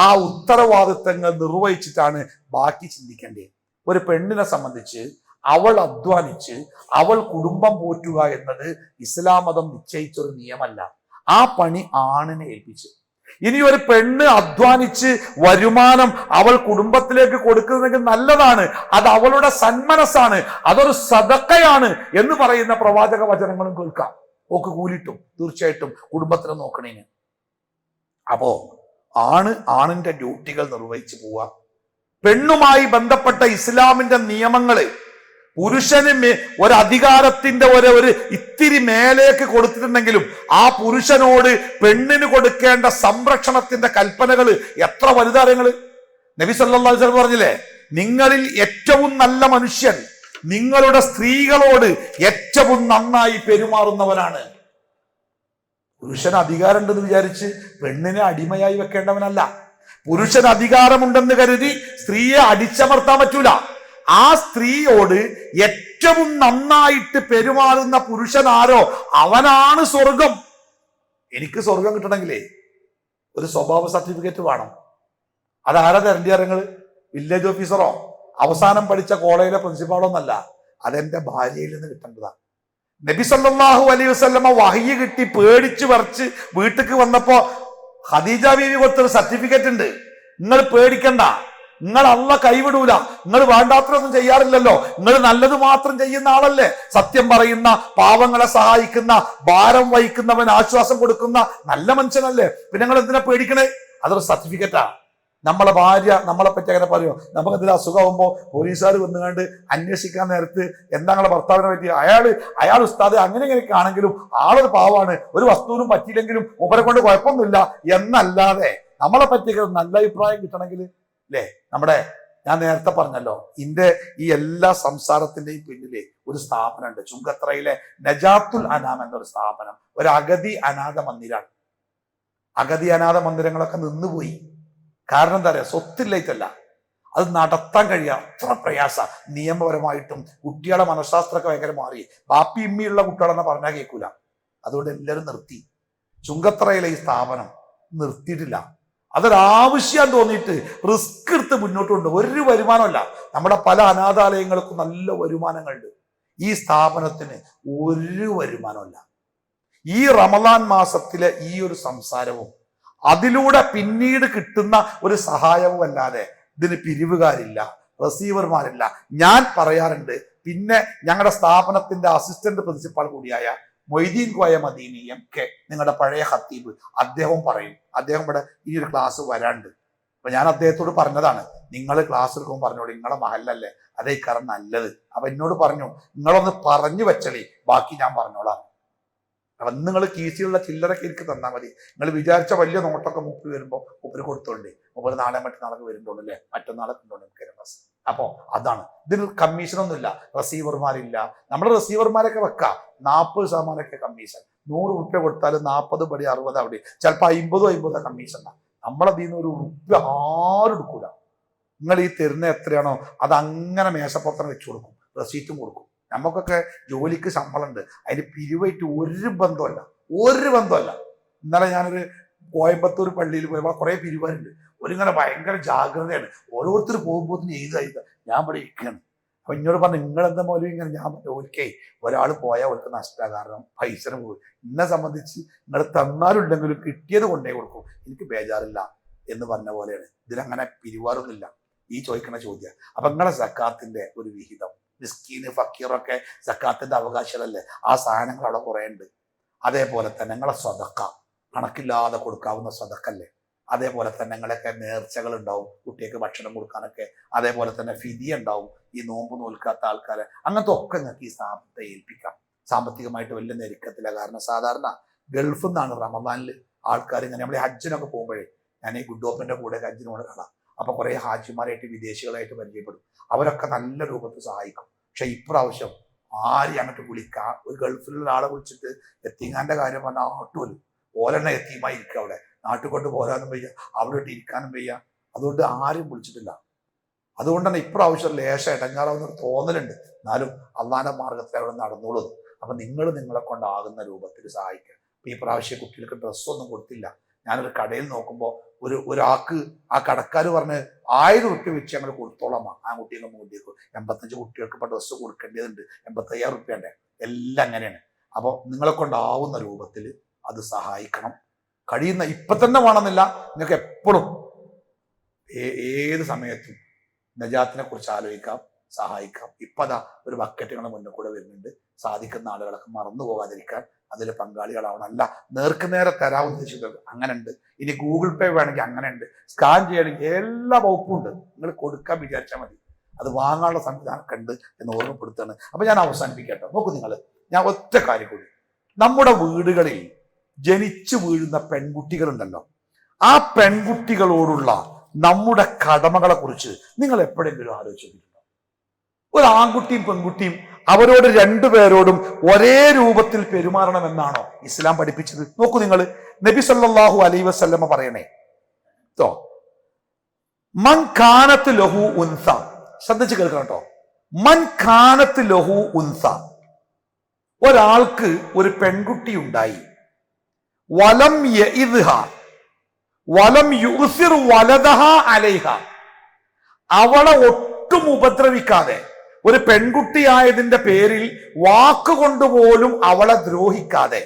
ആ ഉത്തരവാദിത്തങ്ങൾ നിർവഹിച്ചിട്ടാണ് ബാക്കി ചിന്തിക്കേണ്ടത്. ഒരു പെണ്ണിനെ സംബന്ധിച്ച് അവൾ അധ്വാനിച്ച് അവൾ കുടുംബം പോറ്റുക എന്നത് ഇസ്ലാം മതം നിശ്ചയിച്ചൊരു നിയമമല്ല. ആ പണി ആണിനെ ഏൽപ്പിച്ചു. ഇനി ഒരു പെണ്ണ് അധ്വാനിച്ച് വരുമാനം അവൾ കുടുംബത്തിലേക്ക് കൊടുക്കുന്നെങ്കിൽ നല്ലതാണ്, അത് അവളുടെ സന്മനസ്സാണ്, അതൊരു സദഖയാണ് എന്ന് പറയുന്ന പ്രവാചക വചനങ്ങളും കേൾക്കാം. ഓക്ക് കൂലിട്ടും തീർച്ചയായിട്ടും കുടുംബത്തിനെ നോക്കണേന്. അപ്പോ ആണിന്റെ ഡ്യൂട്ടികൾ നിർവഹിച്ചു പോവുക. പെണ്ണുമായി ബന്ധപ്പെട്ട ഇസ്ലാമിന്റെ നിയമങ്ങള് പുരുഷന് ഒരധികാരത്തിന്റെ ഒരു ഇത്തിരി മേലേക്ക് കൊടുത്തിട്ടുണ്ടെങ്കിലും ആ പുരുഷനോട് പെണ്ണിന് കൊടുക്കേണ്ട സംരക്ഷണത്തിന്റെ കൽപ്പനകൾ എത്ര വലുതാരങ്ങള്. നബി സല്ലല്ലാഹു അലൈഹി വസല്ലം പറഞ്ഞില്ലേ, നിങ്ങളിൽ ഏറ്റവും നല്ല മനുഷ്യൻ നിങ്ങളുടെ സ്ത്രീകളോട് ഏറ്റവും നന്നായി പെരുമാറുന്നവനാണ്. പുരുഷന് അധികാരമുണ്ടെന്ന് വിചാരിച്ച് പെണ്ണിനെ അടിമയായി വെക്കേണ്ടവനല്ല. പുരുഷന് അധികാരമുണ്ടെന്ന് കരുതി സ്ത്രീയെ അടിച്ചമർത്താൻ പറ്റൂല. ആ സ്ത്രീയോട് ഏറ്റവും നന്നായിട്ട് പെരുമാറുന്ന പുരുഷൻ ആരോ അവനാണ് സ്വർഗം. എനിക്ക് സ്വർഗം കിട്ടണമെങ്കിലേ ഒരു സ്വഭാവ സർട്ടിഫിക്കറ്റ് വേണം. അതാരാ തരേണ്ടി അറിയങ്ങള്? വില്ലേജ് ഓഫീസറോ അവസാനം പഠിച്ച കോളേജിലെ പ്രിൻസിപ്പാളോ ഒന്നല്ല, അതെന്റെ ഭാര്യയിൽ നിന്ന് കിട്ടേണ്ടതാ. നബി സല്ലല്ലാഹു അലൈഹി വസല്ലമ വഹ്യ് കിട്ടി പേടിച്ച് വരച്ച് വീട്ടിക്ക് വന്നപ്പോ ഖദീജ ബീവി കൊടുത്തൊരു സർട്ടിഫിക്കറ്റ് ഉണ്ട്, നിങ്ങൾ പേടിക്കണ്ട, നിങ്ങൾ അള്ളാഹ് കൈവിടൂല, നിങ്ങൾ വേണ്ടാത്രയൊന്നും ചെയ്യാറില്ലല്ലോ, നിങ്ങൾ നല്ലത് മാത്രം ചെയ്യുന്ന ആളല്ലേ, സത്യം പറയുന്ന, പാവങ്ങളെ സഹായിക്കുന്ന, ഭാരം വഹിക്കുന്നവൻ ആശ്വാസം കൊടുക്കുന്ന നല്ല മനുഷ്യനല്ലേ, പിന്നെ നിങ്ങൾ എന്തിനാ പേടിക്കണേ? അതൊരു സർട്ടിഫിക്കറ്റാ. നമ്മളെ ഭാര്യ നമ്മളെ പറ്റി അങ്ങനെ പറയുമോ? നമുക്ക് എന്തെങ്കിലും അസുഖമാകുമ്പോൾ പോലീസുകാർ വന്നുകൊണ്ട് അന്വേഷിക്കാൻ നേരത്ത് എന്താ നിങ്ങളെ ഭർത്താവിനെ പറ്റി, അയാൾ ഉസ്താദ് അങ്ങനെ ഇങ്ങനെയൊക്കെ ആണെങ്കിലും ആളൊരു പാവാണ്, ഒരു വസ്തുവിനും പറ്റിയില്ലെങ്കിലും മൂപ്പരെ കൊണ്ട് കുഴപ്പമൊന്നുമില്ല എന്നല്ലാതെ നമ്മളെ പറ്റിയൊക്കെ നല്ല അഭിപ്രായം കിട്ടണമെങ്കിൽ അല്ലേ ഞാൻ നേരത്തെ പറഞ്ഞല്ലോ, ഈ എല്ലാ സംസാരത്തിന്റെയും പിന്നിലെ ഒരു സ്ഥാപനമുണ്ട്. ചുങ്കത്രയിലെ നജാത്തുൽ അനാം എന്നൊരു സ്ഥാപനം ഒരു അഗതി അനാഥ മന്ദിരാണ്. അഗതി അനാഥ മന്ദിരങ്ങളൊക്കെ നിന്നുപോയി. കാരണം എന്താ പറയാ, സ്വത്തില്ലായിട്ടല്ല, അത് നടത്താൻ കഴിയുക അത്ര പ്രയാസ. നിയമപരമായിട്ടും കുട്ടികളെ മനഃശാസ്ത്രമൊക്കെ ഭയങ്കര മാറി. ബാപ്പി ഇമ്മിയുള്ള കുട്ടികളെന്ന് പറഞ്ഞാൽ കേൾക്കൂല. അതുകൊണ്ട് എല്ലാവരും നിർത്തി. ചുങ്കത്രയിലെ ഈ സ്ഥാപനം നിർത്തിയിട്ടില്ല. അതൊരാവശ്യം തോന്നിയിട്ട് റിസ്ക് എടുത്ത് മുന്നോട്ട് കൊണ്ട് ഒരു വരുമാനമല്ല. നമ്മുടെ പല അനാഥാലയങ്ങൾക്കും നല്ല വരുമാനങ്ങളുണ്ട്. ഈ സ്ഥാപനത്തിന് ഒരു വരുമാനമല്ല. ഈ റമദാൻ മാസത്തിലെ ഈ ഒരു സംസാരവും അതിലൂടെ പിന്നീട് കിട്ടുന്ന ഒരു സഹായവും അല്ലാതെ ഇതിന് പിരിവുകാരില്ല, റിസീവർമാരില്ല. ഞാൻ പറയാറുണ്ട്, പിന്നെ ഞങ്ങളുടെ സ്ഥാപനത്തിന്റെ അസിസ്റ്റന്റ് പ്രിൻസിപ്പാൾ കൂടിയായ മൊയ്തീൻ കോയ മദീനി MK, നിങ്ങളുടെ പഴയ ഖത്തീബ്, അദ്ദേഹം പറയും, അദ്ദേഹം ഇവിടെ ഈ ഒരു ക്ലാസ് വരാണ്ട്. അപ്പൊ ഞാൻ അദ്ദേഹത്തോട് പറഞ്ഞതാണ്, നിങ്ങൾ ക്ലാസ് എടുക്കുമ്പോൾ പറഞ്ഞോളൂ, നിങ്ങളെ മഹല്ലല്ലേ അതേ കാരണം നല്ലത്. അപ്പൊ എന്നോട് പറഞ്ഞു, നിങ്ങളൊന്ന് പറഞ്ഞു വെച്ചളി, ബാക്കി ഞാൻ പറഞ്ഞോളാം. അപ്പൊ നിങ്ങൾ കീസിലുള്ള ചില്ലറൊക്കെ എനിക്ക് തന്നാൽ മതി. നിങ്ങൾ വിചാരിച്ച വലിയ നോട്ടൊക്കെ മൂപ്പര് വരുമ്പോൾ മൂപ്പര് കൊടുത്തോണ്ടേ, മൂപ്പര് നാളെ മറ്റന്നാളൊക്കെ വരുന്നുള്ളൂ അല്ലേ, മറ്റന്നാളൊക്കെ ഉണ്ടോണ്ട് എനിക്ക്. അപ്പോ അതാണ്, ഇതിന് കമ്മീഷനൊന്നുമില്ല, റിസീവർമാരില്ല. നമ്മുടെ റിസീവർമാരൊക്കെ വെക്കാം 40% കമ്മീഷൻ. 100 ഉറുപ്പ്യ കൊടുത്താലും 40 പടി 60 അവിടെ, ചിലപ്പോൾ 50 കമ്മീഷൻ. നമ്മളതിൽ നിന്ന് ഒരു ഉറുപ്പ്യ ആരും എടുക്കൂല. നിങ്ങൾ ഈ തരുന്ന എത്രയാണോ അത് അങ്ങനെ മേശപ്പുറത്തന്നെ വെച്ചു കൊടുക്കും, റെസീറ്റും കൊടുക്കും. നമുക്കൊക്കെ ജോലിക്ക് ശമ്പളം ഉണ്ട്, അതിന് പിരിവായിട്ട് ഒരു ബന്ധമല്ല. ഇന്നലെ ഞാനൊരു കോയമ്പത്തൂർ പള്ളിയിൽ പോയപ്പോൾ കുറെ പിരിവാരുണ്ട്. ഒരിങ്ങനെ ഭയങ്കര ജാഗ്രതയാണ്, ഓരോരുത്തർ പോകുമ്പോൾ എഴുതായത്. ഞാൻ ഇവിടെ ഇരിക്കുകയാണ്. അപ്പൊ എന്നോട് പറഞ്ഞു, നിങ്ങളെന്താ പോലും ഇങ്ങനെ. ഞാൻ ഓൽക്കേ ഒരാൾ പോയാൽ അവർക്ക് നഷ്ടമാണ്, കാരണം പൈസന് പോകും. എന്നെ സംബന്ധിച്ച് നിങ്ങൾ തന്നാലുണ്ടെങ്കിലും കിട്ടിയത് കൊണ്ടേ കൊടുക്കും, എനിക്ക് ബേജാറില്ല എന്ന് പറഞ്ഞ പോലെയാണ്. ഇതിലങ്ങനെ പിരിവാറൊന്നുമില്ല ഈ ചോദിക്കുന്ന ചോദ്യം. അപ്പൊ നിങ്ങളെ സക്കാത്തിന്റെ ഒരു വിഹിതം, മിസ്കീന് ഫക്കീറൊക്കെ സക്കാത്തിന്റെ അവകാശമല്ലേ, ആ സാധനങ്ങൾ അവിടെ കുറെ ഉണ്ട്. അതേപോലെ തന്നെ നിങ്ങളെ സ്വതക്ക, കണക്കില്ലാതെ കൊടുക്കാവുന്ന സ്വതക്കല്ലേ. അതേപോലെ തന്നെ നിങ്ങളൊക്കെ നേർച്ചകൾ ഉണ്ടാവും, കുട്ടികൾക്ക് ഭക്ഷണം കൊടുക്കാനൊക്കെ. അതേപോലെ തന്നെ ഫിദിയ ഉണ്ടാവും, ഈ നോമ്പ് നോൽക്കാത്ത ആൾക്കാരെ. അങ്ങനത്തെ ഒക്കെ നിങ്ങൾക്ക് ഈ സ്ഥാപനത്തെ ഏൽപ്പിക്കാം. സാമ്പത്തികമായിട്ട് വലിയ ഞെരുക്കത്തില്ല. കാരണം സാധാരണ ഗൾഫിൽ നിന്നാണ് റമദാനിൽ ആൾക്കാർ ഇങ്ങനെ, നമ്മൾ ഈ ഹജ്ജിനൊക്കെ പോകുമ്പോഴേ, ഞാൻ ഈ ഗുഡോപ്പന്റെ കൂടെ ഹജ്ജിനോട് കാണാം. അപ്പൊ കുറെ ഹാജിമാരായിട്ട് വിദേശികളായിട്ട് പരിചയപ്പെടും. അവരൊക്കെ നല്ല രൂപത്തിൽ സഹായിക്കും. പക്ഷെ ഇപ്രാവശ്യം ആരും അങ്ങോട്ട് വിളിക്കാം. ഒരു ഗൾഫിലുള്ള ആളെ വിളിച്ചിട്ട് എത്തിങ്ങാന്റെ കാര്യം പറഞ്ഞാൽ ആട്ടുമല്ലോ, ഓലെണ്ണ എത്തിയുമായി ഇരിക്കുക. അവിടെ നാട്ടിൽ കൊണ്ട് പോരാനും വയ്യ, അവിടെ ഇട്ട് ഇരിക്കാനും വയ്യ. അതുകൊണ്ട് ആരും വിളിച്ചിട്ടില്ല. അതുകൊണ്ട് തന്നെ ഇപ്രാവശ്യം ലേശം ഇടങ്ങാറാവുന്ന തോന്നലുണ്ട്. എന്നാലും അള്ളാന്റെ മാർഗത്തിൽ അവിടെ നടന്നോളൂ. അപ്പൊ നിങ്ങളെ കൊണ്ടാകുന്ന രൂപത്തിൽ സഹായിക്കുക. അപ്പൊ ഈ പ്രാവശ്യം കുട്ടികൾക്ക് ഡ്രസ്സൊന്നും കൊടുത്തില്ല. ഞാനൊരു കടയിൽ നോക്കുമ്പോൾ ഒരാൾക്ക് ആ കടക്കാർ പറഞ്ഞ് 1000 ഉറുപ്പ്യ വെച്ച് ഞങ്ങൾ കൊടുത്തോളാം ആ കുട്ടികൾക്ക്. 85 കുട്ടികൾക്ക് ഇപ്പൊ ഡ്രസ്സ് കൊടുക്കേണ്ടതുണ്ട്, 85,000 ഉറുപ്പ്യണ്ടേ. എല്ലാം അങ്ങനെയാണ്. അപ്പോൾ നിങ്ങളെ കൊണ്ടാവുന്ന രൂപത്തിൽ അത് സഹായിക്കണം. കഴിയുന്ന ഇപ്പൊ തന്നെ വേണമെന്നില്ല, നിങ്ങൾക്ക് എപ്പോഴും ഏത് സമയത്തും നജാത്തിനെ കുറിച്ച് ആലോചിക്കാം, സഹായിക്കാം. ഇപ്പൊ അതാ ഒരു ബക്കറ്റുകളുടെ മുന്നിൽ കൂടെ വരുന്നുണ്ട്. സാധിക്കുന്ന ആളുകളൊക്കെ മറന്നു പോകാതിരിക്കാൻ അതിൽ പങ്കാളികളാവണം. അല്ല നേർക്കുനേരെ തരാൻ ഉദ്ദേശിക്കുന്നത് അങ്ങനെ ഉണ്ട്. ഇനി ഗൂഗിൾ പേ വേണമെങ്കിൽ അങ്ങനെ ഉണ്ട്, സ്കാൻ ചെയ്യണമെങ്കിൽ എല്ലാ വകുപ്പും ഉണ്ട്. നിങ്ങൾ കൊടുക്കാൻ വിചാരിച്ചാൽ മതി. അത് വാങ്ങാനുള്ള സംവിധാനമൊക്കെ ഉണ്ട് എന്ന് ഓർമ്മപ്പെടുത്തുകയാണ്. അപ്പൊ ഞാൻ അവസാനിപ്പിക്കട്ടെ. നോക്കൂ നിങ്ങൾ, ഞാൻ ഒറ്റ കാര്യം കൂടി. നമ്മുടെ വീടുകളിൽ ജനിച്ചു വീഴുന്ന പെൺകുട്ടികളുണ്ടല്ലോ, ആ പെൺകുട്ടികളോടുള്ള നമ്മുടെ കടമകളെ കുറിച്ച് നിങ്ങൾ എപ്പോഴെങ്കിലും ആലോചിച്ചിട്ടുണ്ടോ? ഒരു ആൺകുട്ടിയും പെൺകുട്ടിയും അവരോട് രണ്ടുപേരോടും ഒരേ രൂപത്തിൽ പെരുമാറണമെന്നാണോ ഇസ്ലാം പഠിപ്പിച്ചത്? നോക്കൂ നിങ്ങൾ, നബി സല്ലല്ലാഹു അലൈഹി വസല്ലമ പറയണേ, മൻ കാനത്ത് ലഹു ഉൻസ, ശ്രദ്ധിച്ച് കേൾക്കണം കേട്ടോ. മൻ കാനത്ത് ലഹു ഉൻസ, ഒരാൾക്ക് ഒരു പെൺകുട്ടി ഉണ്ടായി. വലം യഇദ്ഹ വലം യുസിർ വലദഹ അലൈഹ, അവളെ ഒട്ടും ഉപദ്രവിക്കാതെ, ഒരു പെൺകുട്ടിയായതിന്റെ പേരിൽ വാക്കുകൊണ്ടുപോലും അവളെ ദ്രോഹിക്കാതെ,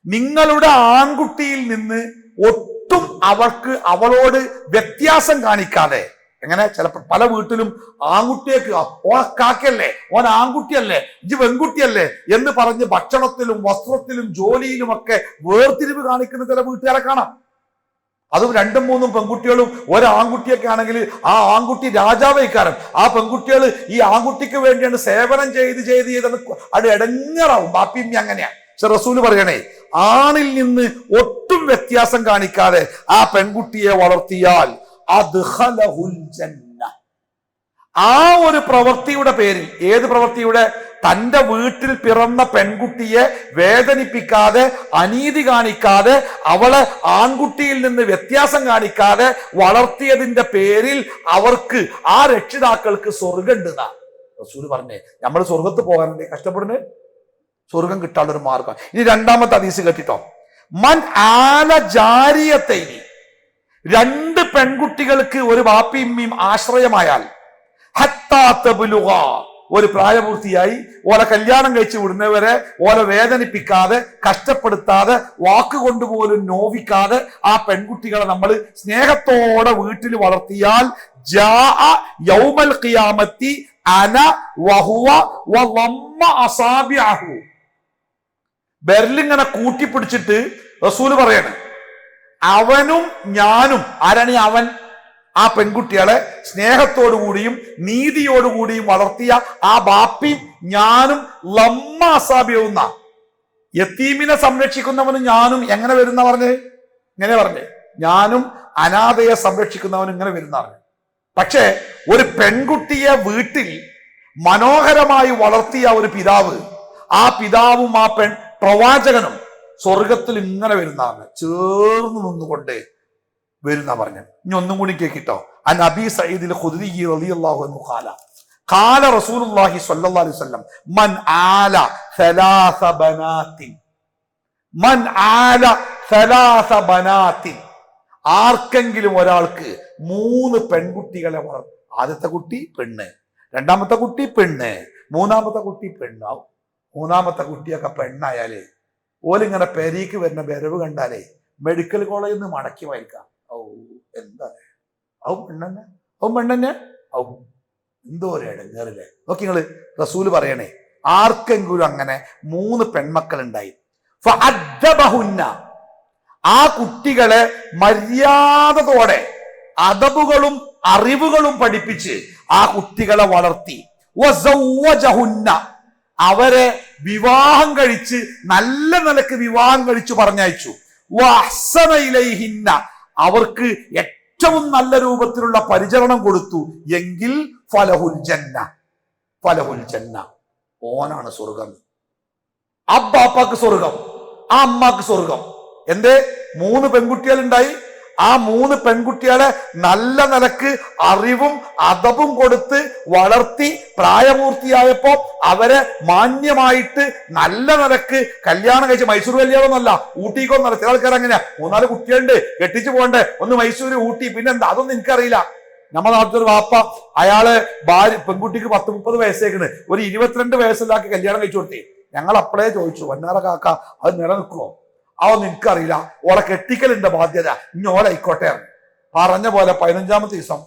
നിങ്ങളുടെ ആൺകുട്ടിയിൽ നിന്ന് ഒട്ടും അവളോട് വ്യത്യാസം കാണിക്കാതെ. എങ്ങനെ ചിലപ്പോൾ പല വീട്ടിലും ആൺകുട്ടിയേക്ക് ഓണക്കാക്കല്ലേ, ഓൻ ആൺകുട്ടിയല്ലേ, ഇജ്ജ് പെൺകുട്ടിയല്ലേ എന്ന് പറഞ്ഞ് ഭക്ഷണത്തിലും വസ്ത്രത്തിലും ജോലിയിലുമൊക്കെ വേർതിരിവ് കാണിക്കുന്ന ചില വീട്ടുകാരെ കാണാം. അതും 2-3 പെൺകുട്ടികളും ഒരാൺകുട്ടിയൊക്കെ ആണെങ്കിൽ ആ ആൺകുട്ടി രാജാവൈക്കാരൻ, ആ പെൺകുട്ടികൾ ഈ ആൺകുട്ടിക്ക് വേണ്ടിയാണ് സേവനം ചെയ്ത് അത് ഇടങ്ങറാവും. ബാപ്പിമ്മി അങ്ങനെയാ. പക്ഷെ റസൂല് പറയണേ, ആണിൽ നിന്ന് ഒട്ടും വ്യത്യാസം കാണിക്കാതെ ആ പെൺകുട്ടിയെ വളർത്തിയാൽ അദ്ഖലഹുൽ ജന്ന. ആ ഒരു പ്രവൃത്തിയുടെ പേരിൽ, ഏത് പ്രവൃത്തിയുടെ? തന്റെ വീട്ടിൽ പിറന്ന പെൺകുട്ടിയെ വേദനിപ്പിക്കാതെ, അനീതി കാണിക്കാതെ, അവളെ ആൺകുട്ടിയിൽ നിന്ന് വ്യത്യാസം കാണിക്കാതെ വളർത്തിയതിന്റെ പേരിൽ അവർക്ക്, ആ രക്ഷിതാക്കൾക്ക് സ്വർഗം ഉണ്ടെന്നാ റസൂല് പറഞ്ഞേ. നമ്മൾ സ്വർഗത്ത് പോകാനുണ്ട്, കഷ്ടപ്പെടുന്നത് സ്വർഗം കിട്ടാനുള്ള ഒരു മാർഗം. ഇനി 2ാമത്തെ ഹദീസ് കേട്ടിട്ടോ. മൻ ആല ജാരിയത്തൈനി, 2 പെൺകുട്ടികൾക്ക് ഒരു ബാപ്പിയും ആശ്രയമായാൽ, ഹത്താ തബ്ലുഗ, ഒരു പ്രായപൂർത്തിയായി ഓലെ കല്യാണം കഴിച്ചു വിടുന്നവരെ ഓലെ വേദനിപ്പിക്കാതെ, കഷ്ടപ്പെടുത്താതെ, വാക്കുകൊണ്ടുപോലും നോവിക്കാതെ ആ പെൺകുട്ടികളെ നമ്മൾ സ്നേഹത്തോടെ വീട്ടിൽ വളർത്തിയാൽ, ജാഅ യൗമൽ ഖിയാമത്തി അന വഹുവ വളമ്മ അസാബിഅഹു, ബെർലിങ്ങനെ കൂട്ടിപ്പിടിച്ചിട്ട് റസൂല് പറയാണ്, അവനും ഞാനും, ആരാണ് അവൻ? ആ പെൺകുട്ടികളെ സ്നേഹത്തോടുകൂടിയും നീതിയോടുകൂടിയും വളർത്തിയ ആ ബാപ്പിയും ഞാനും ലമ്മ അസാബിയുന്ന, യത്തീമിനെ സംരക്ഷിക്കുന്നവനും ഞാനും എങ്ങനെ വരുന്ന പറഞ്ഞേ? ഇങ്ങനെ പറഞ്ഞേ, ഞാനും അനാഥയെ സംരക്ഷിക്കുന്നവനും ഇങ്ങനെ വരുന്ന പറഞ്ഞു. പക്ഷേ ഒരു പെൺകുട്ടിയെ വീട്ടിൽ മനോഹരമായി വളർത്തിയ ഒരു പിതാവ്, ആ പിതാവും ആ പ്രവാചകനും സ്വർഗത്തിൽ ഇങ്ങനെ വരുന്നതാണ്, ചേർന്ന് നിന്നുകൊണ്ട് വരുന്ന പറഞ്ഞു. ഇനി ഒന്നും കൂടി കേൾക്കിട്ടോ. അൻ അബീ സഈദ് ഖുദ്രി റളിയല്ലാഹു അൻഹു ഖാല ഖാല റസൂലുള്ളാഹി സ്വല്ലല്ലാഹു അലൈഹി വസല്ലം മൻ ആല സലാസ ബനാത്തിൻ, മൻ ആല സലാസ ബനാത്തിൻ, ആർക്കെങ്കിലും ഒരാൾക്ക് 3 പെൺകുട്ടികളെ വളർത്തും. ആദ്യത്തെ കുട്ടി പെണ്ണ്, 2ാമത്തെ കുട്ടി പെണ്ണ്, 3ാമത്തെ കുട്ടി പെണ്ണാവും. 3ാമത്തെ കുട്ടിയൊക്കെ പെണ്ണായാലേ ഓലിങ്ങനെ പെരീക്ക് വരുന്ന വരവ് കണ്ടാലേ മെഡിക്കൽ കോളേജിൽ നിന്ന് മടക്കി വായിക്കാം. ഔ എന്താ, ഔ പെണ്ണെന്നെ, ഔ പെണ്ണെന്നെ, ഔ എന്തോ ഒരു ഇടങ്ങേറില്ലേ. നോക്കി നിങ്ങള്, റസൂല് പറയണേ, ആർക്കെങ്കിലും അങ്ങനെ 3 പെൺമക്കൾ ഉണ്ടായി, ഫഅദ്ദബഹുന്ന, ആ കുട്ടികളെ മര്യാദയോടെ അദബുകളും അറിവുകളും പഠിപ്പിച്ച് ആ കുട്ടികളെ വളർത്തി, വസവ്വജഹുന്ന, അവരെ വിവാഹം കഴിച്ച് നല്ല നിലക്ക് വിവാഹം കഴിച്ചു പറഞ്ഞയച്ചു, വഅഹ്സന ഇലൈഹിന്ന, അവർക്ക് ഏറ്റവും നല്ല രൂപത്തിലുള്ള പരിചരണം കൊടുത്തു എങ്കിൽ ഫലഹുൽ ജന്ന, ഫലഹുൽ ജന്ന, ഓനാണ് സ്വർഗം. അബ്ബാപ്പാക്ക് സ്വർഗം, ആ അമ്മാക്ക് സ്വർഗം. എന്തേ? 3 പെൺകുട്ടികൾ ഉണ്ടായി, ആ 3 പെൺകുട്ടികളെ നല്ല നിലക്ക് അറിവും അദബും കൊടുത്ത് വളർത്തി പ്രായപൂർത്തിയായപ്പോ അവരെ മാന്യമായിട്ട് നല്ല നിലക്ക് കല്യാണം കഴിച്ച്, മൈസൂർ കല്യാണമൊന്നല്ല, ഊട്ടിക്കൊന്നല്ല. ചില ആൾക്കാർ അങ്ങനെയാ, 3-4 കുട്ടികളുണ്ട്, കെട്ടിച്ചു പോകണ്ടേ, ഒന്ന് മൈസൂര്, ഊട്ടി, പിന്നെന്താ, അതൊന്നും എനിക്കറിയില്ല. നമ്മുടെ നാട്ടിലൊരു വാപ്പ, അയാള് പെൺകുട്ടിക്ക് 10-30 വയസ്സേക്കണ്, ഒരു 22 വയസ്സിലാക്കി കല്യാണം കഴിച്ചു കൊടുത്തേ. ഞങ്ങൾ അപ്പോഴേ ചോദിച്ചു, വന്നാറ കാക്ക അത് നിലനിൽക്കുമോ? അതൊന്നും എനിക്കറിയില്ല, ഓളെ കെട്ടിക്കലിന്റെ ബാധ്യത, ഇനി ഓലായിക്കോട്ടെ. പറഞ്ഞ പോലെ 15ാമത്തെ ദിവസം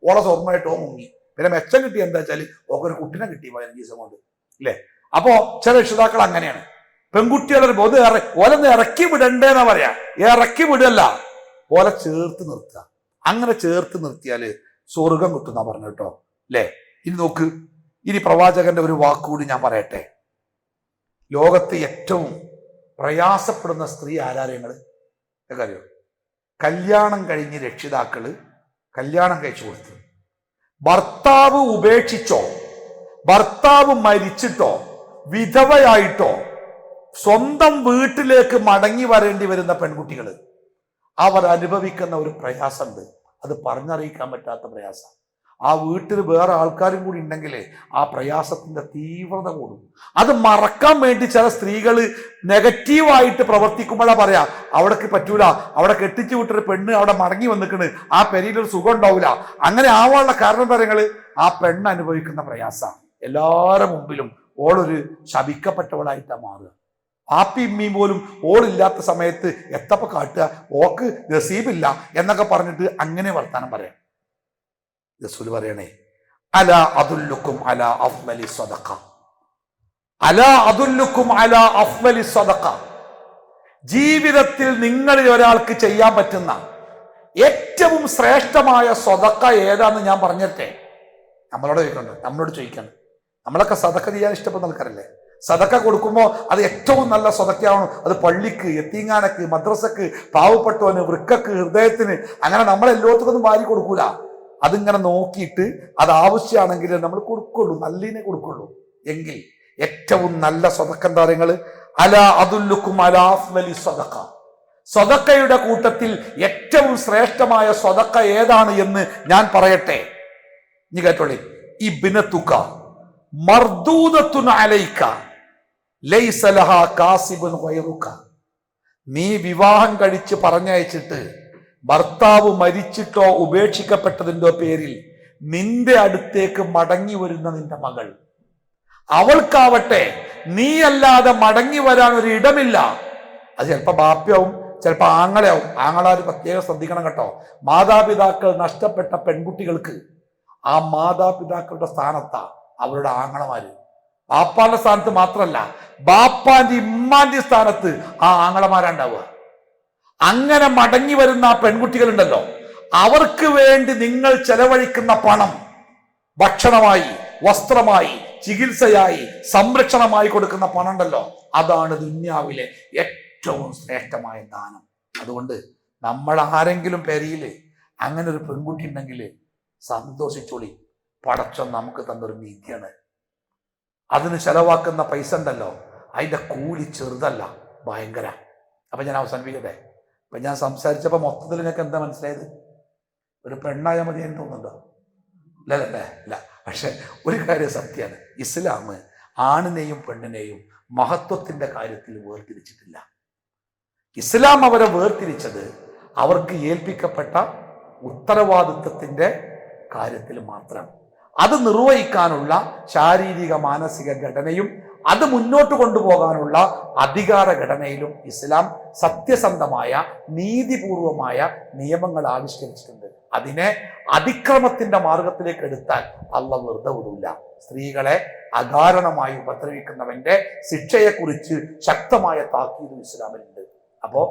ഓളെ സ്വർണ്ണമായിട്ട് ഓ മുങ്ങി. പിന്നെ മെച്ചം കിട്ടി എന്താ വെച്ചാൽ ഓക്കൊരു കുട്ടിനെ കിട്ടി 15 ദിവസം കൊണ്ട്, ഇല്ലേ? അപ്പോ ചില രക്ഷിതാക്കൾ അങ്ങനെയാണ്, പെൺകുട്ടികളൊരു ഓലൊന്ന് ഇറക്കി വിടണ്ടേന്നാ പറയാ, ഇറക്കി വിടല്ല, ഓലെ ചേർത്ത് നിർത്തുക. അങ്ങനെ ചേർത്ത് നിർത്തിയാല് സ്വർഗം കിട്ടുന്ന പറഞ്ഞു കേട്ടോ, അല്ലേ? ഇനി നോക്ക്, ഇനി പ്രവാചകന്റെ ഒരു വാക്കുകൂടി ഞാൻ പറയട്ടെ. ലോകത്ത് ഏറ്റവും പ്രയാസപ്പെടുന്ന സ്ത്രീ ആരാര്യങ്ങള് അറിയോ? കല്യാണം കഴിഞ്ഞ് രക്ഷിതാക്കള് കല്യാണം കഴിച്ചു കൊടുത്തു, ഭർത്താവ് ഉപേക്ഷിച്ചോ, ഭർത്താവ് മരിച്ചിട്ടോ, വിധവയായിട്ടോ സ്വന്തം വീട്ടിലേക്ക് മടങ്ങി വരേണ്ടി വരുന്ന പെൺകുട്ടികള്, അവർ അനുഭവിക്കുന്ന ഒരു പ്രയാസമുണ്ട്. അത് പറഞ്ഞറിയിക്കാൻ പറ്റാത്ത പ്രയാസം. ആ വീട്ടിൽ വേറെ ആൾക്കാരും കൂടി ഉണ്ടെങ്കിലേ ആ പ്രയാസത്തിന്റെ തീവ്രത കൂടും. അത് മറക്കാൻ വേണ്ടി ചില സ്ത്രീകൾ നെഗറ്റീവായിട്ട് പ്രവർത്തിക്കുമ്പോഴാ പറയാ, അവിടേക്ക് പറ്റൂല, അവിടെ കെട്ടിച്ചു വിട്ടൊരു പെണ്ണ് അവിടെ മടങ്ങി വന്നിക്കണ്, ആ പെരിയിലൊരു സുഖം ഉണ്ടാവില്ല. അങ്ങനെ ആവാനുള്ള കാരണം കാര്യങ്ങള് ആ പെണ്ണ് അനുഭവിക്കുന്ന പ്രയാസം. എല്ലാവരുടെ മുമ്പിലും ഓളൊരു ശപിക്കപ്പെട്ടവളായിട്ടാണ് മാറുക. ആപ്പി ഇമ്മയും പോലും ഓളില്ലാത്ത സമയത്ത് എത്തപ്പ കാട്ടുക, ഓക്ക് നസീബില്ല എന്നൊക്കെ പറഞ്ഞിട്ട് അങ്ങനെ വർത്താനം പറയാം. റസൂൽ പറയണേ, അലാ അദുല്ലുക്കും അലാ അഫ്ളലി സദഖ, അലാ അദുല്ലുക്കും അലാ അഫ്ളലി സദഖ, ജീവിതത്തിൽ നിങ്ങളിൽ ഒരാൾക്ക് ചെയ്യാൻ പറ്റുന്ന ഏറ്റവും ശ്രേഷ്ഠമായ സ്വതക്ക ഏതാന്ന് ഞാൻ പറഞ്ഞിട്ടേ. നമ്മളോട് ചോദിക്കണം. നമ്മളൊക്കെ സദക്ക ചെയ്യാൻ ഇഷ്ടപ്പെടുന്ന ആൾക്കാരല്ലേ? സദക്ക കൊടുക്കുമ്പോൾ അത് ഏറ്റവും നല്ല സ്വതക്കയാവണം. അത് പള്ളിക്ക്, യത്തീങ്ങാനക്ക്, മദ്രസക്ക്, പാവപ്പെട്ടവന്, വൃക്കക്ക്, ഹൃദയത്തിന്, അങ്ങനെ നമ്മളെല്ലാവർക്കും വാരി കൊടുക്കൂല. അതിങ്ങനെ നോക്കിയിട്ട് അത് ആവശ്യമാണെങ്കിൽ നമ്മൾ കൊടുക്കുള്ളൂ, നല്ലതിനെ കൊടുക്കുള്ളൂ. എങ്കിൽ ഏറ്റവും നല്ല സ്വതക്ക എന്താ പറയുക? അല അദുല്ലുക്കും അലാ അഫ്ളലി സ്വതക്ക. സ്വതക്കയുടെ കൂട്ടത്തിൽ ഏറ്റവും ശ്രേഷ്ഠമായ സ്വതക്ക ഏതാണ് എന്ന് ഞാൻ പറയട്ടെ. നീ കേട്ടോളി. ഇബ്നതുക മർദൂദത്തുൻ അലൈക ലൈസ ലഹാ കാസിബുൻ ഗൈറുക. നീ വിവാഹം കഴിച്ച് പറഞ്ഞയച്ചിട്ട് ഭർത്താവ് മരിച്ചിട്ടോ ഉപേക്ഷിക്കപ്പെട്ടതിൻ്റെ പേരിൽ നിന്റെ അടുത്തേക്ക് മടങ്ങി വരുന്ന നിന്റെ മകൾ, അവൾക്കാവട്ടെ നീ അല്ലാതെ മടങ്ങി വരാൻ ഒരു ഇടമില്ല. അത് ചിലപ്പോ ബാപ്പയാവും, ചിലപ്പോ ആങ്ങളെയാവും. ആങ്ങളാര് പ്രത്യേകം ശ്രദ്ധിക്കണം കേട്ടോ. മാതാപിതാക്കൾ നഷ്ടപ്പെട്ട പെൺകുട്ടികൾക്ക് ആ മാതാപിതാക്കളുടെ സ്ഥാനത്താ അവരുടെ ആങ്ങളമാര്. ബാപ്പാന്റെ സ്ഥാനത്ത് മാത്രമല്ല, ബാപ്പാന്റെ ഇമ്മാന്റെ സ്ഥാനത്ത് ആ ആങ്ങളമാരുണ്ടാവുക. അങ്ങനെ മടങ്ങി വരുന്ന ആ പെൺകുട്ടികളുണ്ടല്ലോ, അവർക്ക് വേണ്ടി നിങ്ങൾ ചെലവഴിക്കുന്ന പണം ഭക്ഷണമായി, വസ്ത്രമായി, ചികിത്സയായി, സംരക്ഷണമായി കൊടുക്കുന്ന പണം ഉണ്ടല്ലോ, അതാണ് ദുന്യാവിലെ ഏറ്റവും ശ്രേഷ്ഠമായ ദാനം. അതുകൊണ്ട് നമ്മൾ ആരെങ്കിലും പേരില് അങ്ങനെ ഒരു പെൺകുട്ടി ഉണ്ടെങ്കിൽ സന്തോഷിച്ചോളി. പടച്ചോൻ നമുക്ക് തന്നൊരു നീതിയാണ്. അതിന് ചെലവാക്കുന്ന പൈസ ഉണ്ടല്ലോ, അതിന്റെ കൂലി ചെറുതല്ല, ഭയങ്കര. അപ്പൊ ഞാൻ അവസാനിപ്പിക്കട്ടെ. അപ്പൊ ഞാൻ സംസാരിച്ചപ്പോ മൊത്തത്തിൽ നിങ്ങൾക്ക് എന്താ മനസ്സിലായത്? ഒരു പെണ്ണായ മതി എന്ന് തോന്നുന്നുണ്ടോ? ഇല്ല. പക്ഷെ ഒരു കാര്യം സത്യമാണ്, ഇസ്ലാം ആണിനെയും പെണ്ണിനെയും മഹത്വത്തിന്റെ കാര്യത്തിൽ വേർതിരിച്ചിട്ടില്ല. ഇസ്ലാം അവരെ വേർതിരിച്ചത് അവർക്ക് ഏൽപ്പിക്കപ്പെട്ട ഉത്തരവാദിത്വത്തിന്റെ കാര്യത്തിൽ മാത്രം. അത് നിർവഹിക്കാനുള്ള ശാരീരിക മാനസിക ഘടനയും അത് മുന്നോട്ട് കൊണ്ടുപോകാനുള്ള അധികാര ഘടനയിലും ഇസ്ലാം സത്യസന്ധമായ നീതിപൂർവമായ നിയമങ്ങൾ ആവിഷ്കരിച്ചിട്ടുണ്ട്. അതിനെ അതിക്രമത്തിന്റെ മാർഗത്തിലേക്ക് എടുത്താൽ അള്ളാഹ് വെറുതെ വിടില്ല. സ്ത്രീകളെ അകാരണമായി ഉപദ്രവിക്കുന്നവന്റെ ശിക്ഷയെക്കുറിച്ച് ശക്തമായ താക്കീത് ഇസ്ലാമിലുണ്ട്. അപ്പോ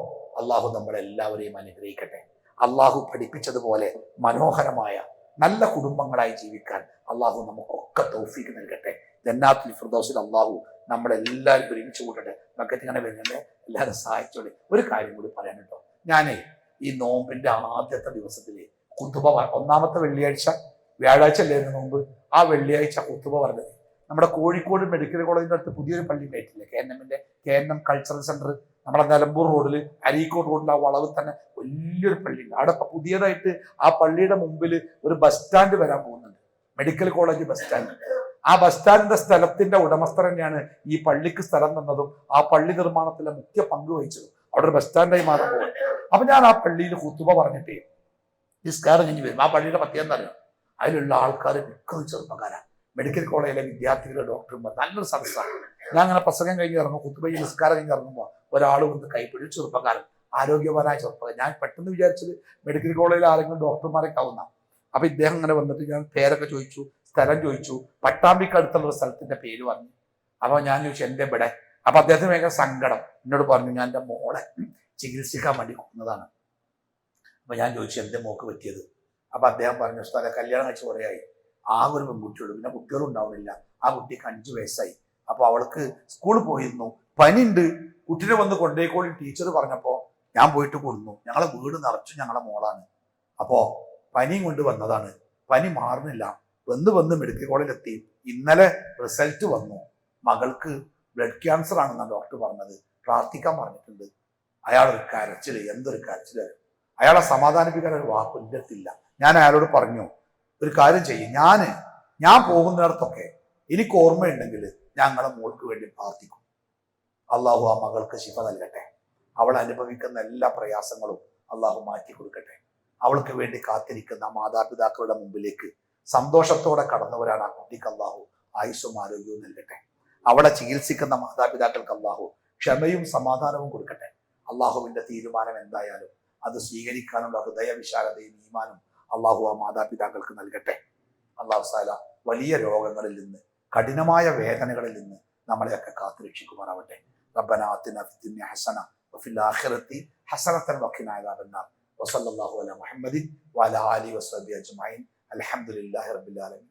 അള്ളാഹു നമ്മളെല്ലാവരെയും അനുഗ്രഹിക്കട്ടെ. അള്ളാഹു പഠിപ്പിച്ചതുപോലെ മനോഹരമായ നല്ല കുടുംബങ്ങളായി ജീവിക്കാൻ അള്ളാഹു നമുക്കൊക്കെ തൗഫീക്ക് നൽകട്ടെ. ജന്നാത്തുൽ ഫിർദൗസിൽ അള്ളാഹു നമ്മളെല്ലാവരും ഒരുമിച്ച് കൂട്ടട്ടെ. മക്കത്ത് ഇങ്ങനെ വരുന്നുണ്ട്, എല്ലാവരും സഹായിച്ചോളെ. ഒരു കാര്യം കൂടി പറയാൻ കേട്ടോ. ഞാനേ ഈ നോമ്പിന്റെ ആദ്യത്തെ ദിവസത്തില് ഖുതുബ, ഒന്നാമത്തെ വെള്ളിയാഴ്ച, വ്യാഴാഴ്ച അല്ലായിരുന്നു നോമ്പ്, ആ വെള്ളിയാഴ്ച ഖുതുബ പറഞ്ഞത് നമ്മുടെ കോഴിക്കോട് മെഡിക്കൽ കോളേജിന്റെ അടുത്ത് പുതിയൊരു പള്ളി ഉണ്ടായിട്ടില്ലേ, KNM കൾച്ചറൽ സെന്റർ. നമ്മുടെ നിലമ്പൂർ റോഡിൽ, അരീക്കോട് റോഡിൽ ആ വളവ് തന്നെ വലിയൊരു പള്ളിയുണ്ട്. അവിടെ പുതിയതായിട്ട് ആ പള്ളിയുടെ മുമ്പിൽ ഒരു ബസ് സ്റ്റാൻഡ് വരാൻ പോകുന്നുണ്ട്, മെഡിക്കൽ കോളേജ് ബസ് സ്റ്റാൻഡ്. ആ ബസ് സ്റ്റാൻഡിന്റെ സ്ഥലത്തിന്റെ ഉടമസ്ഥർ തന്നെയാണ് ഈ പള്ളിക്ക് സ്ഥലം തന്നതും ആ പള്ളി നിർമ്മാണത്തിലെ മുഖ്യ പങ്ക് വഹിച്ചതും. അവിടെ ഒരു ബസ് സ്റ്റാൻഡായി മാറാൻ പോകും. അപ്പൊ ഞാൻ ആ പള്ളിയിൽ ഖുതുബ പറഞ്ഞിട്ടേ നിസ്കാരം കഴിഞ്ഞ് വരും. ആ പള്ളിയുടെ പ്രത്യേകം എന്താ അറിയാം? അതിലുള്ള ആൾക്കാർ മിക്കതും ചെറുപ്പക്കാരാണ്, മെഡിക്കൽ കോളേജിലെ വിദ്യാർത്ഥികളുടെ ഡോക്ടർമാർ, നല്ലൊരു സദസ്സാണ്. ഞാൻ അങ്ങനെ പ്രസംഗം കഴിഞ്ഞ് ഇറങ്ങും, ഖുതുബയിൽ നിസ്കാരം കഴിഞ്ഞ് ഇറങ്ങുമ്പോൾ ഒരാൾ വന്ന് കൈപ്പിടി, ചെറുപ്പക്കാരൻ, ആരോഗ്യവാനായ ചെറുപ്പക്കാരൻ. ഞാൻ പെട്ടെന്ന് വിചാരിച്ചത് മെഡിക്കൽ കോളേജിൽ ആരെങ്കിലും ഡോക്ടർമാരൊക്കെ ആവുന്ന. അപ്പൊ ഇദ്ദേഹം ഇങ്ങനെ വന്നിട്ട് ഞാൻ പേരൊക്കെ ചോദിച്ചു, സ്ഥലം ചോദിച്ചു, പട്ടാമ്പിക്ക് അടുത്തുള്ള സ്ഥലത്തിന്റെ പേര് പറഞ്ഞു. അപ്പൊ ഞാൻ ചോദിച്ചു എന്റെ ഇവിടെ. അപ്പൊ അദ്ദേഹത്തിന് ഭയങ്കര സങ്കടം, എന്നോട് പറഞ്ഞു ഞാൻ എൻ്റെ മോളെ ചികിത്സിക്കാൻ വേണ്ടി കൊന്നതാണ്. അപ്പൊ ഞാൻ ചോദിച്ചു എന്റെ മോക്ക് പറ്റിയത്. അപ്പൊ അദ്ദേഹം പറഞ്ഞു സ്ഥലം കല്യാണം കഴിച്ച് കുറേയായി, ആകെ ഒരു പെൺകുട്ടിയുള്ളൂ, പിന്നെ കുട്ടികളും ഉണ്ടാവുന്നില്ല. ആ കുട്ടിക്ക് 5 വയസ്സായി. അപ്പൊ അവൾക്ക് സ്കൂളിൽ പോയിരുന്നു, പനിയുണ്ട്, കുട്ടിനെ വന്ന് കൊണ്ടേക്കോളി ടീച്ചർ പറഞ്ഞപ്പോ ഞാൻ പോയിട്ട് കൊടുന്നു. ഞങ്ങളെ വീട് നിറച്ചു ഞങ്ങളെ മോളാണ്. അപ്പോ പനിയും കൊണ്ട് വന്നതാണ്, പനി മാറുന്നില്ല. വന്ന് മെഡിക്കൽ കോളേജിലെത്തി. ഇന്നലെ റിസൾട്ട് വന്നു, മകൾക്ക് ബ്ലഡ് ക്യാൻസർ ആണെന്നാണ് ഡോക്ടർ പറഞ്ഞത്. പ്രാർത്ഥിക്കാൻ പറഞ്ഞിട്ടുണ്ട്. അയാളൊരു കരച്ചില്, എന്തൊരു കരച്ചില്! അയാളെ സമാധാനിപ്പിക്കാൻ ഒരു വാക്കില്ല. ഞാൻ അയാളോട് പറഞ്ഞു ഒരു കാര്യം ചെയ്യും, ഞാൻ പോകുന്നിടത്തൊക്കെ എനിക്ക് ഓർമ്മയുണ്ടെങ്കിൽ ഞങ്ങളെ മോൾക്ക് വേണ്ടി പ്രാർത്ഥിക്കും. അള്ളാഹു ആ മകൾക്ക് ശിഫ നൽകട്ടെ. അവൾ അനുഭവിക്കുന്ന എല്ലാ പ്രയാസങ്ങളും അള്ളാഹു മാറ്റി കൊടുക്കട്ടെ. അവൾക്ക് വേണ്ടി കാത്തിരിക്കുന്ന മാതാപിതാക്കളുടെ മുമ്പിലേക്ക് സന്തോഷത്തോടെ കടന്നവരാണ് ആ കുട്ടിക്ക് അള്ളാഹു ആയുസ്സും ആരോഗ്യവും നൽകട്ടെ. അവളെ ചികിത്സിക്കുന്ന മാതാപിതാക്കൾക്ക് അള്ളാഹു ക്ഷമയും സമാധാനവും കൊടുക്കട്ടെ. അള്ളാഹുവിന്റെ തീരുമാനം എന്തായാലും അത് സ്വീകരിക്കാനുള്ള ഹൃദയവിശാലതയും ഈമാനും അള്ളാഹു ആ മാതാപിതാക്കൾക്ക് നൽകട്ടെ. അള്ളാഹു താല വലിയ രോഗങ്ങളിൽ നിന്ന്, കഠിനമായ വേദനകളിൽ നിന്ന് നമ്മളെയൊക്കെ കാത്തുരക്ഷിക്കുമാറാവട്ടെ. റബ്ബനാ ആതിനാ ഫിദ്ദുനിയ ഹസന വഫിൽ ആഖിറതി ഹസനതൻ വഖിനാ അദാബന്നാർ. വസല്ലല്ലാഹു അലാ മുഹമ്മദിൻ വഅലാ ആലിഹി വസഹ്ബിഹി അജ്മഈൻ. അൽഹംദുലില്ലാഹി റബ്ബിൽ ആലമീൻ.